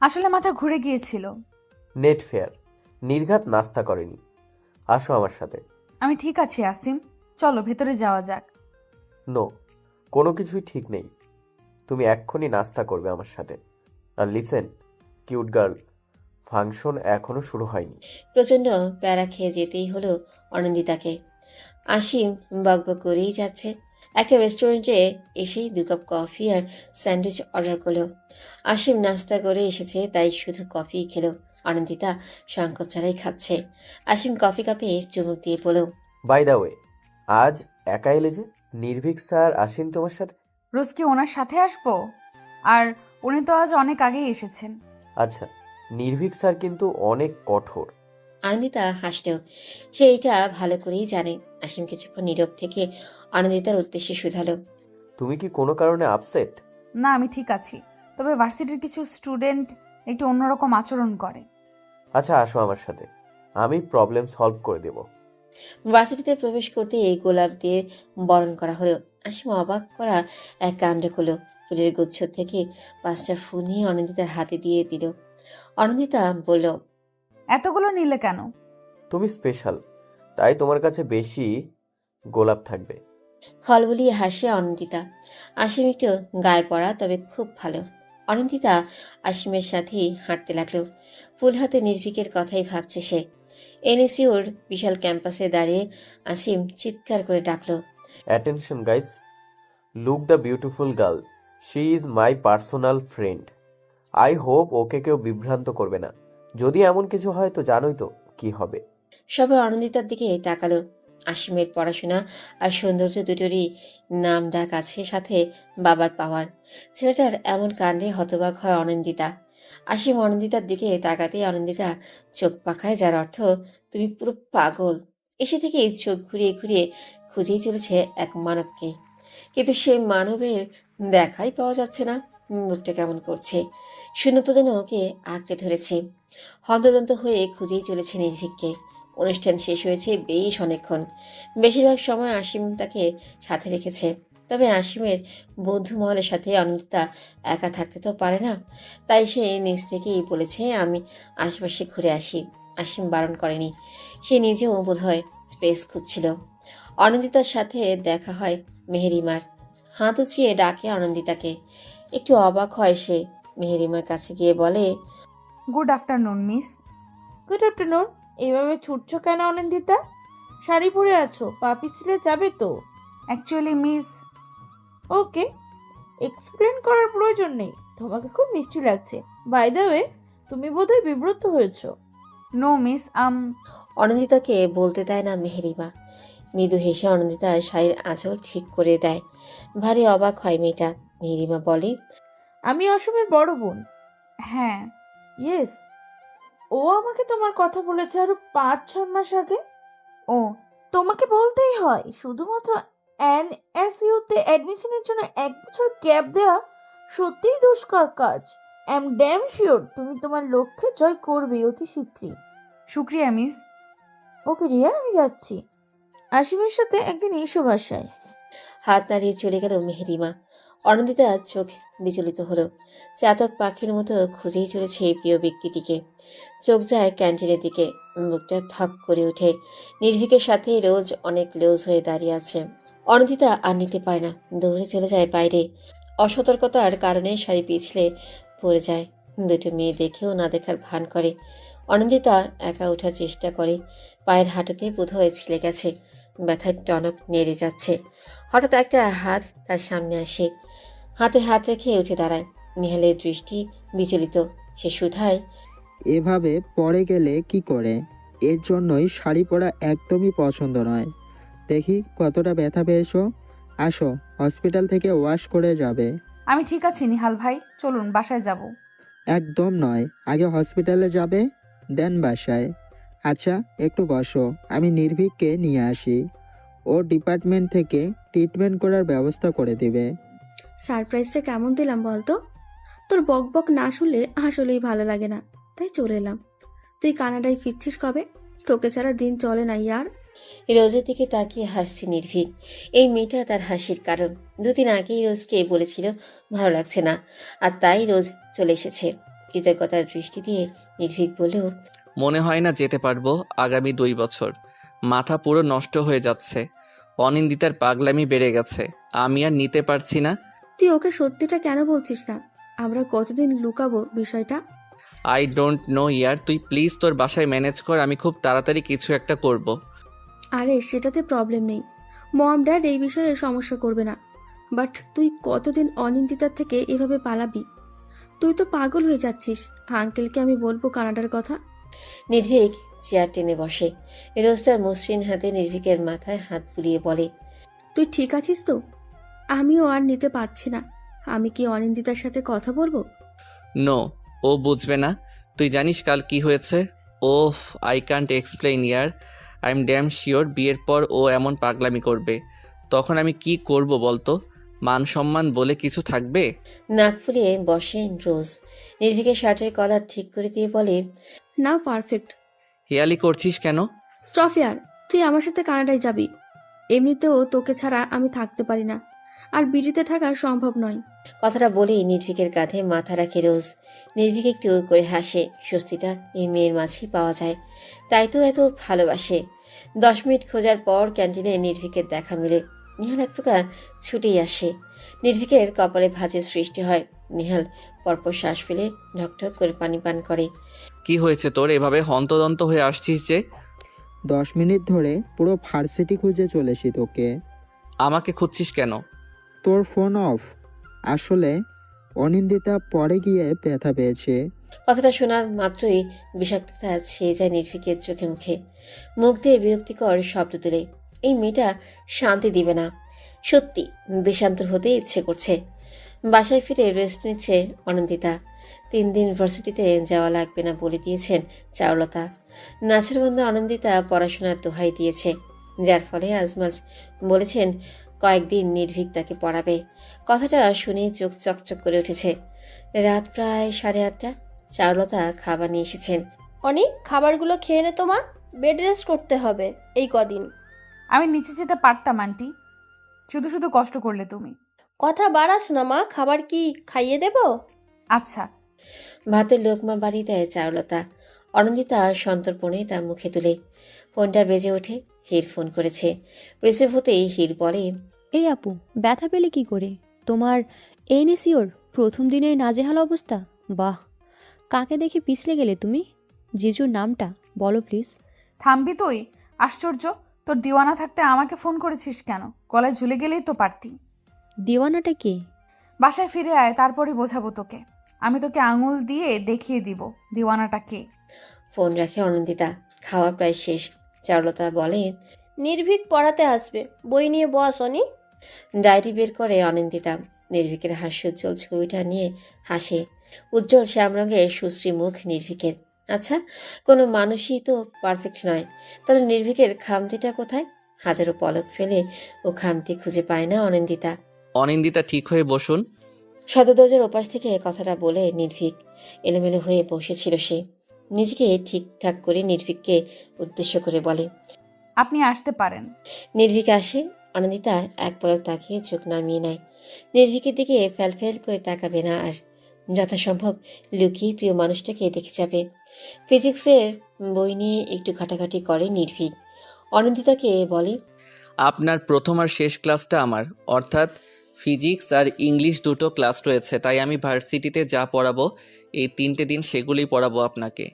[SPEAKER 1] আসলে মাথা ঘুরে গিয়েছিল।
[SPEAKER 12] নেট ফেয়ার, নির্ঘাত নাস্তা করেনি। আসো আমার সাথে।
[SPEAKER 1] আমি ঠিক আছি আসিম, চলো ভেতরে যাওয়া যাক।
[SPEAKER 12] নো, কোনো কিছুই ঠিক নেই। তুমি এক্ষুনি নাস্তা করবে আমার সাথে। আর লিসেন, কিউট গার্ল, ফাংশন এখনো শুরু হয়নি।
[SPEAKER 3] প্রচণ্ড প্যারা খেয়ে যেতেই হলো অনিন্দিতাকে। আসিম বকবক করেই যাচ্ছে। একটা রেস্টুরেন্টে এসেই 2 কাপ কফি আর স্যান্ডউইচ অর্ডার করলো। আসিম নাস্তা করে এসেছে, তাই শুধু কফি খেলো। অনিন্দিতা সংকোচ ছাড়াই খাচ্ছে। আসিম কফি কাপে চুমুক দিয়ে বলল,
[SPEAKER 12] বাই দ্য ওয়ে, আজ একা এলে যে? নির্ভীক স্যার আসেন তোমার সাথে?
[SPEAKER 1] রোজ কি ওনার সাথে আসবো? আর উনি তো আজ অনেক আগেই এসেছেন।
[SPEAKER 12] আচ্ছা, নির্ভীক স্যার কিন্তু অনেক কঠোর।
[SPEAKER 3] আনন্দিতা হাসলেও সে এটা ভালো করেই জানে। আসিম কিছুক্ষণ নীরব থেকে আনন্দিতার উদ্দেশ্যে শুধালো,
[SPEAKER 12] তুমি কি কোনো কারণে আপসেট?
[SPEAKER 1] না, আমি ঠিক আছি, তবে ভার্সিটির কিছু স্টুডেন্ট একটু অন্যরকম আচরণ করে।
[SPEAKER 12] আচ্ছা, আসো আমার সাথে, আমি প্রবলেম সলভ করে দেব।
[SPEAKER 3] ভার্সিটিতে প্রবেশ করতে এই গোলাপ দিয়ে বরণ করা হলো। আসিম অবাক করা এক কাণ্ড হলো। ফুলের গুচ্ছ থেকে 5টা ফুল নিয়ে অনন্দিতার হাতে দিয়ে দিল। অনন্দিতা বলল,
[SPEAKER 1] এতগুলো নিলে কেন?
[SPEAKER 12] তুমি স্পেশাল, তাই তোমার কাছে বেশি গোলাপ থাকবে।
[SPEAKER 3] খলবলিয়ে হাসে অনন্দিতা। আসিম একটু গায়ে পড়া, তবে খুব ভালো। অনন্দিতা আসিমের সাথেই হাঁটতে লাগলো। ফুল হাতে নির্ভীকের কথাই ভাবছে সে। এনএসইউর বিশাল ক্যাম্পাসে দাঁড়িয়ে আসিম চিৎকার করে ডাকলো,
[SPEAKER 12] attention guys, look the beautiful girl, she is my personal friend. I hope ওকে কেউ বিভ্রান্ত করবে না। যদি এমন কিছু হয় তো জানোই তো কি হবে।
[SPEAKER 3] সবাই অনন্দিতার দিকে তাকালো। আসিমের পড়াশোনা আর সৌন্দর্য দুটোরই নাম ডাক আছে, সাথে বাবার পাওয়ার। ছেলেটার এমন কাণ্ডে হতবাক হয় অনন্দিতা। আসিম অনন্দিতার দিকে তাকাতেই অনন্দিতা চোখ পাকায়, যার অর্থ তুমি পুরো পাগল। এসে থেকেই চোখ ঘুরিয়ে ঘুরিয়ে খুঁজেই চলেছে এক মানবকে, কিন্তু সে মানবের দেখাই পাওয়া যাচ্ছে না। মুখটা কেমন করছে, শূন্যতা যেন ওকে আঁকড়ে ধরেছে। হন্তদন্ত হয়ে খুঁজেই চলেছে নির্ভীককে। অনুষ্ঠান শেষ হয়েছে বেশ অনেকক্ষণ। বেশিরভাগ সময় আসিম তাকে সাথে রেখেছে, তবে আসিমের বন্ধু মহলের সাথে অনন্দিতা একা থাকতে তো পারে না, তাই সে নিজ থেকেই বলেছে আমি আশেপাশে ঘুরে আসি। আসিম বারণ করেনি, সে নিজেও বোধহয় স্পেস খুঁজছিল। অনন্দিতার সাথে দেখা হয় মেহেরিমার। হাত উঁচিয়ে ডাকে অনন্দিতাকে। একটু অবাক হয় সে। মেহেরিমার কাছে গিয়ে বলে,
[SPEAKER 1] good afternoon miss.
[SPEAKER 13] Good afternoon. এইভাবে ছুটছো কেন অনিন্দিতা? শাড়ি পরে আছো, পা পিছলে যাবে তো।
[SPEAKER 1] অ্যাকচুয়ালি মিস,
[SPEAKER 13] ওকে, এক্সপ্লেন করার প্রয়োজন নেই। তোমাকে খুব মিষ্টি লাগছে। বাই দ্য ওয়ে, তুমি বোধহয় বিব্রত হয়েছো।
[SPEAKER 1] নো মিস
[SPEAKER 3] অনিন্দিতাকে বলতে দেয় না মেহেরিমা। মৃদু হেসে অনিন্দিতা শাড়ির আঁচল ঠিক করে দেয়। ভারী অবাক হয় মেয়েটা। মেহেরিমা বলে,
[SPEAKER 13] আমি অসমের বড় বোন।
[SPEAKER 1] হ্যাঁ।
[SPEAKER 13] ইয়েস, ও আমাকে তোমার কথা বলেছে আরো 5-6 মাস আগে।
[SPEAKER 1] ও
[SPEAKER 13] তোমাকে বলতেই হয়, শুধুমাত্র এনএসইউতে অ্যাডমিশনের জন্য 1 বছর গ্যাপ দেওয়া সত্যিই দুষ্কর কাজ। আই এম ড্যাম শিওর তুমি তোমার লক্ষ্যে জয় করবে অতি শীঘ্রই।
[SPEAKER 1] শুক্রিয়া মিস।
[SPEAKER 13] ওকে রিয়ান, আমি যাচ্ছি। আসিমের সাথে একদিন এসো বাসায়।
[SPEAKER 3] হাত নাড়িয়ে চলে গেল মেহেরিমা। অনিন্দিতা চোখ বিচলিত হলো। চাতক পাখির মতো খুঁজেই চলেছে এই প্রিয় ব্যক্তিটিকে। চোখ যায় ক্যান্টিনের দিকে। মুখটা থক করে ওঠে। নির্ভীকের সাথে রোজ অনেক লুজ হয়ে দাঁড়িয়ে আছে। অনিন্দিতা আর নিতে পারে না, দৌড়ে চলে যায় বাইরে। অসতর্কতার কারণে শাড়ি পিছলে পড়ে যায়। দুটো মেয়ে দেখেও না দেখার ভান করে। অনিন্দিতা একা ওঠার চেষ্টা করে। পায়ের হাঁটুতে বোধহয় ছিলে গেছে। ব্যথায় টনক নেড়ে যাচ্ছে। হঠাৎ একটা হাত তার সামনে আসে। হাতে হাত রেখে উঠে দাঁড়ায়। নিহালের দৃষ্টি বিচলিত। সে শুধায়,
[SPEAKER 9] এভাবে পড়ে গেলে কি করে? এর জন্যই শাড়ি পরা একদমই পছন্দ নয়। দেখি কতটা ব্যথা পেয়েছো। আসো, হসপিটাল থেকে ওয়াশ করে যাবে।
[SPEAKER 1] আমি ঠিক আছি নিহাল ভাই, চলুন বাসায় যাব।
[SPEAKER 9] একদম নয়, আগে হসপিটালে যাবে, দেন বাসায়। আচ্ছা, একটু বসো, আমি নির্ভীককে নিয়ে আসি। ও ডিপার্টমেন্ট থেকে ট্রিটমেন্ট করার ব্যবস্থা করে দিবে।
[SPEAKER 10] সারপ্রাইজটা কেমন দিলাম বলতো? তোর বক বক না শুনলে আসলেই ভালো লাগে না, তাই চলে এলাম। তুই কানাডায় ফিরছিস কবে? তোকে ছাড়া দিন চলে না ইয়ার।
[SPEAKER 3] রোজের দিকে তাকিয়ে হাসছে নির্ভীক। এই মেয়েটা তার হাসির কারণ। 2 দিন আগেই রোজকে বলেছিল ভালো লাগছে না, আর তাই রোজ চলে এসেছে। কৃতজ্ঞতার দৃষ্টি দিয়ে নির্ভীক বলেও,
[SPEAKER 5] মনে হয় না যেতে পারবো আগামী 2 বছর। মাথা পুরো নষ্ট হয়ে যাচ্ছে। অনিন্দিতার পাগলামি বেড়ে গেছে, আমি আর নিতে পারছি না।
[SPEAKER 10] তুই ওকে সত্যিটা কেন বলছিস না? আমরা কতদিন লুকাবো বিষয়টা?
[SPEAKER 5] আই ডোন্ট নো ইয়ার, তুই প্লিজ তোর বাসায় ম্যানেজ কর, আমি খুব তাড়াতাড়ি কিছু একটা করব।
[SPEAKER 10] আরে সেটাতে প্রবলেম নেই, মম ড্যাড এই বিষয়ে সমস্যা করবে না। বাট তুই কতদিন অনিন্দিতার থেকে এভাবে পালাবি? তুই তো পাগল হয়ে যাচ্ছিস। আঙ্কেলকে আমি বলবো কানাডার কথা।
[SPEAKER 3] নির্ভীক চেয়ার টেনে বসে। রোজ তার মসৃণ হাতে নির্ভীকের মাথায় হাত বুলিয়ে বলে,
[SPEAKER 10] তুই ঠিক আছিস তো? আমিও আর নিতে পারছি না। আমি কি অনিন্দিতার সাথে কথা বলবো?
[SPEAKER 5] নো, ও বুঝবে না। তুই জানিস কাল কি হয়েছে? ওফ, আই কান্ট এক্সপ্লেইন ইয়ার। আই এম ড্যাম শিওর বিয়ের পর ও এমন পাগলামি করবে। তখন আমি কি করব বলতো? মান সম্মান বলে কিছু থাকবে?
[SPEAKER 3] নাক ফুলিয়ে বসে রোজ। নির্ভীকের শার্টের কলার ঠিক করে দিয়ে বলে,
[SPEAKER 10] না পারফেক্ট।
[SPEAKER 5] হেয়ালি করছিস কেন?
[SPEAKER 10] স্টফিয়ার, তুই আমার সাথে কানাডায় যাবি। এমনিতেও তোকে ছাড়া আমি থাকতে পারি না, আর বিড়িতে থাকা সম্ভব নয়।
[SPEAKER 3] কথাটা বলেই নির্ভীকের কাঁধে মাথা রাখে রোজ। নির্ভীক একটু করে হাসে। স্বস্তিটা এই মেয়ের মাঝেই পাওয়া যায়, তাই তো এত ভালোবাসে। 10 মিনিট খোঁজার পর ক্যান্টিনে নির্ভীকের দেখা মিলে। নিহাল এক প্রকার ছুটেই আসে। নির্ভীকের কপালে ভাঁজের সৃষ্টি হয়। নিহাল পরপর শ্বাস ফেলে ঢকঢক করে পানি পান করে।
[SPEAKER 5] কি হয়েছে তোর, এভাবে হন্তদন্ত হয়ে আসছিস যে?
[SPEAKER 9] 10 মিনিট ধরে পুরো ভার্সিটি খুঁজে চলেছি তোকে।
[SPEAKER 5] আমাকে খুঁজছিস কেন?
[SPEAKER 9] তোর ফোন অফ। আসলে অনিন্দিতা পরে গিয়ে ব্যথা পেয়েছে।
[SPEAKER 3] কথাটা শোনার মাত্রই বিষাক্ততা ছেয়ে যায় নির্ভীকের চোখে মুখে। মুখ দিয়ে বিরক্তিকর শব্দ তুলে। এই মেয়েটা শান্তি দিবে না। সত্যি দেশান্তর হতে ইচ্ছে করছে। বাসায় ফিরে রেস্ট নিচ্ছে অনিন্দিতা। 3 দিন ইউনিভার্সিটিতে যাওয়া লাগবে না বলে দিয়েছেন চারুলতা। নাছরবন্ধা অনিন্দিতা পড়াশোনার দোহাই দিয়েছে, যার ফলে আজমাল বলেছেন কয়েকদিন নির্ভীক তাকে পড়াবে। কথাটা শুনে চোখ চকচক করে উঠেছে। রাত প্রায় 8:30। চারুলতা খাবার নিয়ে এসেছেন।
[SPEAKER 6] অনেক খাবারগুলো খেয়ে নে তো মা, বেড রেস্ট করতে হবে এই কদিন।
[SPEAKER 1] আমি নিচে যেতে পারতাম আন্টি, শুধু শুধু কষ্ট করলে তুমি।
[SPEAKER 6] কথা বাড়াস না মা, খাবার কি খাইয়ে দেব?
[SPEAKER 1] আচ্ছা।
[SPEAKER 3] ভাতের লোকমা বাড়ি দেয় চারুলতা। অনিন্দিতা সন্তর্পণে তার মুখে তুলে। ফোনটা বেজে ওঠে। হির ফোন করেছে। রিসিভ হতেই হির বলে,
[SPEAKER 7] এই আপু, ব্যথা পেলে কি করে? তোমার এনএসইউর প্রথম দিনেই নাজেহাল অবস্থা? বাহ, কাকে দেখে পিছলে গেলে তুমি? জিজুর নামটা বলো প্লিজ।
[SPEAKER 1] থামবি তুই? আশ্চর্য, তোর দিওয়ানা থাকতে আমাকে ফোন করেছিস কেন? গলায় ঝুলে গেলেই তো পারতি।
[SPEAKER 7] দিওয়ানাটা কে?
[SPEAKER 1] বাসায় ফিরে আয়, তারপরই বোঝাবো তোকে। আমি তোকে আঙুল দিয়ে দেখিয়ে দিব দিওয়ানাটা কে।
[SPEAKER 3] ফোন রাখে অনন্দিতা। খাওয়া প্রায় শেষ। চারুলতা বলে,
[SPEAKER 6] নির্ভীক পড়াতে আসবে, বই নিয়ে বস অনি।
[SPEAKER 3] ডায়েরি বের করে অনিন্দিতা। নির্ভীকের হাস্যোজ্জ্বল ছবিটা নিয়ে হাসে। উজ্জ্বল শ্যাম রঙের সুশ্রী মুখ নির্ভীকের। আচ্ছা, কোনো মানুষই তো পারফেক্ট নয়, তাহলে নির্ভীকের খামতিটা কোথায়? হাজারো পলক ফেলে ও খামতি খুঁজে পায় না অনিন্দিতা।
[SPEAKER 5] অনিন্দিতা ঠিক হয়ে বসুন।
[SPEAKER 3] সদর দরজার ওপাশ থেকে কথাটা বলে নির্ভীক এলোমেলো হয়ে বসেছিল সে। নিজেকে ঠিকঠাক করে নির্ভীককে উদ্দেশ্য করে বলে,
[SPEAKER 1] আপনি আসতে পারেন।
[SPEAKER 3] নির্ভীক আসে। অনিন্দিতা এক পলক তাকিয়ে চোখ নামিয়ে নেয়। নির্ভীকের দিকে ফ্যাল করে তাকাবে না আর। যথাসম্ভব লুকিয়ে প্রিয় মানুষটাকে দেখে যাবে। ফিজিক্সের বই নিয়ে একটু ঘাটাঘাটি করে নির্ভীক। অনিন্দিতাকে বলে,
[SPEAKER 5] আপনার প্রথম আর শেষ ক্লাসটা আমার, অর্থাৎ ফিজিক্স আর ইংলিশ দুটো ক্লাস রয়েছে, তাই আমি ভার্সিটিতে যা পড়াবো এই 3টে দিন সেগুলোই পড়াবো আপনাকে।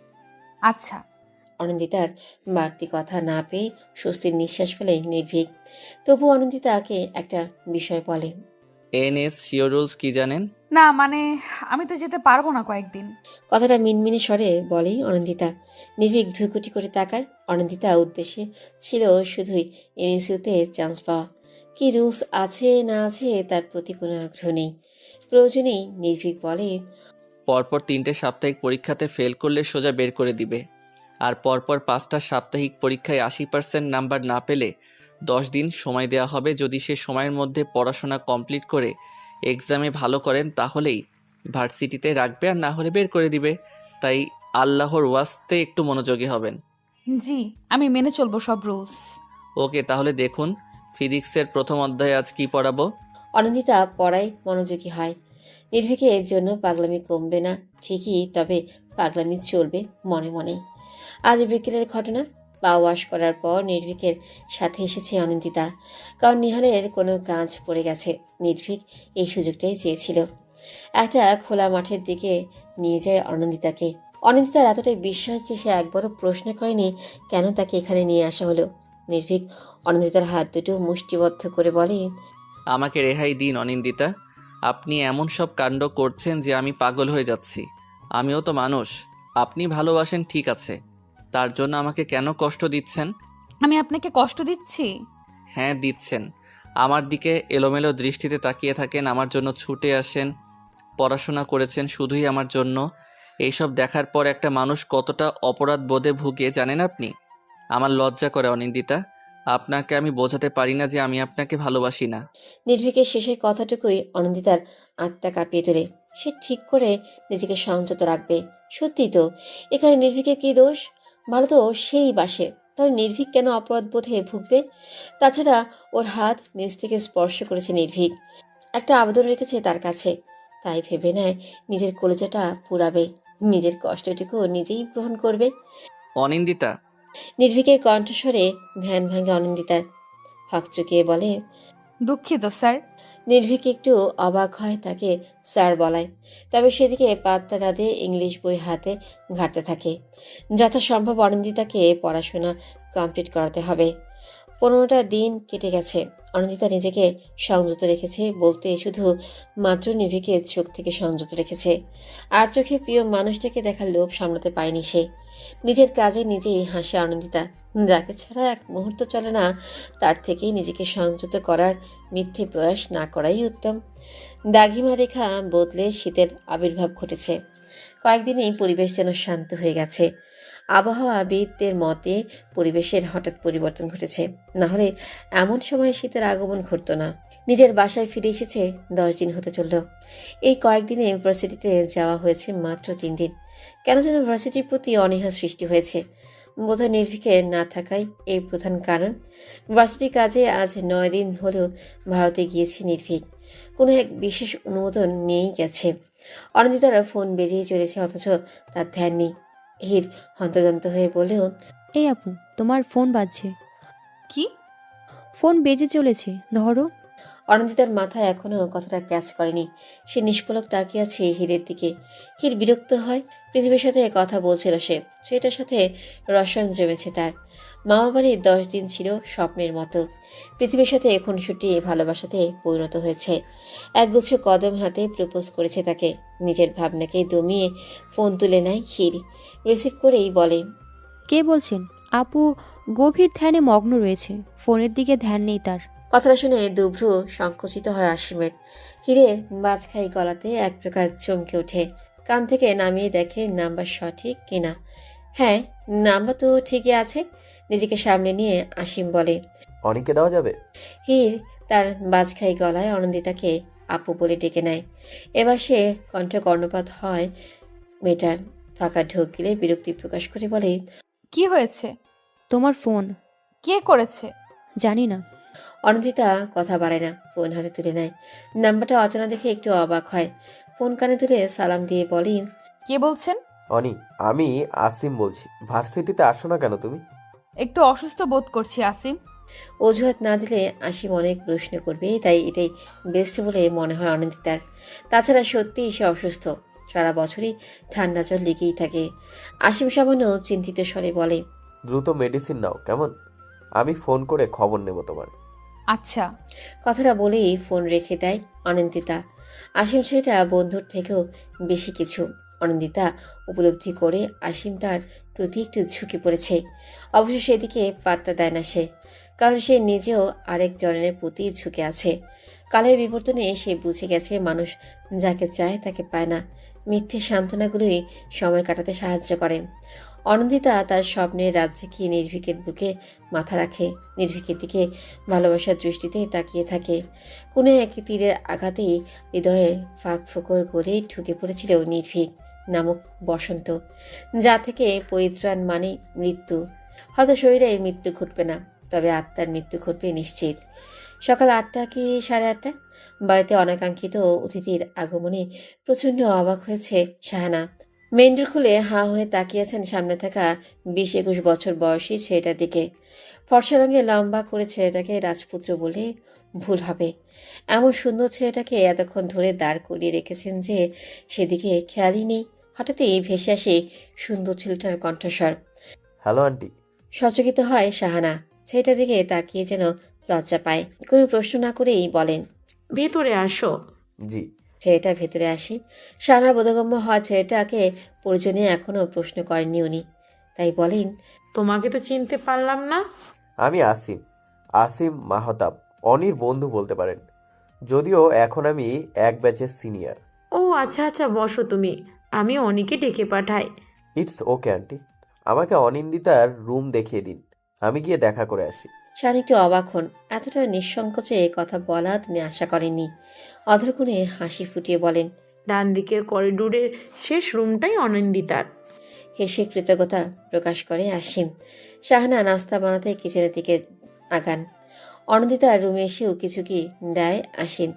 [SPEAKER 1] আচ্ছা।
[SPEAKER 3] অনিন্দিতার বাড়তি কথা না পেয়ে স্বস্তির নিঃশ্বাস ফেলে নির্ভীক। তবু অনিন্দিতাকে একটা বিষয় বলে,
[SPEAKER 5] NSCO রুলস কি জানেন?
[SPEAKER 1] না মানে আমি তো যেতে পারবো না কয়েকদিন।
[SPEAKER 3] কথাটা মিনমিনে স্বরে বলেই অনিন্দিতা। নির্ভীক ভ্রুকুটি করে তাকায়। অনিন্দিতা উদ্দেশ্যে ছিল শুধুই এনএসইউতে চান্স পাওয়া। কি রুলস আছে না আছে তার প্রতি কোনো আগ্রহ নেই। প্রয়োজনেই নির্ভীক বলে,
[SPEAKER 5] পরপর 3টে সাপ্তাহিক পরীক্ষাতে ফেল করলে সোজা বের করে দিবে, আর পরপর 5টা সাপ্তাহিক পরীক্ষায় 80% নাম্বার না পেলে 10 দিন সময় দেওয়া হবে। যদি সে সময়ের মধ্যে পড়াশোনা কমপ্লিট করে এক্সামে ভালো করেন তাহলেই ভার্সিটিতে রাখবে, আর না হলে বের করে দিবে। তাই আল্লাহর ওয়াস্তে একটু মনোযোগী হবেন।
[SPEAKER 1] জি, আমি মেনে চলবো সব রুলস।
[SPEAKER 5] ওকে, তাহলে দেখুন ফিজিক্সের প্রথম অধ্যায়ে আজ কি পড়াবো।
[SPEAKER 3] অনিন্দিতা পড়ায় মনোযোগী হয়। নির্ভীকে এর জন্য পাগলামি কমবে না ঠিকই, তবে পাগলামি চলবে মনে মনে। আজ বিকেলের ঘটনা। পা ওয়াশ করার পর নির্ভীকের সাথে এসেছে অনিন্দিতা, কারণ নিহালের কোনো কাজ পড়ে গেছে। নির্ভীক এই সুযোগটাই চেয়েছিল। একটা খোলা মাঠের দিকে নিয়ে যায় অনিন্দিতাকে। অনিন্দিতার এতটাই বিশ্বাস যে সে একবারও প্রশ্ন করেনি কেন তাকে এখানে নিয়ে আসা হলো। নির্ভীক অনিন্দিতার হাত দুটো মুষ্টিবদ্ধ করে বলে,
[SPEAKER 5] আমাকে রেহাই দিন অনিন্দিতা, আপনি এমন সব কাণ্ড করছেন যে আমি পাগল হয়ে যাচ্ছি। আমিও তো মানুষ। আপনি ভালোবাসেন ঠিক আছে, তার জন্য আমাকে কেন কষ্ট দিচ্ছেন?
[SPEAKER 1] আমি আপনাকে কষ্ট দিচ্ছি?
[SPEAKER 5] হ্যাঁ দিচ্ছেন। আমার দিকে এলোমেলো দৃষ্টিতে তাকিয়ে থাকেন, আমার জন্য ছুটে আসেন, পড়াশোনা করেছেন শুধুই আমার জন্য। এইসব দেখার পর একটা মানুষ কতটা অপরাধ বোধে ভুগে জানেন আপনি? আমার লজ্জা করে অনিন্দিতা, আপনাকে আমি বোঝাতে পারি না যে আমি আপনাকে ভালোবাসি না।
[SPEAKER 3] নির্ভীকের শেষের কথাটুকুই অনিন্দিতার আত্মা কাঁপিয়ে তোলে। সে ঠিক করে নিজেকে সংযত রাখবে। সত্যি তো, এখানে নির্ভীকের কী দোষ? ভালো তো সেই বাসে, তাহলে নির্ভীক কেন অপরাধ বোধে ভুগবে? তাছাড়া ওর হাত নিজ থেকে স্পর্শ করেছে নির্ভীক, একটা আবেদন রেখেছে তার কাছে। তাই ভেবে নেয় নিজের কলেজাটা পুরাবে, নিজের কষ্টটুকু নিজেই গ্রহণ করবে।
[SPEAKER 5] অনিন্দিতা।
[SPEAKER 3] নির্ভীকের কণ্ঠস্বরে ধ্যান ভাঙে অনিন্দিতার। হকচকিয়ে বলে,
[SPEAKER 1] দুঃখিত স্যার।
[SPEAKER 3] নির্ভীক একটু অবাক হয় তাকে স্যার বলায়, তবে সেদিকে পাত্তা না দিয়ে ইংলিশ বই হাতে ঘাঁটতে থাকে। যথাসম্ভব অনিন্দিতাকে পড়াশোনা কমপ্লিট করাতে হবে। 15টা দিন কেটে গেছে। অনিন্দিতা নিজেকে সংযত রেখেছে বলতে শুধু মাত্র নির্ভীকের চোখ থেকে সংযত রেখেছে, আর চোখে প্রিয় মানুষটাকে দেখার লোভ সামলাতে পায়নি সে। নিজের কাজে নিজেই হাসে অনিন্দিতা। যাকে ছাড়া এক মুহূর্ত চলে না, তার থেকেই নিজেকে সংযত করার মিথ্যে প্রয়াস না করাই উত্তম। দাঘিমা রেখা বদলে শীতের আবির্ভাব ঘটেছে। কয়েকদিনেই পরিবেশ যেন শান্ত হয়ে গেছে। আবহাওয়াবিদদের মতে পরিবেশের হঠাৎ পরিবর্তন ঘটেছে, না হলে এমন সময় শীতের আগমন ঘটতো না। নিজের বাসায় ফিরে এসেছে 10 দিন হতে চলল। এই কয়েকদিনে ইউনিভার্সিটিতে যাওয়া হয়েছে মাত্র 3 দিন। কেন যেন ভার্সিটির প্রতি অনীহা সৃষ্টি হয়েছে। বোধহয় নির্ভীকের না থাকাই এই প্রধান কারণ। ভার্সিটির কাজে আজ 9 দিন হলেও ভারতে গিয়েছে নির্ভীক। কোনো এক বিশেষ অনুমোদন নিয়েই গেছে। অনিন্দিতার ফোন বেজেই চলেছে, অথচ তার ধ্যান নেই। হির হন্তদন্ত হয়ে বলেও,
[SPEAKER 7] এই আপু, তোমার ফোন বাজছে।
[SPEAKER 1] কি?
[SPEAKER 7] ফোন বেজে চলেছে, ধরো।
[SPEAKER 3] অনিন্দিতার মাথায় এখনো কথাটা ক্যাচ করেনি। সে নিষ্পলক তাকিয়ে আছে হীরের দিকে। হীর বিরক্ত হয়। পৃথিবীর সাথে কথা বলছিল সে, সেটার সাথে রসায়ন জমেছে তার। মামাবাড়ির 10 দিন ছিল স্বপ্নের মতো। পৃথিবীর সাথে খুনসুটি ভালোবাসাতে পরিণত হয়েছে। একগুচ্ছ কদম হাতে প্রপোজ করেছে তাকে। নিজের ভাবনাকে দমিয়ে ফোন তুলে নেয় হির। রিসিভ করেই বলে,
[SPEAKER 7] কে বলছেন? আপু গভীর ধ্যানে মগ্ন রয়েছে, ফোনের দিকে ধ্যান নেই তার।
[SPEAKER 3] কথাটা শুনে দুভ্রু সংকুচিত হয় আসিমের। হিরের বাজখাই গলাতে এক প্রকার চমকে ওঠে। কান থেকে নামিয়ে দেখে নাম্বার সঠিক কিনা। হ্যাঁ, নাম্বার তো ঠিকই আছে। নিজেকে সামনে নিয়ে আসিম বলে,
[SPEAKER 12] অনিকে দেওয়া যাবে?
[SPEAKER 3] হির তার বাজখাই গলায় অনন্দিতাকে আপু বলে ডেকে নেয়। এবার সে কণ্ঠে কর্ণপাত হয় মেয়েটার। ফাঁকা ঢোক গিলে বিরক্তি প্রকাশ করে বলে,
[SPEAKER 1] কি হয়েছে?
[SPEAKER 7] তোমার ফোন।
[SPEAKER 1] কে করেছে?
[SPEAKER 7] জানি না।
[SPEAKER 3] অনন্দিতা কথা বাড়ায় না, ফোন হাতে তুলে নেয়। নাম্বারটা অচেনা দেখে একটু অবাক হয়। ফোন কানে তুলে সালাম দিয়ে বলি,
[SPEAKER 1] কে বলছেন?
[SPEAKER 12] অনি, আমি আসিম বলছি। ভার্সিটিতে আসো না কেন তুমি?
[SPEAKER 1] একটু অসুস্থ বোধ করছি আসিম।
[SPEAKER 3] অজুহাত না দিলে আসিম অনেক প্রশ্ন করবে, তাই এটাই বেস্ট বলে মনে হয় অনন্দিতার। তাছাড়া সত্যিই সে অসুস্থ। সারা বছরই ঠান্ডা জল লেগেই থাকে। আসিম সামান্য চিন্তিত স্বরে বলে,
[SPEAKER 12] দ্রুত মেডিসিন নাও কেমন? আমি ফোন করে খবর নেব তোমার।
[SPEAKER 1] আচ্ছা।
[SPEAKER 3] কথাটা বলেই ফোন রেখে দেয় অনন্দিতা। আসিম সেটা বন্ধুর থেকেও বেশি কিছু। অনন্দিতা উপলব্ধি করে আসিম তার প্রতি একটু ঝুঁকে পড়েছে। অবশ্য সেদিকে পাত্তা দেয় না সে, কারণ সে নিজেও আরেক জনের প্রতি ঝুঁকে আছে। কালের বিবর্তনে সে বুঝে গেছে মানুষ যাকে চায় তাকে পায় না। মিথ্যে সান্ত্বনাগুলোই সময় কাটাতে সাহায্য করে। অনন্দিতা তার স্বপ্নের রাজ্যে কি নির্ভীকের বুকে মাথা রাখে। নির্ভীকের দিকে ভালোবাসার দৃষ্টিতে তাকিয়ে থাকে। কোনো এক তীরের আঘাতেই হৃদয়ের ফাঁক ফোকর করে ঢুকে পড়েছিল নির্ভীক নামক বসন্ত, যা থেকে পরিত্রাণ মানে মৃত্যু। হয়তো শরীরের মৃত্যু ঘটবে না, তবে আত্মার মৃত্যু ঘটবে নিশ্চিত। সকাল 8টা কি 8:30, বাড়িতে অনাকাঙ্ক্ষিত অতিথির আগমনে প্রচণ্ড অবাক হয়েছে শাহানা। মেইন ডোর খুলে হাঁ হয়ে তাকিয়েছেন সামনে থাকা 20-21 বছর বয়সী ছেলেটার দিকে। ফর্সা রঙে লম্বা করে ছেলেটাকে রাজপুত্র বলে ভুল হবে। এমন সুন্দর ছেলেটাকে এতক্ষণ ধরে দাঁড় করিয়ে রেখেছেন যে সেদিকে খেয়ালই নেই। হঠাৎই ভেসে আসে সুন্দর ছেলেটার কণ্ঠস্বর।
[SPEAKER 12] Hello aunty.
[SPEAKER 3] সচকিত হয় শাহানা। ছেলেটার দিকে তাকিয়ে যেন লজ্জা পায়। কোনো প্রশ্ন না করেই বলেন,
[SPEAKER 4] ভেতরে আসো।
[SPEAKER 12] জি।
[SPEAKER 3] ছেলেটা ভেতরে আসে। শাহানার বোধগম্য হওয়া ছেলেটাকে প্রয়োজনে এখনো প্রশ্ন করেননি উনি, তাই বলেন,
[SPEAKER 4] তোমাকে তো চিনতে পারলাম না।
[SPEAKER 12] আমি আসিম, আসিম মাহতাব, অনির বন্ধু বলতে পারেন। যদিও এখন আমি এক ব্যাচের সিনিয়র।
[SPEAKER 4] ও আচ্ছা আচ্ছা, বসো তুমি, আমি অনিকে ডেকে পাঠাই।
[SPEAKER 12] ইটস ওকে আন্টি, আমাকে অনিন্দিতার রুম দেখিয়ে দিন, আমি গিয়ে দেখা করে আসি।
[SPEAKER 3] শান একটু অবাক হন। এতটা নিঃসংকোচে কথা বলা তিনি আশা করেননি। অধরকোণে হাসি ফুটিয়ে বলেন,
[SPEAKER 4] ডান দিকের করিডোরের শেষ রুমটাই অনিন্দিতার।
[SPEAKER 3] হেসে কৃতজ্ঞতা প্রকাশ করে আসিম। শাহানা নাস্তা বানাতে কিচেনের দিকে আগান। অনন্দিতার রুমে এসেও কিছু কি দেয় আসিম,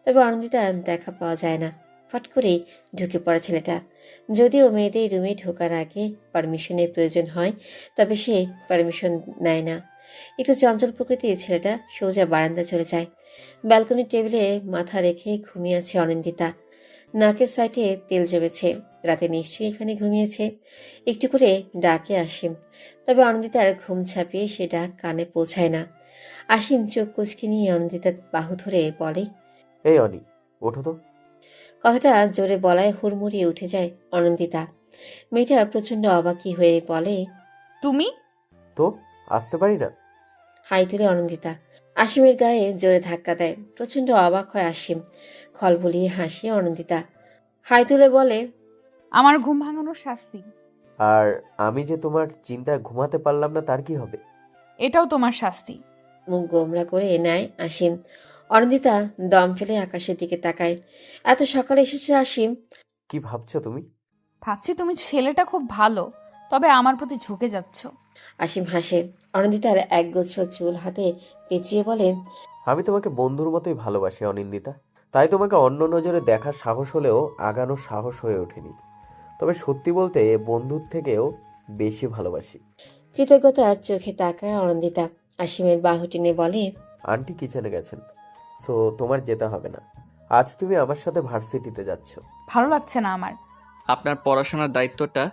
[SPEAKER 3] তবে অনন্দিতা দেখা পাওয়া যায় না। ফট করেই ঢুকে পড়ে ছেলেটা। যদিও মেয়েদের রুমে ঢোকার আগে পারমিশনের প্রয়োজন হয়, তবে সে পারমিশন নেয় না। একটু চঞ্চল প্রকৃতির ছেলেটা সোজা বারান্দা চলে যায়। ব্যালকনির টেবিলে মাথা রেখে ঘুমিয়ে আছে অনিন্দিতা। নাকের সাইডে তেল জমেছে। রাতে নিশ্চয়ই এখানে ঘুমিয়েছে। একটু করে ডাকে আসিম, তবে অনন্দিতার ঘুম ছাপিয়ে সে ডাক কানে পৌঁছায় না। আসিম চোখ কুচকে নিয়ে অনন্দিতার বাহু ধরে বলে,
[SPEAKER 12] এই অনি, ওঠো তো।
[SPEAKER 3] কথাটা জোরে বলায় হুড়মুড়িয়ে উঠে যায় অনন্দিতা। মেয়েটা প্রচণ্ড অবাকি হয়ে বলে,
[SPEAKER 1] তুমি?
[SPEAKER 12] তো আসতে পারি না?
[SPEAKER 3] হাই তুলে অনন্দিতা। আসিমের গায়ে জোরে ধাক্কা দেয়। প্রচণ্ড অবাক হয় আসিম। খলবলিয়ে হাসে অনন্দিতা। হাই তুলে বলে,
[SPEAKER 1] আমার ঘুম ভাঙানোর শাস্তি।
[SPEAKER 12] আর আমি যে তোমার চিন্তায় ঘুমাতে পারলাম না তার কি হবে?
[SPEAKER 1] এটাও তোমার শাস্তি।
[SPEAKER 3] মুখ গোমরা করে নেয় আসিম। অনন্দিতা দম ফেলে আকাশের দিকে তাকায়। এত সকালে এসেছে আসিম।
[SPEAKER 12] কি ভাবছো তুমি?
[SPEAKER 1] ভাবছি তুমি ছেলেটা খুব ভালো, তবে আমার প্রতি ঝুঁকে যাচ্ছ।
[SPEAKER 3] আসিম হাসে। অনন্দিতার একগুচ্ছ চুল হাতে পেঁচিয়ে বলেন,
[SPEAKER 12] আমি তোমাকে বন্ধুর মতোই ভালোবাসি অনিন্দিতা, তাই তোমাকে অন্য নজরে দেখার সাহস হলেও আগানোর সাহস হয়ে ওঠেনি। তবে সত্যি বলতে বন্ধুর থেকেও বেশি ভালোবাসি।
[SPEAKER 3] কৃতজ্ঞতার চোখে তাকায় অনন্দিতা। আসিমের বাহু টেনে বলে,
[SPEAKER 12] আন্টি কিচেনে গেছেন, সো তোমার যেতে হবে না। আজ তুমি আমার সাথে ভার্সিটিতে যাচ্ছ।
[SPEAKER 1] ভালো লাগছে না আমার।
[SPEAKER 5] আপনার পড়াশোনার দায়িত্বটা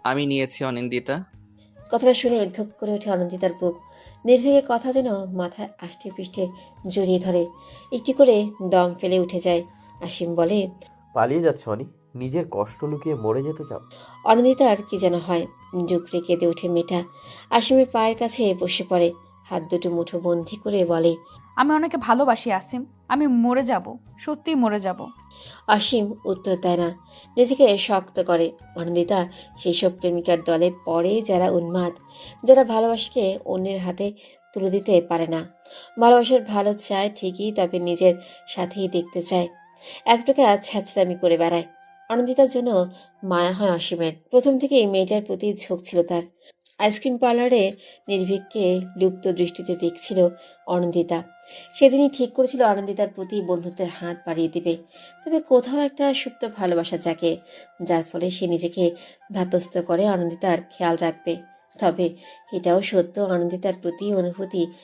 [SPEAKER 5] আমি নিয়েছি অনিন্দিতা।
[SPEAKER 3] কথাটা শুনে ধুক করে ওঠে অনন্দিতার বুক। নির্ভীকের কথা যেন মাথায় আষ্টে পৃষ্ঠে জড়িয়ে ধরে। একটি করে দম ফেলে উঠে যায়। অসীম বলে,
[SPEAKER 12] পালিয়ে যাচ্ছ অনি? নিজের কষ্ট লুকিয়ে মরে যেতে চাও?
[SPEAKER 3] অনন্দিতার কি যেন হয়, জুকরে কেঁদে ওঠে মেয়েটা। অসীমের পায়ের কাছে বসে পড়ে, হাত দুটো মুঠো বন্দি করে বলে,
[SPEAKER 1] আমি অনেকে ভালোবাসি আসিম, আমি মরে যাব, সত্যিই মরে যাব।
[SPEAKER 3] অসীম উত্তর দেয় না, নিজেকে শক্ত করে। অনন্দিতা সেই সব প্রেমিকার দলে পড়ে যারা উন্মাদ, যারা ভালোবাসাকে অন্যের হাতে তুলে দিতে পারে না। ভালোবাসার ভালো চায় ঠিকই, তবে নিজের সাথেই দেখতে চায়। এক প্রকার ছ্যাঁচড়ামি করে বেড়ায়। অনন্দিতার জন্য মায়া হয় অসীমের। প্রথম থেকে এই মেয়েটার প্রতি ঝোঁক ছিল তার। আইসক্রিম পার্লারে নির্ভীককে লুপ্ত দৃষ্টিতে দেখছিল অনন্দিতা। সেদিনই ঠিক করেছিল অনন্দিতার প্রতি বন্ধুত্বের হাত বাড়িয়ে দিবে। তবে কোথাও একটা সুপ্ত ভালোবাসা জাগে, যার ফলে সে নিজেকে ধাতস্থ করে অনন্দিতার খেয়াল রাখবে। তবে এটাও সত্য, অনন্দিতার প্রতি অনুভূতি